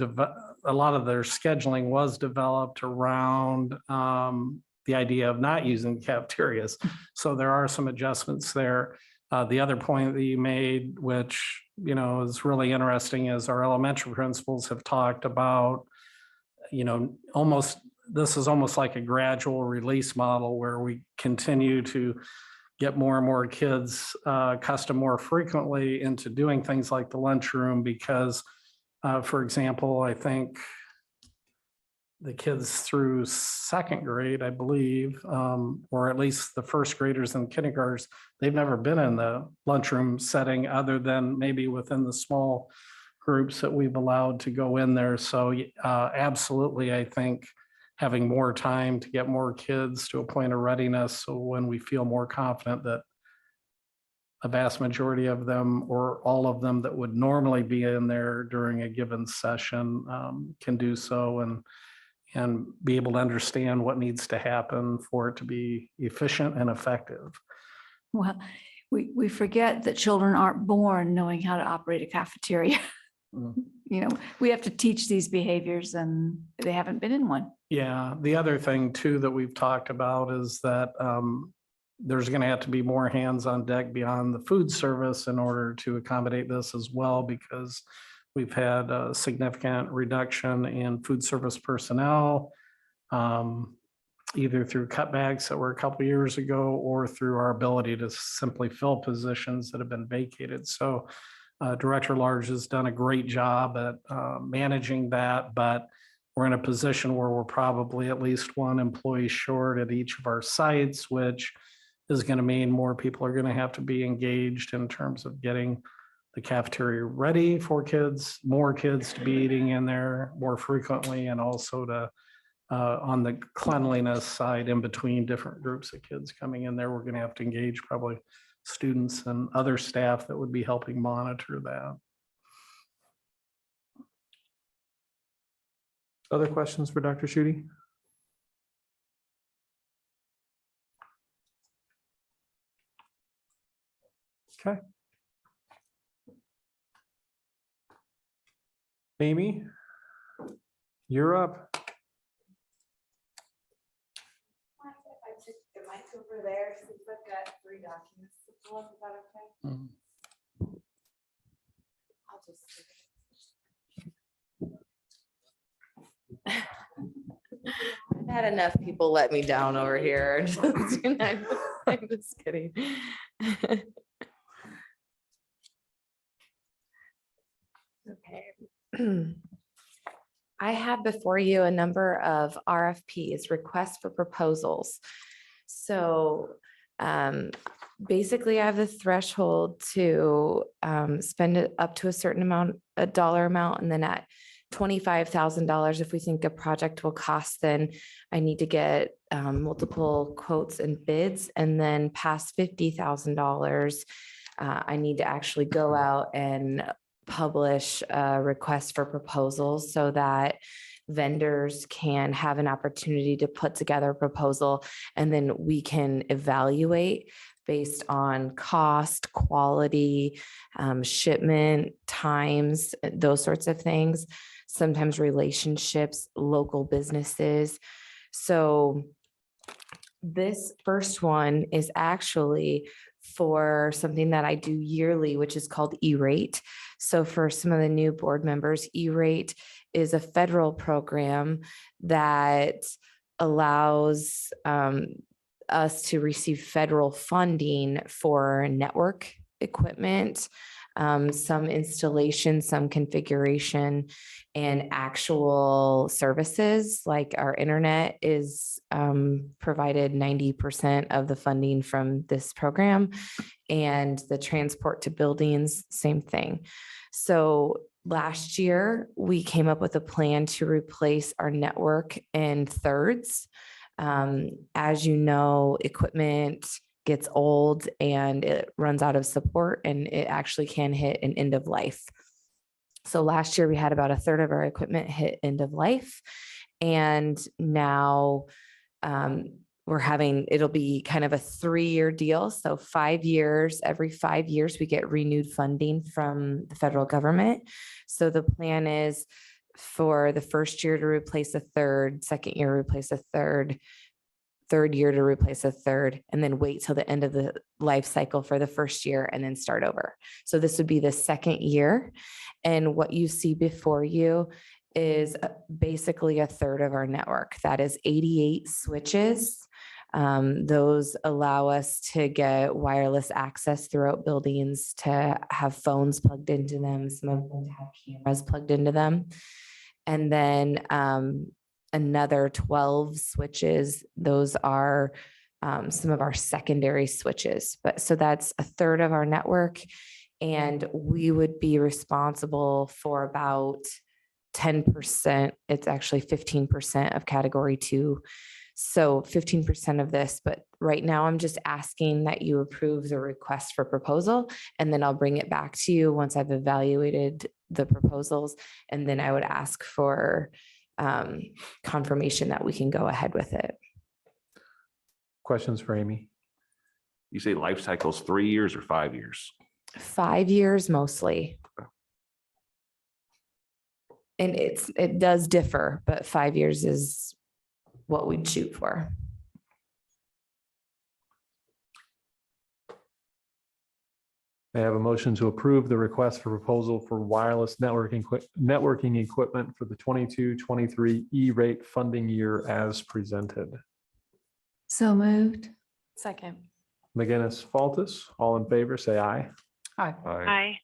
a lot of their scheduling was developed around the idea of not using cafeterias. So there are some adjustments there. The other point that you made, which, you know, is really interesting, is our elementary principals have talked about, you know, this is almost like a gradual release model where we continue to get more and more kids accustomed more frequently into doing things like the lunchroom because, for example, I think the kids through second grade, I believe, or at least the first graders and kindergartners, they've never been in the lunchroom setting other than maybe within the small groups that we've allowed to go in there. So absolutely, I think having more time to get more kids to a point of readiness. So when we feel more confident that a vast majority of them or all of them that would normally be in there during a given session can do so and be able to understand what needs to happen for it to be efficient and effective. Well, we forget that children aren't born knowing how to operate a cafeteria. You know, we have to teach these behaviors and they haven't been in one. Yeah, the other thing too that we've talked about is that there's going to have to be more hands on deck beyond the food service in order to accommodate this as well, because we've had a significant reduction in food service personnel, either through cutbacks that were a couple of years ago or through our ability to simply fill positions that have been vacated. So Director Large has done a great job at managing that, but we're in a position where we're probably at least one employee short at each of our sites, which is going to mean more people are going to have to be engaged in terms of getting the cafeteria ready for kids, more kids to be eating in there more frequently, and also to on the cleanliness side in between different groups of kids coming in there, we're going to have to engage probably students and other staff that would be helping monitor that. Other questions for Dr. Schutte? Okay. Amy, you're up. The mic over there, since I've got 3 documents to pull up, is that okay? I'll just. I've had enough people let me down over here. I'm just kidding. Okay. I have before you a number of RFPs, requests for proposals. So basically I have the threshold to spend it up to a certain amount, a dollar amount, and then at $25,000, if we think a project will cost, then I need to get multiple quotes and bids, and then past $50,000, I need to actually go out and publish a request for proposals so that vendors can have an opportunity to put together a proposal, and then we can evaluate based on cost, quality, shipment, times, those sorts of things, sometimes relationships, local businesses. So this first one is actually for something that I do yearly, which is called E-rate. So for some of the new board members, E-rate is a federal program that allows us to receive federal funding for network equipment, some installation, some configuration, and actual services. Like our internet is provided 90% of the funding from this program, and the transport to buildings, same thing. So last year, we came up with a plan to replace our network in thirds. As you know, equipment gets old and it runs out of support, and it actually can hit an end of life. So last year we had about a third of our equipment hit end of life. And now it'll be kind of a 3-year deal. So 5 years, every 5 years, we get renewed funding from the federal government. So the plan is for the first year to replace a third, second year replace a third, third year to replace a third, and then wait till the end of the life cycle for the first year and then start over. So this would be the second year. And what you see before you is basically a third of our network. That is 88 switches. Those allow us to get wireless access throughout buildings, to have phones plugged into them, some of them have cameras plugged into them. And then another 12 switches, those are some of our secondary switches. But so that's a third of our network. And we would be responsible for about 10%. It's actually 15% of category 2. So 15% of this, but right now I'm just asking that you approve the request for proposal, and then I'll bring it back to you once I've evaluated the proposals. And then I would ask for confirmation that we can go ahead with it. Questions for Amy? You say life cycle's 3 years or 5 years? 5 years mostly. And it does differ, but 5 years is what we'd shoot for. May I have a motion to approve the request for proposal for wireless networking equipment for the 22-23 E-rate funding year as presented? So moved. Second. McGinnis, Faltus, all in favor, say aye. Aye. Aye.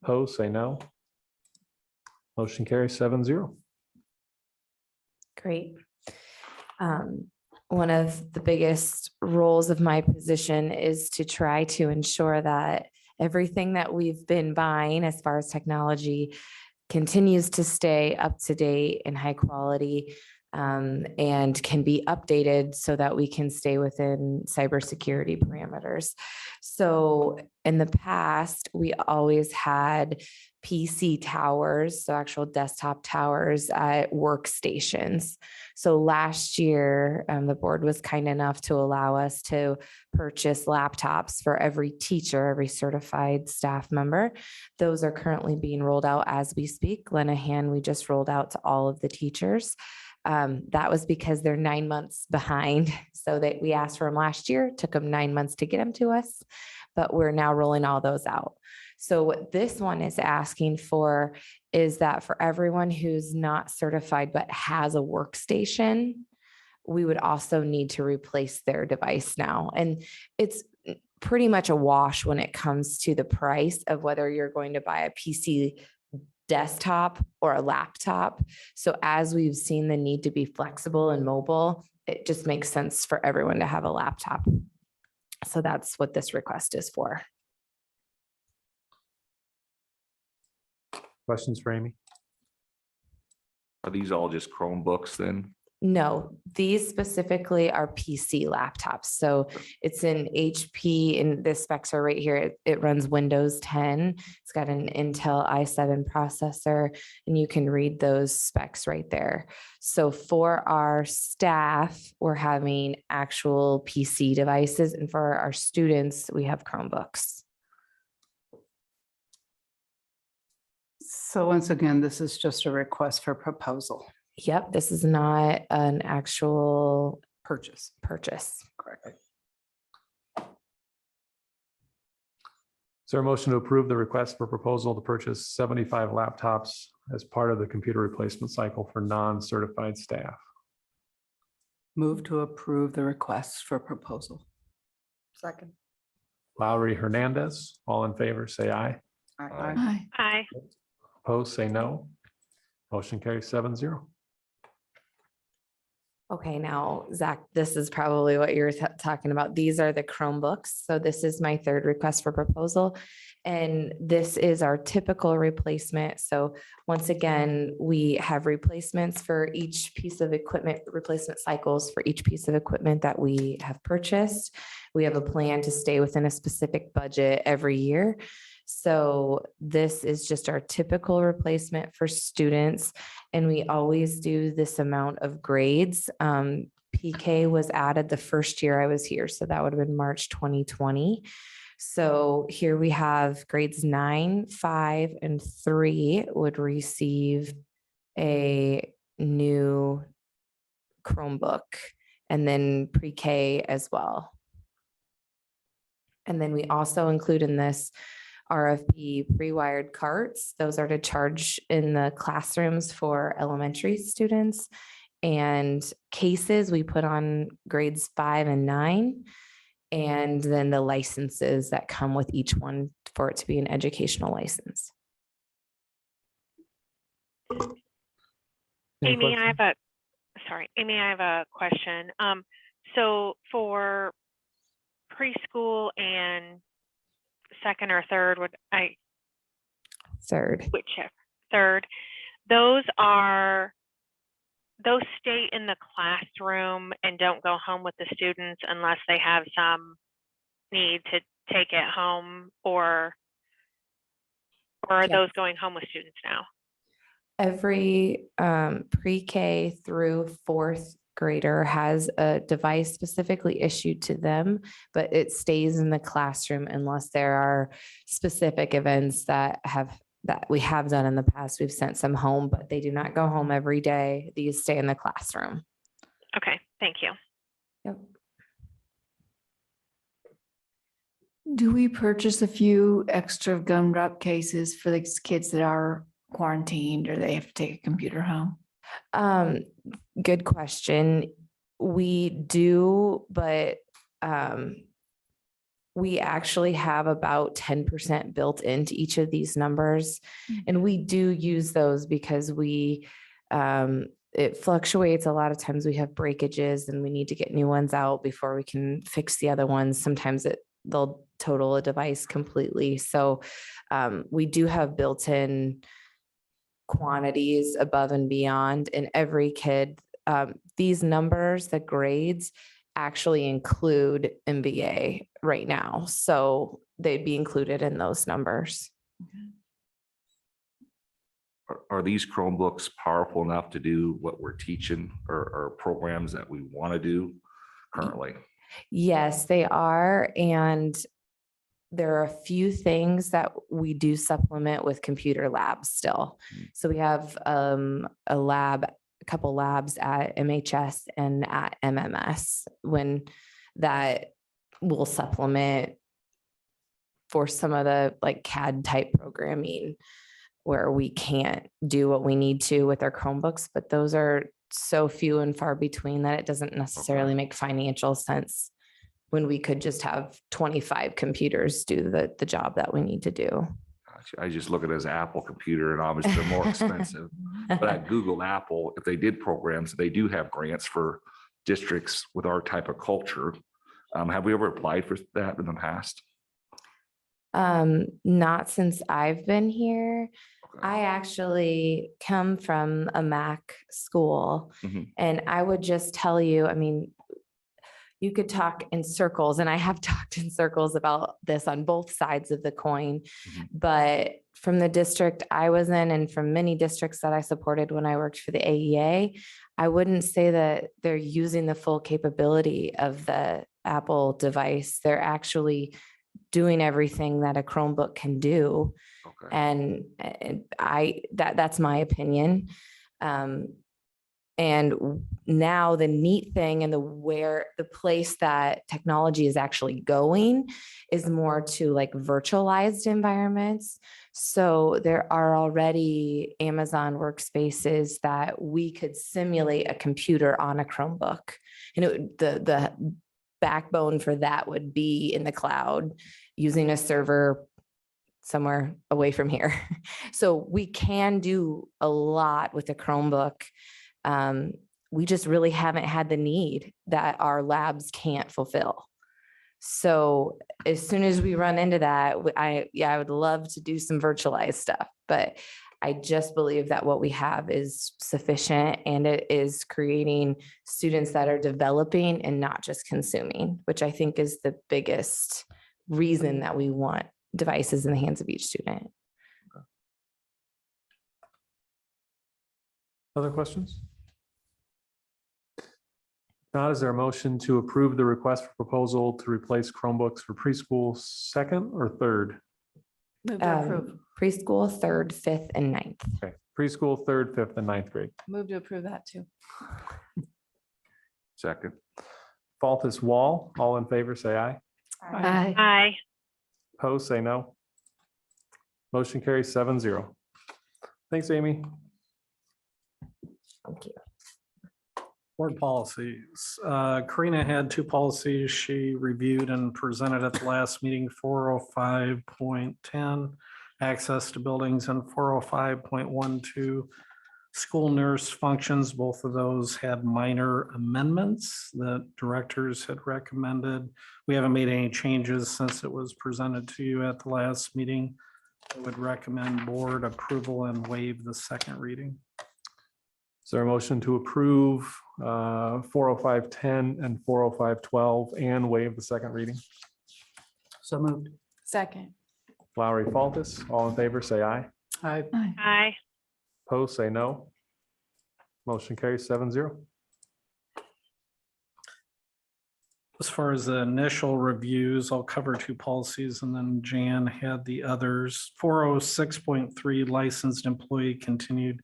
Opposed, say no. Motion carries 7-0. Great. One of the biggest roles of my position is to try to ensure that everything that we've been buying as far as technology continues to stay up to date and high quality, and can be updated so that we can stay within cybersecurity parameters. So in the past, we always had PC towers, so actual desktop towers at workstations. So last year, the board was kind enough to allow us to purchase laptops for every teacher, every certified staff member. Those are currently being rolled out as we speak. Lenahan, we just rolled out to all of the teachers. That was because they're 9 months behind. So that we asked for them last year, took them 9 months to get them to us, but we're now rolling all those out. So what this one is asking for is that for everyone who's not certified but has a workstation, we would also need to replace their device now. And it's pretty much a wash when it comes to the price of whether you're going to buy a PC desktop or a laptop. So as we've seen the need to be flexible and mobile, it just makes sense for everyone to have a laptop. So that's what this request is for. Questions for Amy? Are these all just Chromebooks then? No, these specifically are PC laptops. So it's an HP, and the specs are right here. It runs Windows 10. It's got an Intel i7 processor, and you can read those specs right there. So for our staff, we're having actual PC devices, and for our students, we have Chromebooks. So once again, this is just a request for proposal. Yep, this is not an actual Purchase. Correct. Is there a motion to approve the request for proposal to purchase 75 laptops as part of the computer replacement cycle for non-certified staff? Move to approve the request for proposal. Second. Lowry, Hernandez, all in favor, say aye. Aye. Aye. Opposed, say no. Motion carries 7-0. Okay, now, Zach, this is probably what you're talking about. These are the Chromebooks. So this is my third request for proposal. And this is our typical replacement. So once again, we have replacements for each piece of equipment, replacement cycles for each piece of equipment that we have purchased. We have a plan to stay within a specific budget every year. So this is just our typical replacement for students. And we always do this amount of grades. PK was added the first year I was here. So that would have been March 2020. So here we have grades 9, 5, and 3 would receive a new Chromebook. and then pre-K as well. And then we also include in this RFP pre-wired carts. Those are to charge in the classrooms for elementary students. And cases we put on grades 5 and 9. And then the licenses that come with each one for it to be an educational license. Amy, I have a question. So for preschool and second or third, Third. Third, those stay in the classroom and don't go home with the students unless they have some need to take it home, or are those going home with students now? Every pre-K through 4th grader has a device specifically issued to them, but it stays in the classroom unless there are specific events that we have done in the past. We've sent some home, but they do not go home every day. These stay in the classroom. Okay, thank you. Yep. Do we purchase a few extra gumdrop cases for the kids that are quarantined or they have to take a computer home? Good question. We do, but we actually have about 10% built into each of these numbers. And we do use those because it fluctuates. A lot of times we have breakages and we need to get new ones out before we can fix the other ones. Sometimes they'll total a device completely. So we do have built-in quantities above and beyond, and every kid, these numbers, the grades actually include MBA right now. So they'd be included in those numbers. Are these Chromebooks powerful enough to do what we're teaching or programs that we want to do currently? Yes, they are. And there are a few things that we do supplement with computer labs still. So we have a couple labs at MHS and at MMS, when that will supplement for some of the like CAD type programming where we can't do what we need to with our Chromebooks, but those are so few and far between that it doesn't necessarily make financial sense when we could just have 25 computers do the job that we need to do. I just look at it as Apple computer, and obviously they're more expensive. But at Google, Apple, if they did programs, they do have grants for districts with our type of culture. Have we ever applied for that in the past? Not since I've been here. I actually come from a Mac school, and I would just tell you, I mean, you could talk in circles, and I have talked in circles about this on both sides of the coin, but from the district I was in and from many districts that I supported when I worked for the AEA, I wouldn't say that they're using the full capability of the Apple device. They're actually doing everything that a Chromebook can do. And that's my opinion. And now the neat thing and the place that technology is actually going is more to like virtualized environments. So there are already Amazon workspaces that we could simulate a computer on a Chromebook. And the backbone for that would be in the cloud using a server somewhere away from here. So we can do a lot with a Chromebook. We just really haven't had the need that our labs can't fulfill. So as soon as we run into that, I would love to do some virtualized stuff, but I just believe that what we have is sufficient, and it is creating students that are developing and not just consuming, which I think is the biggest reason that we want devices in the hands of each student. Other questions? Not, is there a motion to approve the request for proposal to replace Chromebooks for preschool second or third? Move to approve. Preschool, 3rd, 5th, and 9th. Okay, preschool, 3rd, 5th, and 9th grade. Move to approve that too. Second. Faltis Wall, all in favor, say aye. Aye. Opposed, say no. Motion carries 7-0. Thanks, Amy. Thank you. Board policies. Karina had two policies she reviewed and presented at the last meeting, 405.10, access to buildings, and 405.12, school nurse functions. Both of those had minor amendments that directors had recommended. We haven't made any changes since it was presented to you at the last meeting. I would recommend board approval and waive the second reading. Is there a motion to approve 405.10 and 405.12 and waive the second reading? So moved. Second. Lowry, Faltis, all in favor, say aye. Aye. Aye. Opposed, say no. Motion carries 7-0. As far as the initial reviews, I'll cover two policies and then Jan had the others. 406.3 licensed employee continued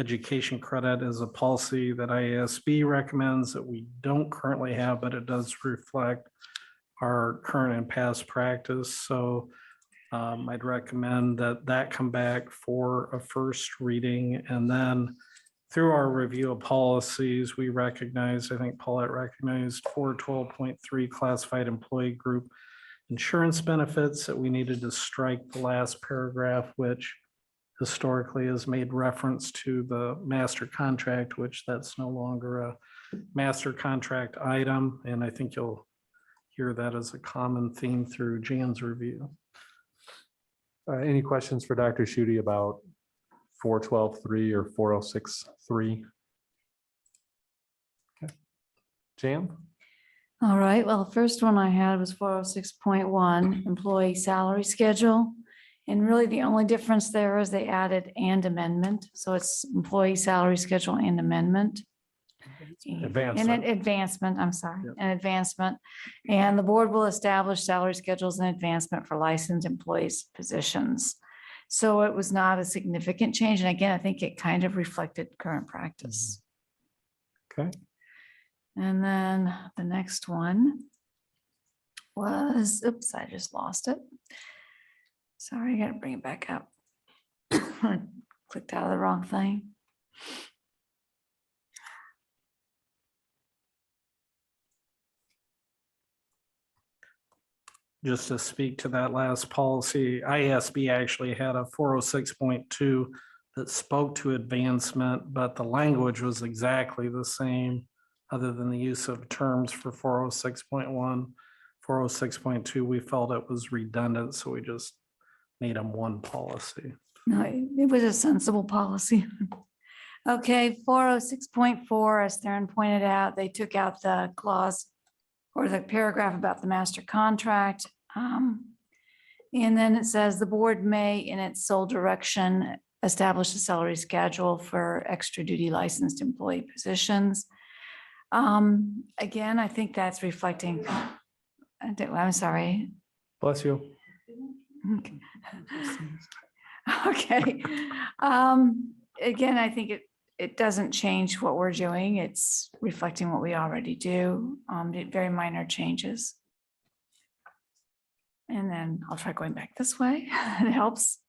education credit is a policy that IASB recommends that we don't currently have, but it does reflect our current and past practice. So I'd recommend that come back for a first reading. And then through our review of policies, we recognize, I think Paulette recognized 412.3 classified employee group insurance benefits that we needed to strike the last paragraph, which historically has made reference to the master contract, which that's no longer a master contract item. And I think you'll hear that as a common theme through Jan's review. Any questions for Dr. Schutte about 412.3 or 406.3? Okay. Jan? All right, well, the first one I had was 406.1, employee salary schedule. And really the only difference there is they added and amendment. So it's employee salary schedule and amendment. Advancement. And an advancement, I'm sorry, an advancement. And the board will establish salary schedules and advancement for licensed employees' positions. So it was not a significant change. And again, I think it kind of reflected current practice. Okay. And then the next one was, oops, I just lost it. Sorry, I gotta bring it back up. Clicked out of the wrong thing. Just to speak to that last policy, IASB actually had a 406.2 that spoke to advancement, but the language was exactly the same, other than the use of terms for 406.1. 406.2, we felt it was redundant, so we just made them one policy. No, it was a sensible policy. Okay, 406.4, as Theron pointed out, they took out the clause or the paragraph about the master contract. And then it says the board may, in its sole direction, establish a salary schedule for extra duty licensed employee positions. Again, I think that's reflecting, I'm sorry. Bless you. Okay. Okay. Again, I think it doesn't change what we're doing. It's reflecting what we already do. Very minor changes. And then I'll try going back this way. It helps.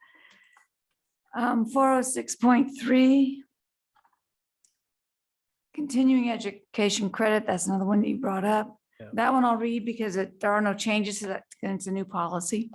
406.3. Continuing education credit. That's another one that you brought up. Yeah. That one I'll read because there are no changes to that. It's a new policy.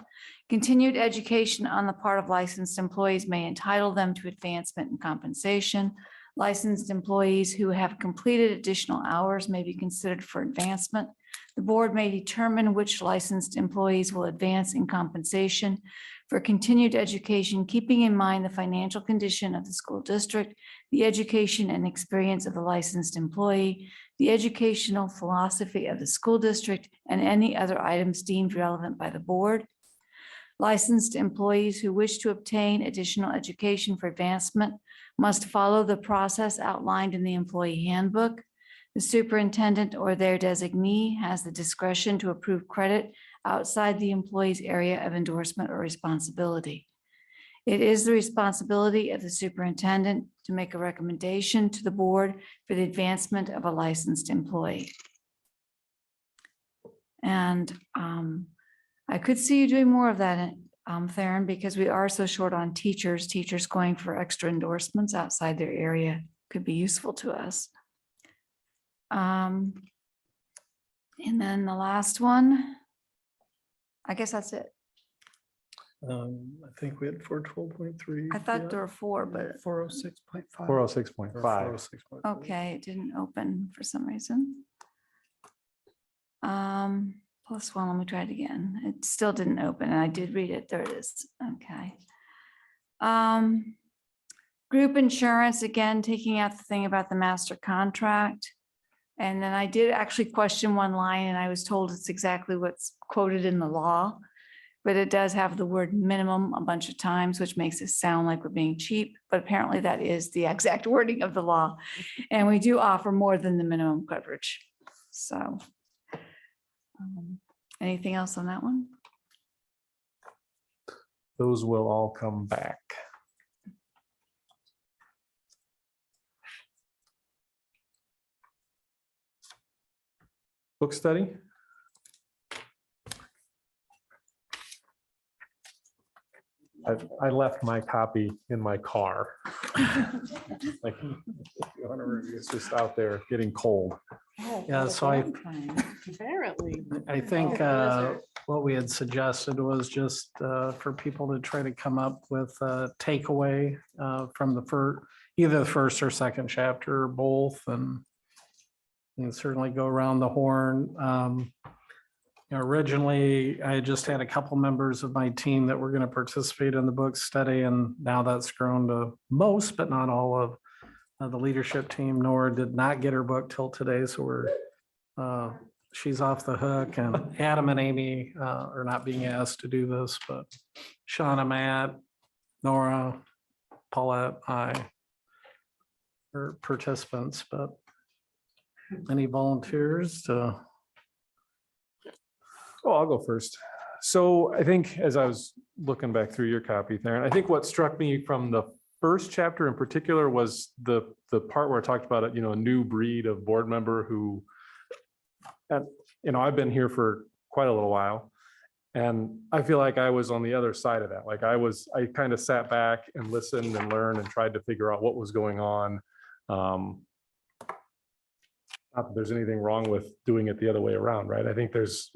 Continued education on the part of licensed employees may entitle them to advancement and compensation. Licensed employees who have completed additional hours may be considered for advancement. The board may determine which licensed employees will advance in compensation for continued education, keeping in mind the financial condition of the school district, the education and experience of the licensed employee, the educational philosophy of the school district, and any other items deemed relevant by the board. Licensed employees who wish to obtain additional education for advancement must follow the process outlined in the employee handbook. The superintendent or their designee has the discretion to approve credit outside the employee's area of endorsement or responsibility. It is the responsibility of the superintendent to make a recommendation to the board for the advancement of a licensed employee. And I could see you doing more of that, Theron, because we are so short on teachers. Teachers going for extra endorsements outside their area could be useful to us. And then the last one, I guess that's it. I think we had 412.3. I thought there were four, but 406.5. 406.5. okay, it didn't open for some reason. Plus one, let me try it again. It still didn't open and I did read it. There it is. Okay. Group insurance, again, taking out the thing about the master contract. And then I did actually question one line and I was told it's exactly what's quoted in the law, but it does have the word minimum a bunch of times, which makes it sound like we're being cheap, but apparently that is the exact wording of the law. And we do offer more than the minimum coverage. So anything else on that one? Those will all come back. Book study. I left my copy in my car. Like, it's just out there getting cold. Yeah, so Apparently. I think what we had suggested was just for people to try to come up with a takeaway from the either the first or second chapter or both, and certainly go around the horn. Originally, I just had a couple members of my team that were going to participate in the book study, and now that's grown to most, but not all of the leadership team. Nora did not get her book till today, so she's off the hook, and Adam and Amy are not being asked to do this, but Shauna, Matt, Nora, Paulette, I are participants, but any volunteers to? Oh, I'll go first. So I think as I was looking back through your copy, Theron, I think what struck me from the first chapter in particular was the part where I talked about a new breed of board member who, and I've been here for quite a little while, and I feel like I was on the other side of that. Like I kind of sat back and listened and learned and tried to figure out what was going on. Not that there's anything wrong with doing it the other way around, right? I think there's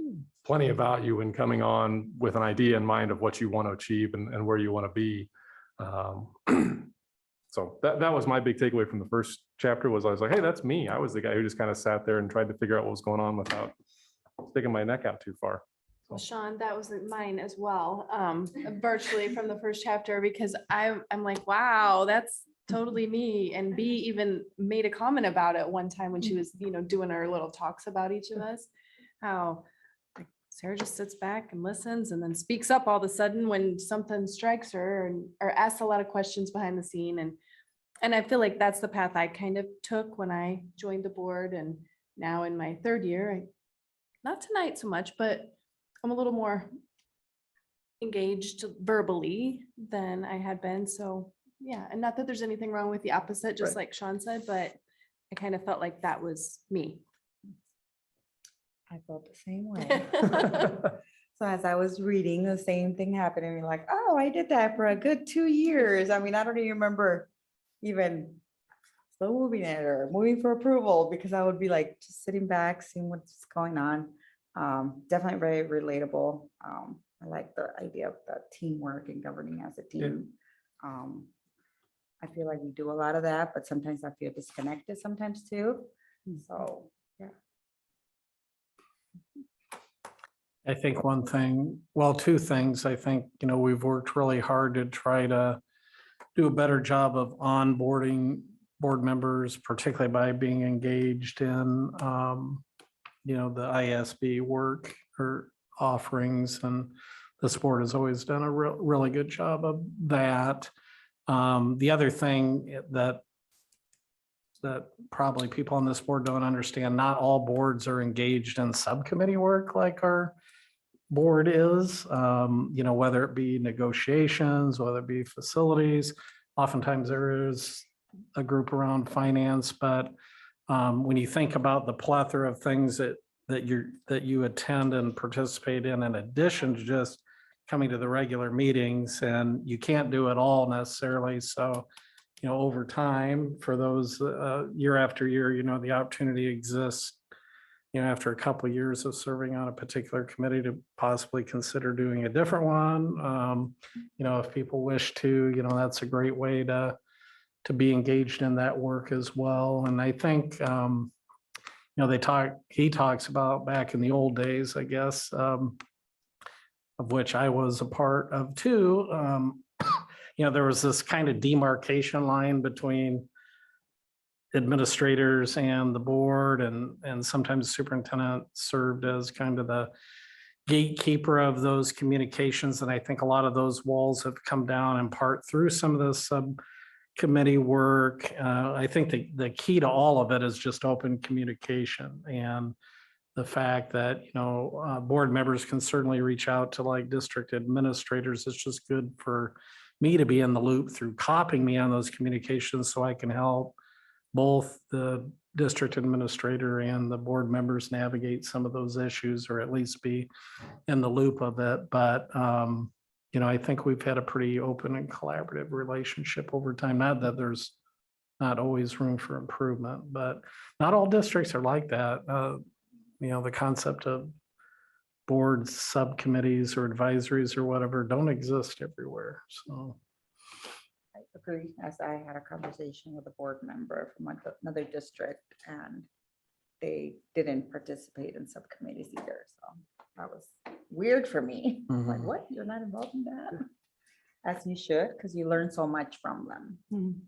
plenty of value in coming on with an idea in mind of what you want to achieve and where you want to be. So that was my big takeaway from the first chapter was I was like, hey, that's me. I was the guy who just kind of sat there and tried to figure out what was going on without sticking my neck out too far. Well, Sean, that was mine as well, virtually from the first chapter, because I'm like, wow, that's totally me. And B even made a comment about it one time when she was, doing her little talks about each of us, how like Sarah just sits back and listens and then speaks up all of a sudden when something strikes her or asks a lot of questions behind the scene. And I feel like that's the path I kind of took when I joined the board. And now in my third year, not tonight so much, but I'm a little more engaged verbally than I had been. So yeah, and not that there's anything wrong with the opposite, just like Sean said, but I kind of felt like that was me. I felt the same way. So as I was reading, the same thing happened and you're like, oh, I did that for a good 2 years. I mean, I don't even remember even slow moving it or moving for approval because I would be like just sitting back, seeing what's going on. Definitely very relatable. I like the idea of the teamwork and governing as a team. I feel like we do a lot of that, but sometimes I feel disconnected sometimes too. So, yeah. I think one thing, well, two things. I think, we've worked really hard to try to do a better job of onboarding board members, particularly by being engaged in, the ISB work or offerings. And this board has always done a really good job of that. The other thing that probably people on this board don't understand, not all boards are engaged in subcommittee work like our board is, whether it be negotiations, whether it be facilities. Oftentimes there is a group around finance, but when you think about the plethora of things that you attend and participate in addition to just coming to the regular meetings, and you can't do it all necessarily. So, over time, for those year after year, the opportunity exists, after a couple of years of serving on a particular committee, to possibly consider doing a different one. If people wish to, that's a great way to be engaged in that work as well. And I think, he talks about back in the old days, I guess, of which I was a part of too. There was this kind of demarcation line between administrators and the board, and sometimes the superintendent served as kind of the gatekeeper of those communications. And I think a lot of those walls have come down in part through some of the subcommittee work. I think the key to all of it is just open communication, and the fact that, board members can certainly reach out to like district administrators. It's just good for me to be in the loop through copying me on those communications, so I can help both the district administrator and the board members navigate some of those issues, or at least be in the loop of it. But, I think we've had a pretty open and collaborative relationship over time. Not that there's not always room for improvement, but not all districts are like that. The concept of boards, subcommittees, or advisories or whatever don't exist everywhere. So I agree, as I had a conversation with a board member from another district, and they didn't participate in subcommittees either. So that was weird for me. Like, what? You're not involved in that? As you should, because you learn so much from them.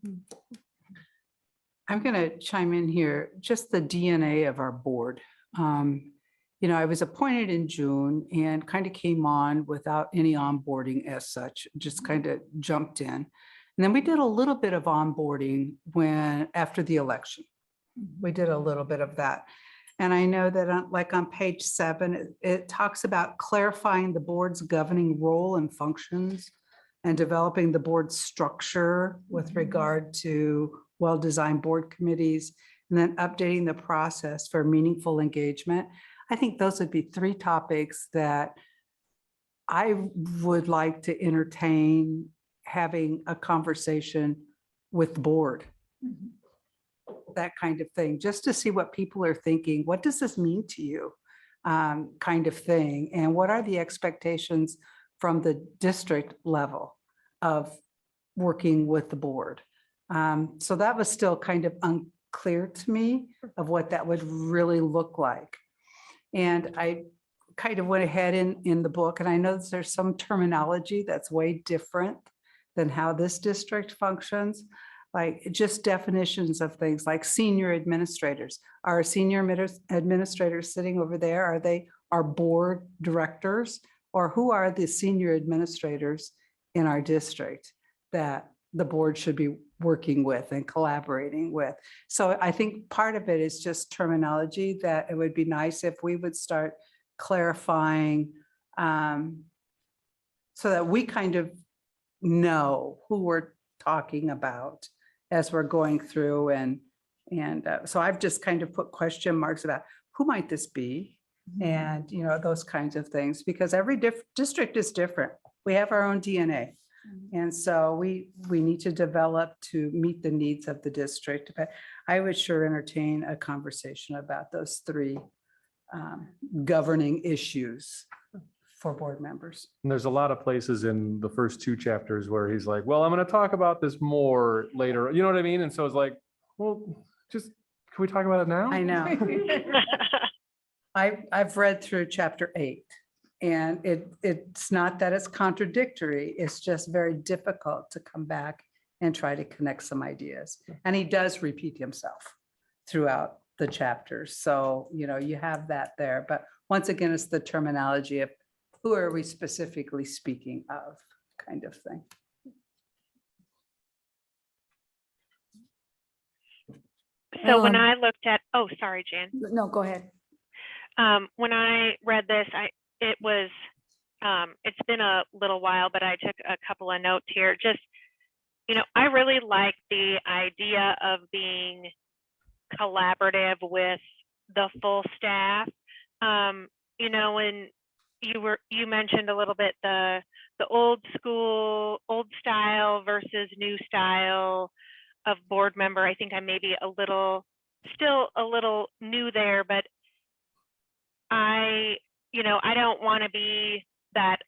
I'm going to chime in here, just the DNA of our board. I was appointed in June and kind of came on without any onboarding as such, just kind of jumped in. And then we did a little bit of onboarding after the election. We did a little bit of that. And I know that on page 7, it talks about clarifying the board's governing role and functions and developing the board's structure with regard to well-designed board committees, and then updating the process for meaningful engagement. I think those would be 3 topics that I would like to entertain having a conversation with the board. That kind of thing, just to see what people are thinking. What does this mean to you? Kind of thing. And what are the expectations from the district level of working with the board? So that was still kind of unclear to me of what that would really look like. And I kind of went ahead in the book, and I know that there's some terminology that's way different than how this district functions, like just definitions of things like senior administrators. Are senior administrators sitting over there? Are they our board directors? Or who are the senior administrators in our district that the board should be working with and collaborating with? So I think part of it is just terminology that it would be nice if we would start clarifying, so that we kind of know who we're talking about as we're going through. And so I've just kind of put question marks about who might this be, and those kinds of things, because every district is different. We have our own DNA. And so we need to develop to meet the needs of the district. But I would sure entertain a conversation about those 3 governing issues for board members. And there's a lot of places in the first 2 chapters where he's like, well, I'm going to talk about this more later. You know what I mean? And so it's like, well, just, can we talk about it now? I know. I've read through chapter 8. And it's not that it's contradictory, it's just very difficult to come back and try to connect some ideas. And he does repeat himself throughout the chapters. So, you have that there. But once again, it's the terminology of who are we specifically speaking of, kind of thing. So when I looked at, sorry, Jan. No, go ahead. When I read this, it was it's been a little while, but I took a couple of notes here. Just, I really like the idea of being collaborative with the full staff. When you mentioned a little bit the old school, old style versus new style of board member. I think I may be still a little new there, but I don't want to be that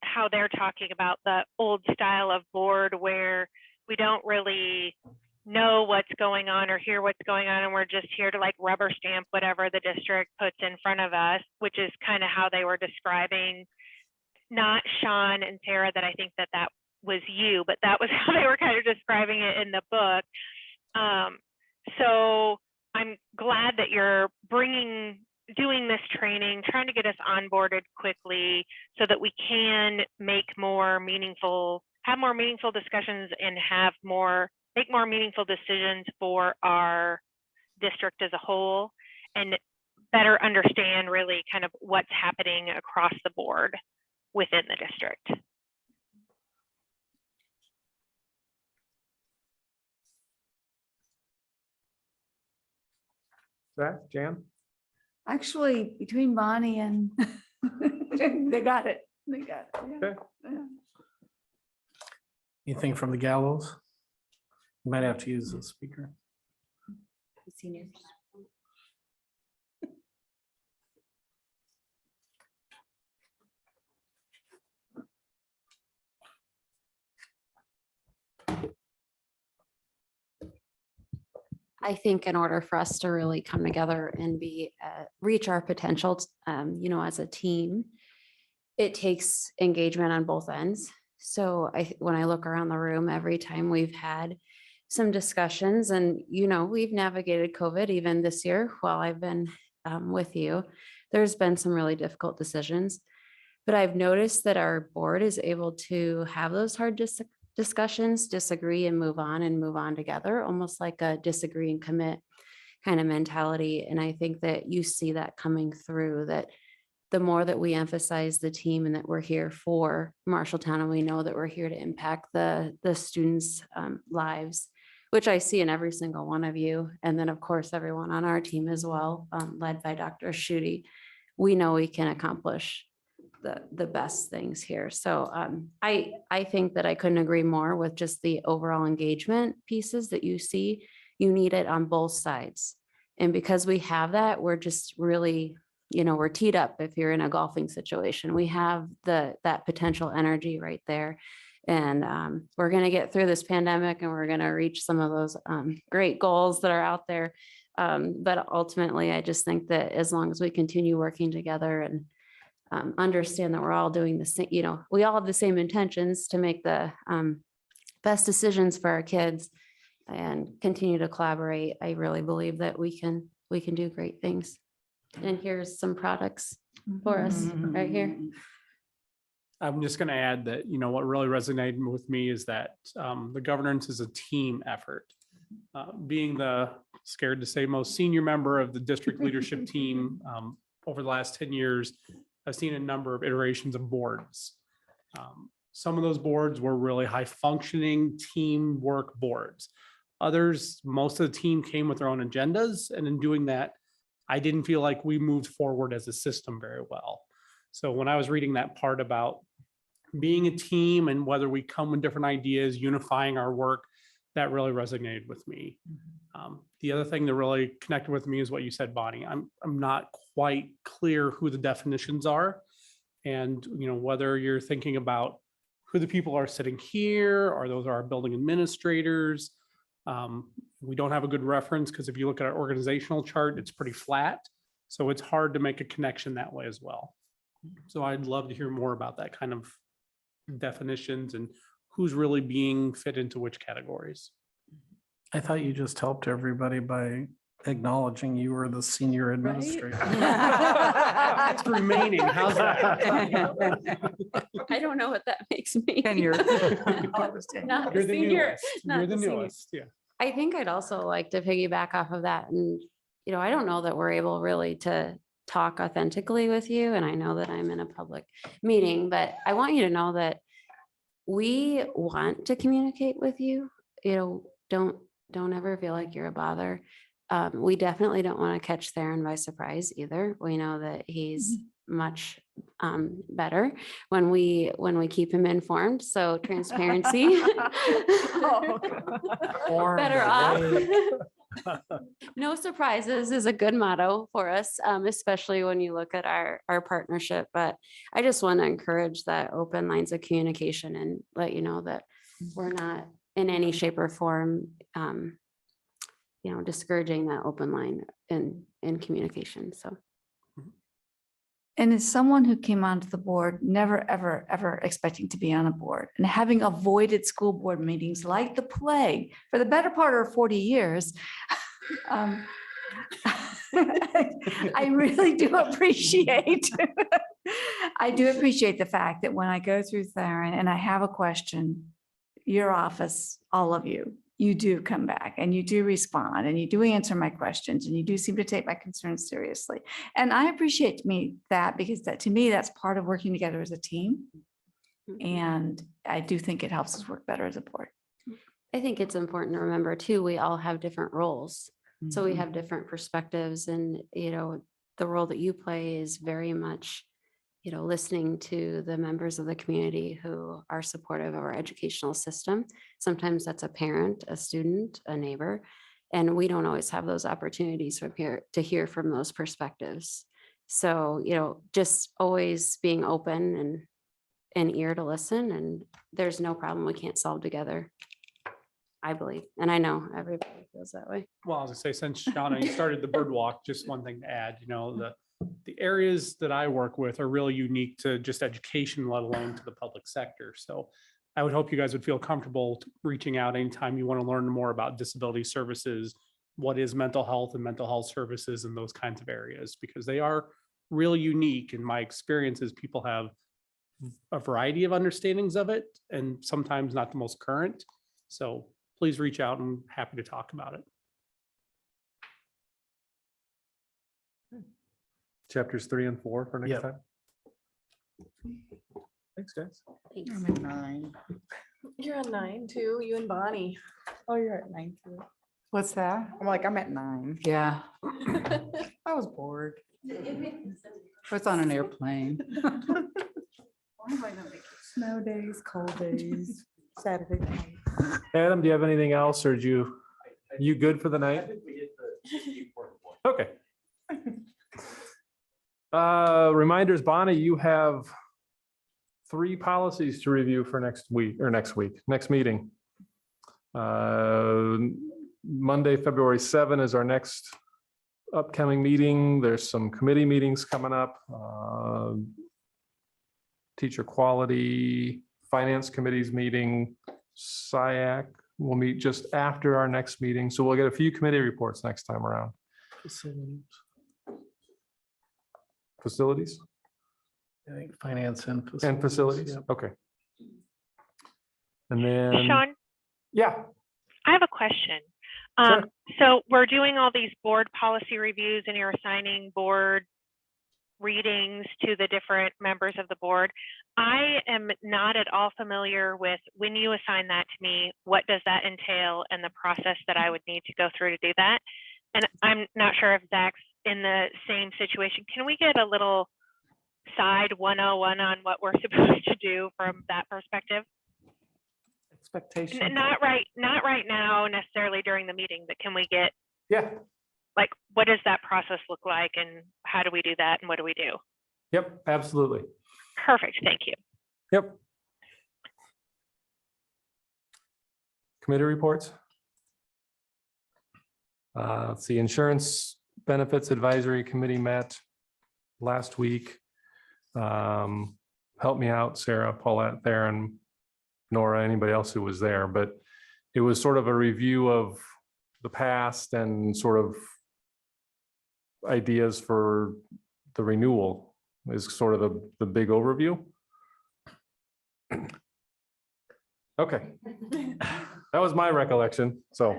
how they're talking about the old style of board where we don't really know what's going on or hear what's going on, and we're just here to like rubber stamp whatever the district puts in front of us, which is kind of how they were describing, not Sean and Sarah, that I think that was you, but that was how they were kind of describing it in the book. So I'm glad that you're doing this training, trying to get us onboarded quickly so that we can have more meaningful discussions and make more meaningful decisions for our district as a whole, and better understand really kind of what's happening across the board within the district. Zach, Jan? Actually, between Bonnie and they got it. They got it. Yeah. Okay. Yeah. Anything from the gallows? You might have to use the speaker. Seniors. I think in order for us to really come together and reach our potential, as a team, it takes engagement on both ends. So when I look around the room, every time we've had some discussions, and we've navigated COVID even this year while I've been with you, there's been some really difficult decisions. But I've noticed that our board is able to have those hard discussions, disagree and move on together, almost like a disagree and commit kind of mentality. And I think that you see that coming through, that the more that we emphasize the team and that we're here for Marshalltown, and we know that we're here to impact the students' lives, which I see in every single one of you. And then of course, everyone on our team as well, led by Dr. Schutte, we know we can accomplish the best things here. So I think that I couldn't agree more with just the overall engagement pieces that you see. You need it on both sides. And because we have that, we're just really, we're teed up. If you're in a golfing situation, we have that potential energy right there. And we're going to get through this pandemic, and we're going to reach some of those great goals that are out there. But ultimately, I just think that as long as we continue working together and understand that we're all doing the same, we all have the same intentions to make the best decisions for our kids and continue to collaborate, I really believe that we can do great things. And here's some products for us right here. I'm just going to add that, what really resonated with me is that the governance is a team effort. Being the, scared to say, most senior member of the district leadership team over the last 10 years, I've seen a number of iterations of boards. Some of those boards were really high functioning teamwork boards. Others, most of the team came with their own agendas. And in doing that, I didn't feel like we moved forward as a system very well. So when I was reading that part about being a team and whether we come with different ideas, unifying our work, that really resonated with me. The other thing that really connected with me is what you said, Bonnie. I'm not quite clear who the definitions are, and whether you're thinking about who the people are sitting here, or those are our building administrators. We don't have a good reference because if you look at our organizational chart, it's pretty flat. So it's hard to make a connection that way as well. So I'd love to hear more about that kind of definitions and who's really being fit into which categories. I thought you just helped everybody by acknowledging you were the senior administrator. It's remaining. How's that? I don't know what that makes me. Tenure. Not You're the the senior. newest. Not You're the the senior. newest. Yeah. I think I'd also like to piggyback off of that. And, I don't know that we're able really to talk authentically with you, and I know that I'm in a public meeting, but I want you to know that we want to communicate with you. You know, don't ever feel like you're a bother. We definitely don't want to catch Theron by surprise either. We know that he's much better when we keep him informed. So transparency. Better off. No surprises is a good motto for us, especially when you look at our partnership. But I just want to encourage that open lines of communication and let you know that we're not in any shape or form, discouraging that open line in communication. So. And as someone who came onto the board, never, ever, ever expecting to be on a board and having avoided school board meetings like the plague for the better part of 40 years, I really do appreciate, the fact that when I go through Theron and I have a question, your office, all of you do come back and you do respond and you do answer my questions and you do seem to take my concerns seriously. And I appreciate that because to me, that's part of working together as a team. And I do think it helps us work better as a board. I think it's important to remember too, we all have different roles. So we have different perspectives, and, the role that you play is very much, listening to the members of the community who are supportive of our educational system. Sometimes that's a parent, a student, a neighbor, and we don't always have those opportunities to hear from those perspectives. So, just always being open and an ear to listen, and there's no problem we can't solve together, I believe. And I know everybody feels that way. Well, I was gonna say, since Shauna, you started the bird walk, just one thing to add, the areas that I work with are really unique to just education, let alone to the public sector. So I would hope you guys would feel comfortable reaching out anytime you want to learn more about disability services, what is mental health and mental health services and those kinds of areas, because they are really unique. In my experience is people have a variety of understandings of it and sometimes not the most current. So please reach out, and happy to talk about it. Chapters 3 and 4 for next Yep. time. Thanks, guys. I'm at 9. You're on 9 too, you and Bonnie. Oh, you're at 9 too. What's that? I'm at 9. Yeah. I was bored. I was on an airplane. Snow days, cold days, Saturday night. Adam, do you have anything else, or you good for the night? Okay. Reminders, Bonnie, you have 3 policies to review for next meeting. Monday, February 7 is our next upcoming meeting. There's some committee meetings coming up. Teacher quality, finance committee's meeting, SIAC will meet just after our next meeting. So we'll get a few committee reports next time around. Facilities? I think finance and facilities. Yep. Okay. And then. Sean? Yeah. I have a question. Sure. So we're doing all these board policy reviews and you're assigning board readings to the different members of the board. I am not at all familiar with, when you assign that to me, what does that entail and the process that I would need to go through to do that? And I'm not sure if Zach's in the same situation. Can we get a little side 101 on what we're supposed to do from that perspective? Expectation. Not right now necessarily during the meeting, but can we get, yeah, like, what does that process look like and how do we do that and what do we do? Yep, absolutely. Perfect, thank you. Yep. Committee reports. Let's see, Insurance Benefits Advisory Committee met last week. Help me out, Sarah, Paulette, Theron, Nora, anybody else who was there, but it was sort of a review of the past and sort of ideas for the renewal is sort of the big overview. Okay, that was my recollection, so.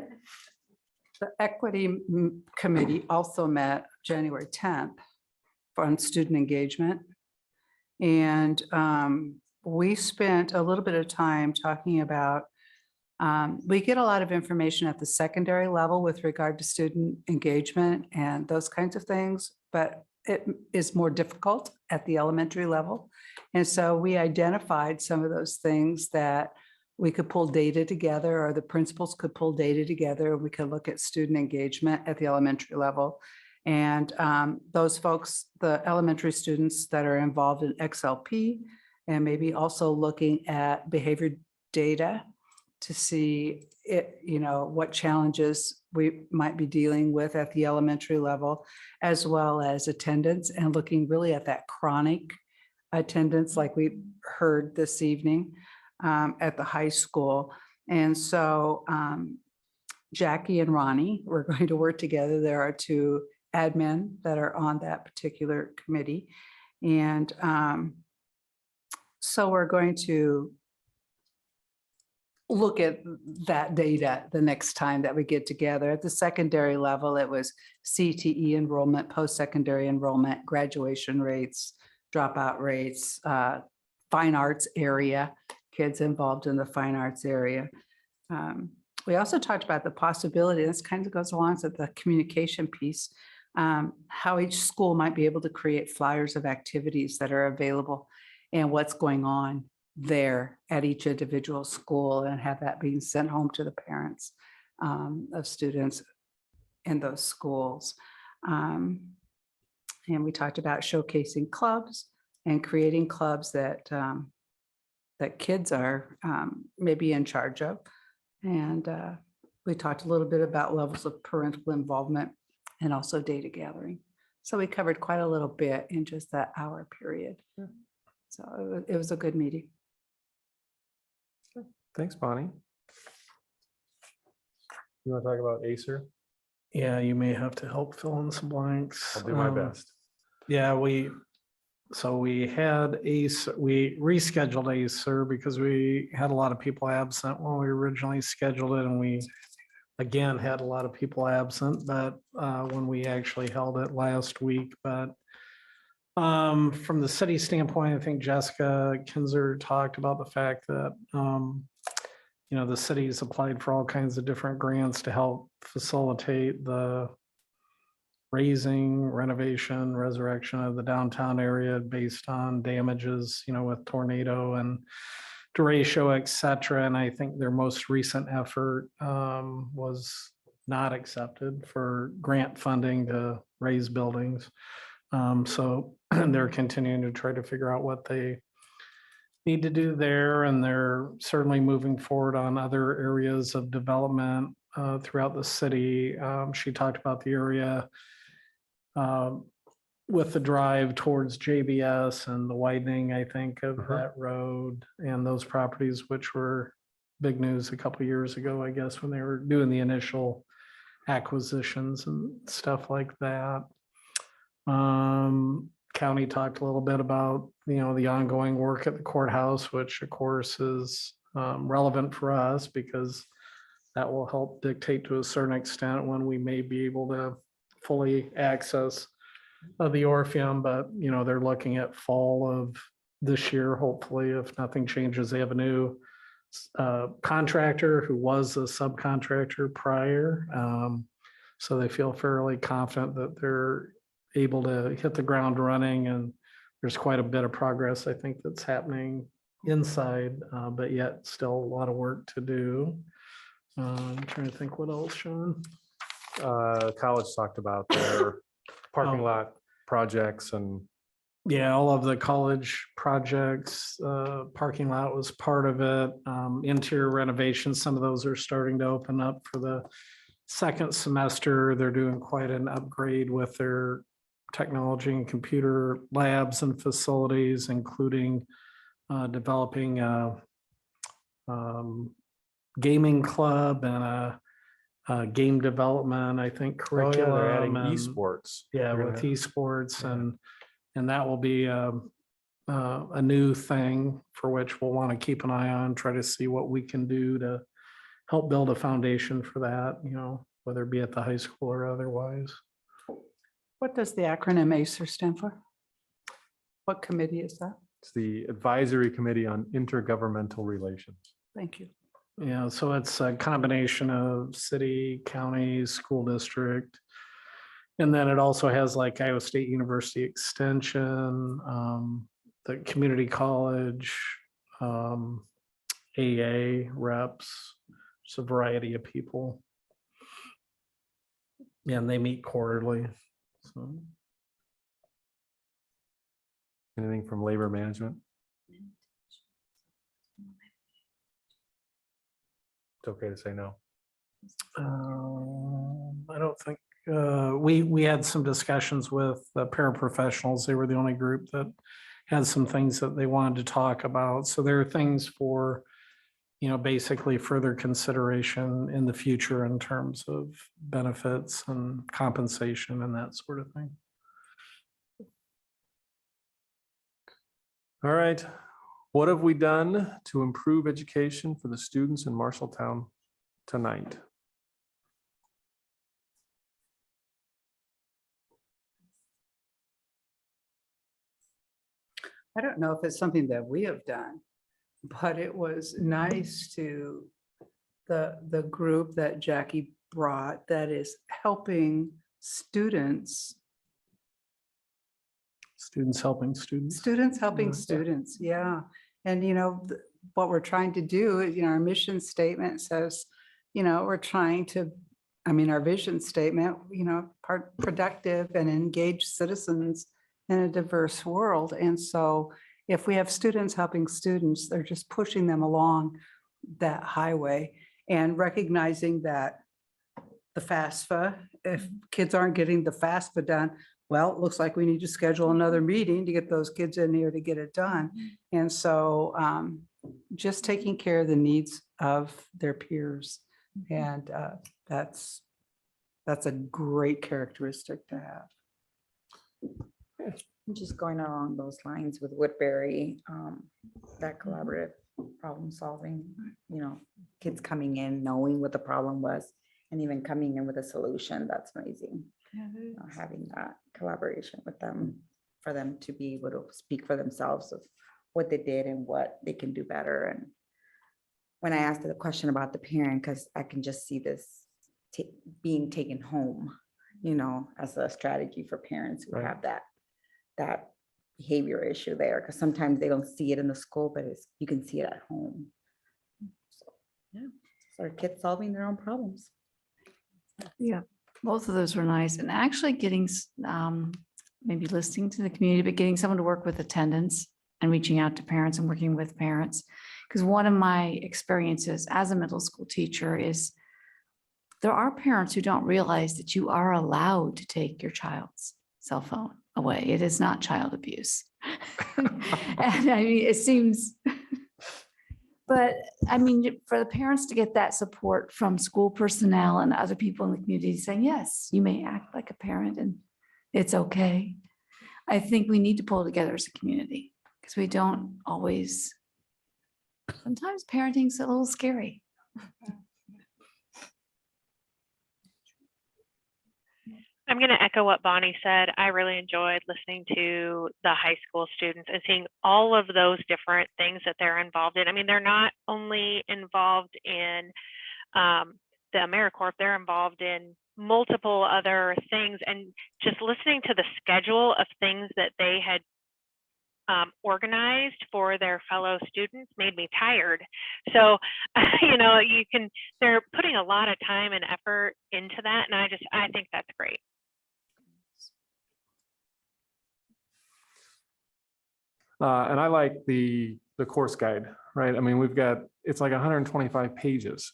The Equity Committee also met January 10th. on student engagement. And we spent a little bit of time talking about, we get a lot of information at the secondary level with regard to student engagement and those kinds of things, but it is more difficult at the elementary level. And so we identified some of those things that we could pull data together, or the principals could pull data together. We could look at student engagement at the elementary level. And those folks, the elementary students that are involved in XLP, and maybe also looking at behavior data to see it, what challenges we might be dealing with at the elementary level, as well as attendance, and looking really at that chronic attendance like we heard this evening at the high school. And so Jackie and Ronnie, we're going to work together. There are two admin that are on that particular committee. And so we're going to look at that data the next time that we get together. At the secondary level, it was CTE enrollment, post-secondary enrollment, graduation rates, dropout rates, fine arts area, kids involved in the fine arts area. We also talked about the possibility, this kind of goes along with the communication piece, how each school might be able to create flyers of activities that are available and what's going on there at each individual school, and have that being sent home to the parents of students in those schools. And we talked about showcasing clubs and creating clubs that that kids are maybe in charge of. And we talked a little bit about levels of parental involvement and also data gathering. So we covered quite a little bit in just that hour period. So it was a good meeting. Thanks, Bonnie. You want to talk about Acer? Yeah, you may have to help fill in some blanks. I'll do my best. Yeah, we had we rescheduled Acer because we had a lot of people absent when we originally scheduled it, and we again had a lot of people absent, but when we actually held it last week. But from the city standpoint, I think Jessica Kinzer talked about the fact that the city's applied for all kinds of different grants to help facilitate the raising, renovation, resurrection of the downtown area based on damages, with tornado and derecho, et cetera. And I think their most recent effort was not accepted for grant funding to raise buildings. So they're continuing to try to figure out what they need to do there. And they're certainly moving forward on other areas of development throughout the city. She talked about the area with the drive towards JBS and the widening, I think, of that road and those properties, which were big news a couple of years ago, I guess, when they were doing the initial acquisitions and stuff like that. County talked a little bit about, the ongoing work at the courthouse, which of course is relevant for us because that will help dictate to a certain extent when we may be able to fully access the Orpheum. But, they're looking at fall of this year, hopefully, if nothing changes. They have a new contractor who was a subcontractor prior. So they feel fairly confident that they're able to hit the ground running, and there's quite a bit of progress, I think, that's happening inside, but yet still a lot of work to do. I'm trying to think what else, Sean. College talked about their parking lot projects and yeah, all of the college projects, parking lot was part of it. Interior renovations, some of those are starting to open up for the second semester. They're doing quite an upgrade with their technology and computer labs and facilities, including developing a gaming club and a game development, I think, curriculum. they're adding and- esports. Yeah, They're with gonna- esports, and that will be a new thing for which we'll want to keep an eye on, try to see what we can do to help build a foundation for that, whether it be at the high school or otherwise. What does the acronym ACER stand for? What committee is that? It's the Advisory Committee on Intergovernmental Relations. Thank you. Yeah, so it's a combination of city, county, school district. And then it also has like Iowa State University Extension, the community college, AA reps, just a variety of people. Yeah, and they meet quarterly. So Anything from labor management? It's okay to say no. I don't think, we had some discussions with the paraprofessionals. They were the only group that had some things that they wanted to talk about. So there are things for, basically further consideration in the future in terms of benefits and compensation and that sort of thing. All right. What have we done to improve education for the students in Marshalltown tonight? I don't know if it's something that we have done, but it was nice to the group that Jackie brought that is helping students. Students helping students. Students helping Yeah. students, yeah. And what we're trying to do, our mission statement says, we're trying to, our vision statement, productive and engaged citizens in a diverse world. And so if we have students helping students, they're just pushing them along that highway and recognizing that the FAFSA, if kids aren't getting the FAFSA done, well, it looks like we need to schedule another meeting to get those kids in here to get it done. And so just taking care of the needs of their peers. And that's a great characteristic to have. Just going along those lines with Woodbury, that collaborative problem solving, kids coming in, knowing what the problem was, and even coming in with a solution, that's amazing. Having that collaboration with them, for them to be able to speak for themselves of what they did and what they can do better. And when I asked the question about the parent, because I can just see this being taken home, as a strategy for parents who have that behavior issue there, because sometimes they don't see it in the school, but you can see it at home. So yeah, so our kids solving their own problems. Yeah, both of those were nice. And actually getting, maybe listening to the community, but getting someone to work with attendance and reaching out to parents and working with parents. Because one of my experiences as a middle school teacher is there are parents who don't realize that you are allowed to take your child's cell phone away. It is not child abuse. And it seems, but for the parents to get that support from school personnel and other people in the community saying, yes, you may act like a parent and it's okay. I think we need to pull together as a community because we don't always, sometimes parenting's a little scary. I'm going to echo what Bonnie said. I really enjoyed listening to the high school students and seeing all of those different things that they're involved in. They're not only involved in the Americorps, they're involved in multiple other things, and just listening to the schedule of things that they had organized for their fellow students made me tired. So, they're putting a lot of time and effort into that. And I think that's great. And I like the course guide, right? It's like 125 pages.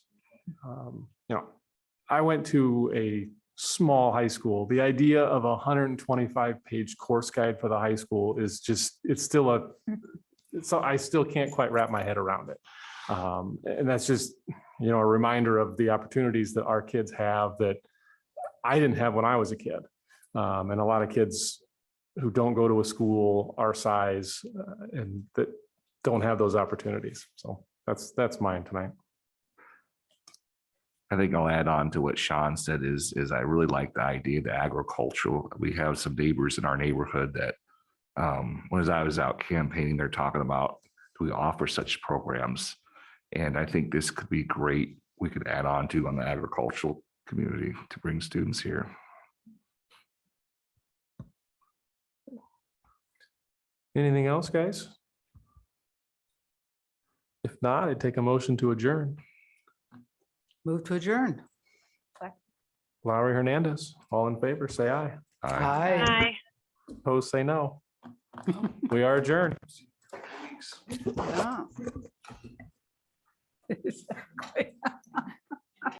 I went to a small high school. The idea of a 125-page course guide for the high school is just, I still can't quite wrap my head around it. And that's just, a reminder of the opportunities that our kids have that I didn't have when I was a kid. And a lot of kids who don't go to a school our size and that don't have those opportunities. So that's mine tonight. I think I'll add on to what Sean said is I really like the idea of the agricultural. We have some neighbors in our neighborhood that when I was out campaigning, they're talking about, do we offer such programs? And I think this could be great. We could add on to on the agricultural community to bring students here. Anything else, guys? If not, I'd take a motion to adjourn. Move to adjourn. Lowry Hernandez, all in favor, say aye. Hi. Opposed, say no. We are adjourned. Yeah. Exactly.